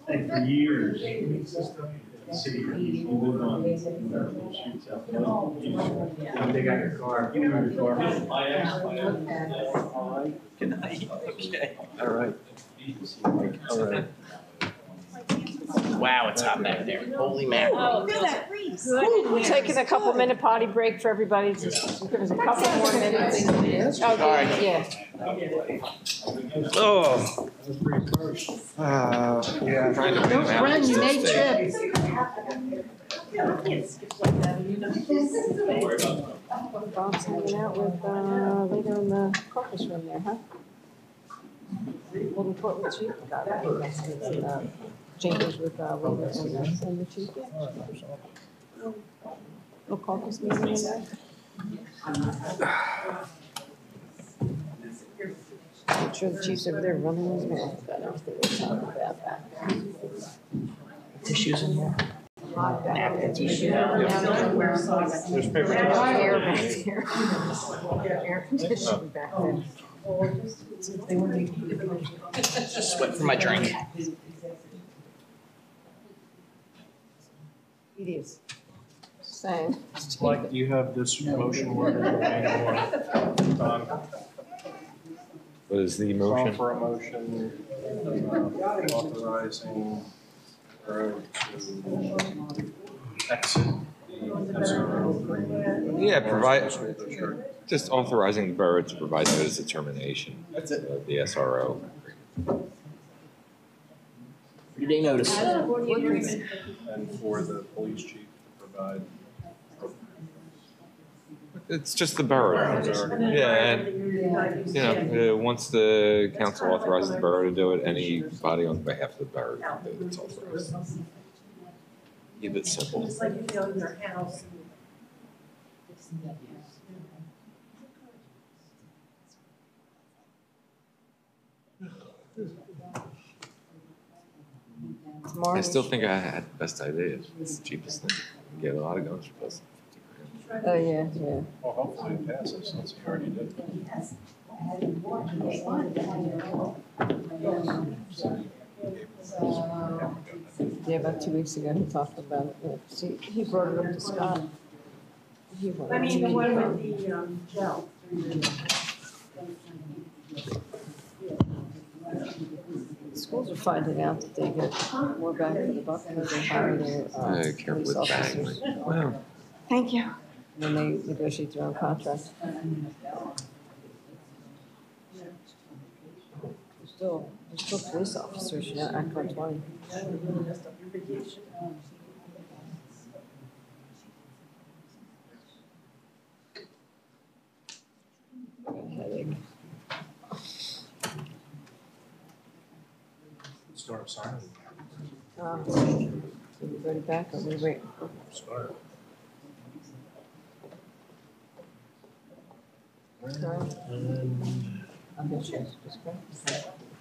And for years, the city moved on shoots out. They got your car. You know your car. Good night. Okay. All right. All right. Wow, it's hot back there. Holy mackerel. Feel that breeze. We're taking a couple minute potty break for everybody. Just give us a couple more minutes. Oh, Sorry. yeah. Oh. Yeah. Trying to Don't run, you may trip. Bob's hanging out with, later in the caucus room there, huh? We'll report with chief about it. Chambers with, later and the chief. Little caucus meeting in there. I'm sure the chief's over there running his mouth about everything we're talking about that. Tissues in here. Napkins. There's paper. Air back here. Air conditioning back there. Just sweat for my drink. It is. Same. Mike, do you have this motion worded or anything on? What is the Call motion? for a motion authorizing borough to exit the SRO agreement. Yeah, provide, just authorizing the borough to provide notice of termination of the SRO. Three-day notice. And for the police chief to provide. It's just the borough. Yeah, and, you know, once the council authorizes the borough to do it, anybody on behalf of the borough can do it, it's authorized. Keep it simple. Just like if you own your house. I still think I had the best idea. It's the cheapest thing. You get a lot of guns for less than $50,000. Oh, yeah, yeah. Well, hopefully it passes since he already did. Yeah, about 2 weeks ago, he talked about it. Yeah. See, he brought it up to Scott. I mean, the one with the, gel. Schools are finding out that they get more bang for the buck because they hire their Careful police with bang. officers. Well, Thank you. When they negotiate their own contracts. There's still police officers, you know, Act 120. Got a headache. Start signing. So we ready back or we wait? Start.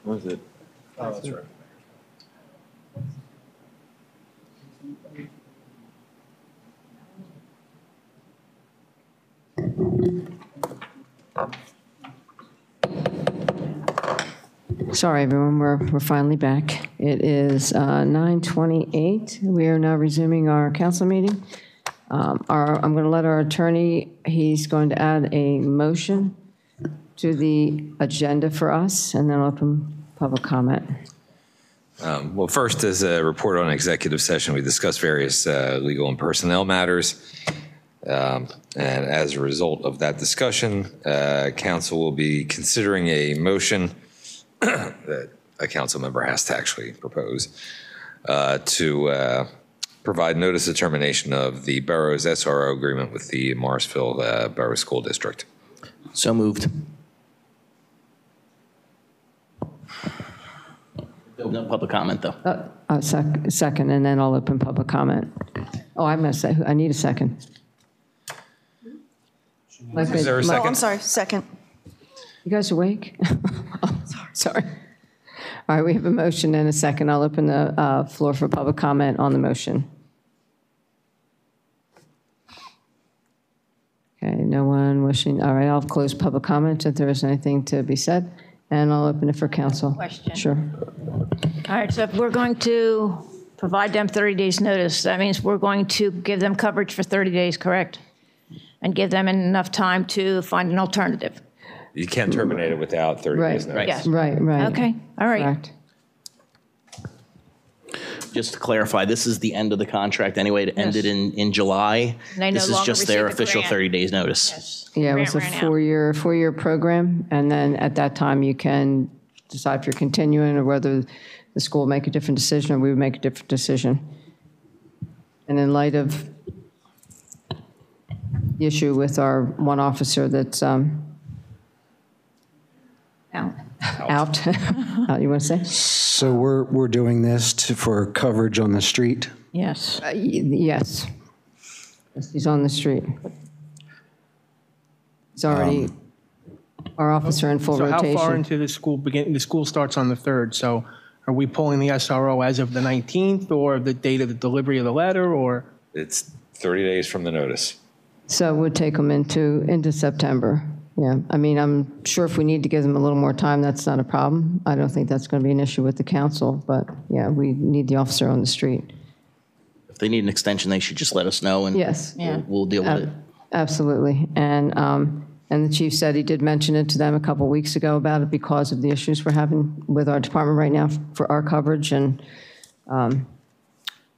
what was it? Oh, that's right. Sorry, everyone, we're finally back. It is 9:28. We are now resuming our council meeting. I'm going to let our attorney, he's going to add a motion to the agenda for us, and then open public comment. Well, first, as a report on executive session, we discussed various legal and personnel matters. And as a result of that discussion, council will be considering a motion that a council member has to actually propose to provide notice of termination of the borough's SRO agreement with the Morrisville Borough School District. So moved. No public comment, though. Second, and then I'll open public comment. Oh, I'm going to say, I need a second. Is there a second? Oh, I'm sorry, second. You guys awake? Oh, sorry. All right, we have a motion and a second. I'll open the floor for public comment on the motion. Okay, no one wishing. All right, I'll close public comment if there is anything to be said, and I'll open it for council. Question. Sure. All right, so if we're going to provide them 30 days notice, that means we're going to give them coverage for 30 days, correct? And give them enough time to find an alternative. You can't terminate it without 30 days notice. Yes. Right. Okay, all right. Correct. Just to clarify, this is the end of the contract anyway. It ended in July. They no This is longer just their receive the official grant. 30 days notice. Yes. Yeah, it was a Grant ran out. four-year program, and then at that time, you can decide if you're continuing or whether the school will make a different decision or we would make a different decision. And in light of the issue with our one officer that's Out. out, you want to say? So we're doing this for coverage on the street? Yes. Yes. He's on the street. He's already our officer in full So rotation. how far into the school the school starts on the 3rd, so are we pulling the SRO as of the 19th or the date of the delivery of the letter, or? It's 30 days from the notice. So it would take them into September. Yeah, I mean, I'm sure if we need to give them a little more time, that's not a problem. I don't think that's going to be an issue with the council, but yeah, we need the officer on the street. If they need an extension, they should just let us know, and Yes. we'll deal with it. Absolutely. And the chief said he did mention it to them a couple weeks ago about it because of the issues we're having with our department right now for our coverage and kind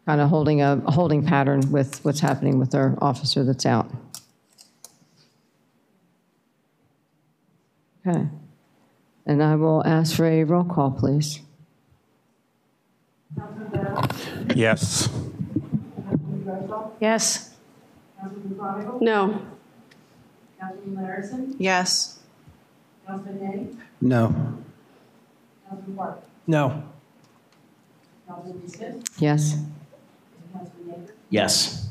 of holding a holding pattern with what's happening with our officer that's out. Okay. And I will ask for a roll call, please. Yes. Yes. No. Councilman Larison? Yes. Councilman Hay? No. Councilman Parker? No. Councilman Smith? Yes. Councilman Yeager? Yes.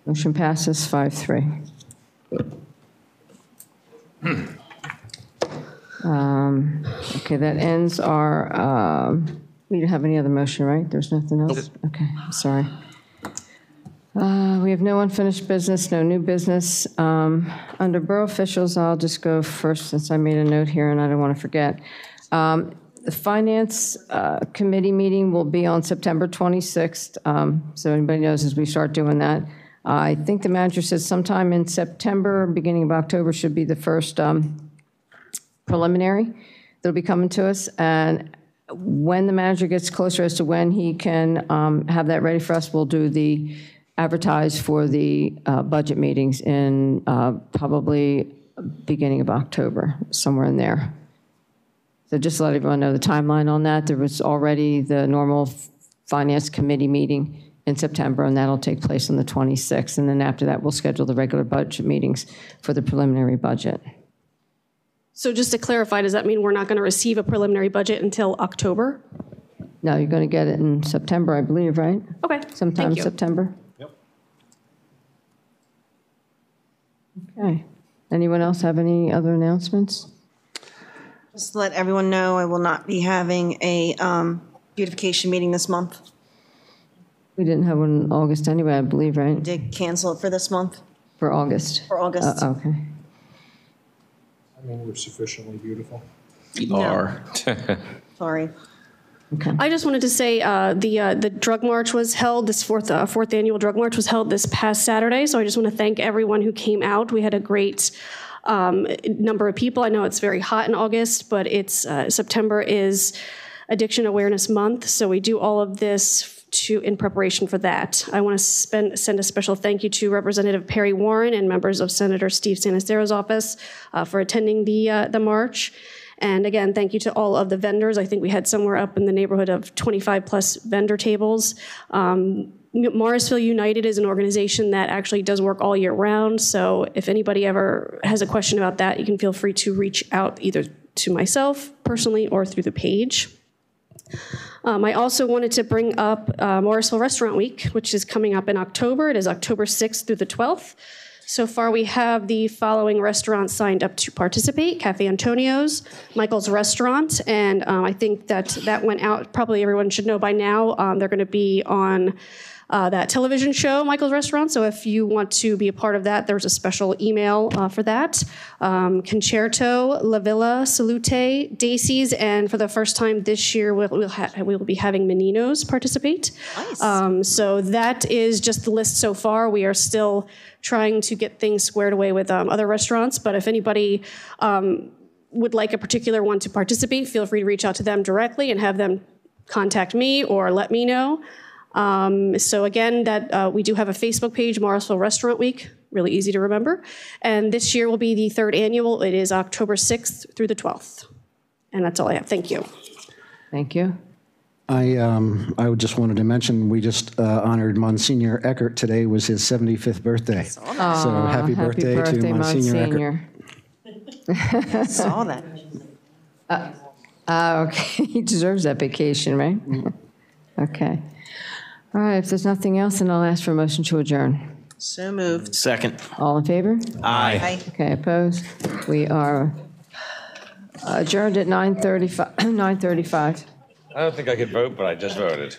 Motion passes 5-3. Okay, that ends our, we don't have any other motion, right? There's nothing else? Okay, I'm sorry. We have no unfinished business, no new business. Under borough officials, I'll just go first since I made a note here and I don't want to forget. The Finance Committee meeting will be on September 26th, so anybody knows as we start doing that. I think the manager said sometime in September, beginning of October should be the first preliminary that'll be coming to us. And when the manager gets closer as to when he can have that ready for us, we'll do the advertise for the budget meetings in probably beginning of October, somewhere in there. So just to let everyone know the timeline on that. There was already the normal Finance Committee meeting in September, and that'll take place on the 26th. And then after that, we'll schedule the regular budget meetings for the preliminary budget. So just to clarify, does that mean we're not going to receive a preliminary budget until October? No, you're going to get it in September, I believe, right? Okay. Sometime Thank in you. September? Yep. Okay. Anyone else have any other announcements? Just to let everyone know, I will not be having a beautification meeting this month. We didn't have one in August anyway, I believe, right? Did cancel it for this month, For August? for August. Okay. I mean, we're sufficiently beautiful. You No. are. Sorry. I just wanted to say the drug march was held, this fourth annual drug march was held this past Saturday. So I just want to thank everyone who came out. We had a great number of people. I know it's very hot in August, but it's September is Addiction Awareness Month, so we do all of this in preparation for that. I want to send a special thank you to Representative Perry Warren and members of Senator Steve Sanastero's office for attending the march. And again, thank you to all of the vendors. I think we had somewhere up in the neighborhood of 25 plus vendor tables. Morrisville United is an organization that actually does work all year round. So if anybody ever has a question about that, you can feel free to reach out either to myself personally or through the page. I also wanted to bring up Morrisville Restaurant Week, which is coming up in October. It is October 6th through the 12th. So far, we have the following restaurants signed up to participate: Cafe Antonio's, Michael's Restaurant, and I think that went out. Probably everyone should know by now. They're going to be on that television show, Michael's Restaurant. So if you want to be a part of that, there's a special email for that. Concerto, La Villa, Salute, Dacey's, and for the first time this year, we will be having Menino's participate. Nice. So that is just the list so far. We are still trying to get things squared away with other restaurants, but if anybody would like a particular one to participate, feel free to reach out to them directly and have them contact me or let me know. So again, we do have a Facebook page, Morrisville Restaurant Week, really easy to remember. And this year will be the 3rd annual. It is October 6th through the 12th. And that's all I have. Thank you. Thank you. I just wanted to mention, we just honored Monsignor Eckert. Today was his 75th birthday. So happy birthday to Monsignor Eckert. Saw that. Okay, he deserves that vacation, right? Okay. All right, if there's nothing else, then I'll ask for a motion to adjourn. So moved. Second. All in favor? Aye. Okay, opposed? We are adjourned at 9:35. I don't think I could vote, but I just voted.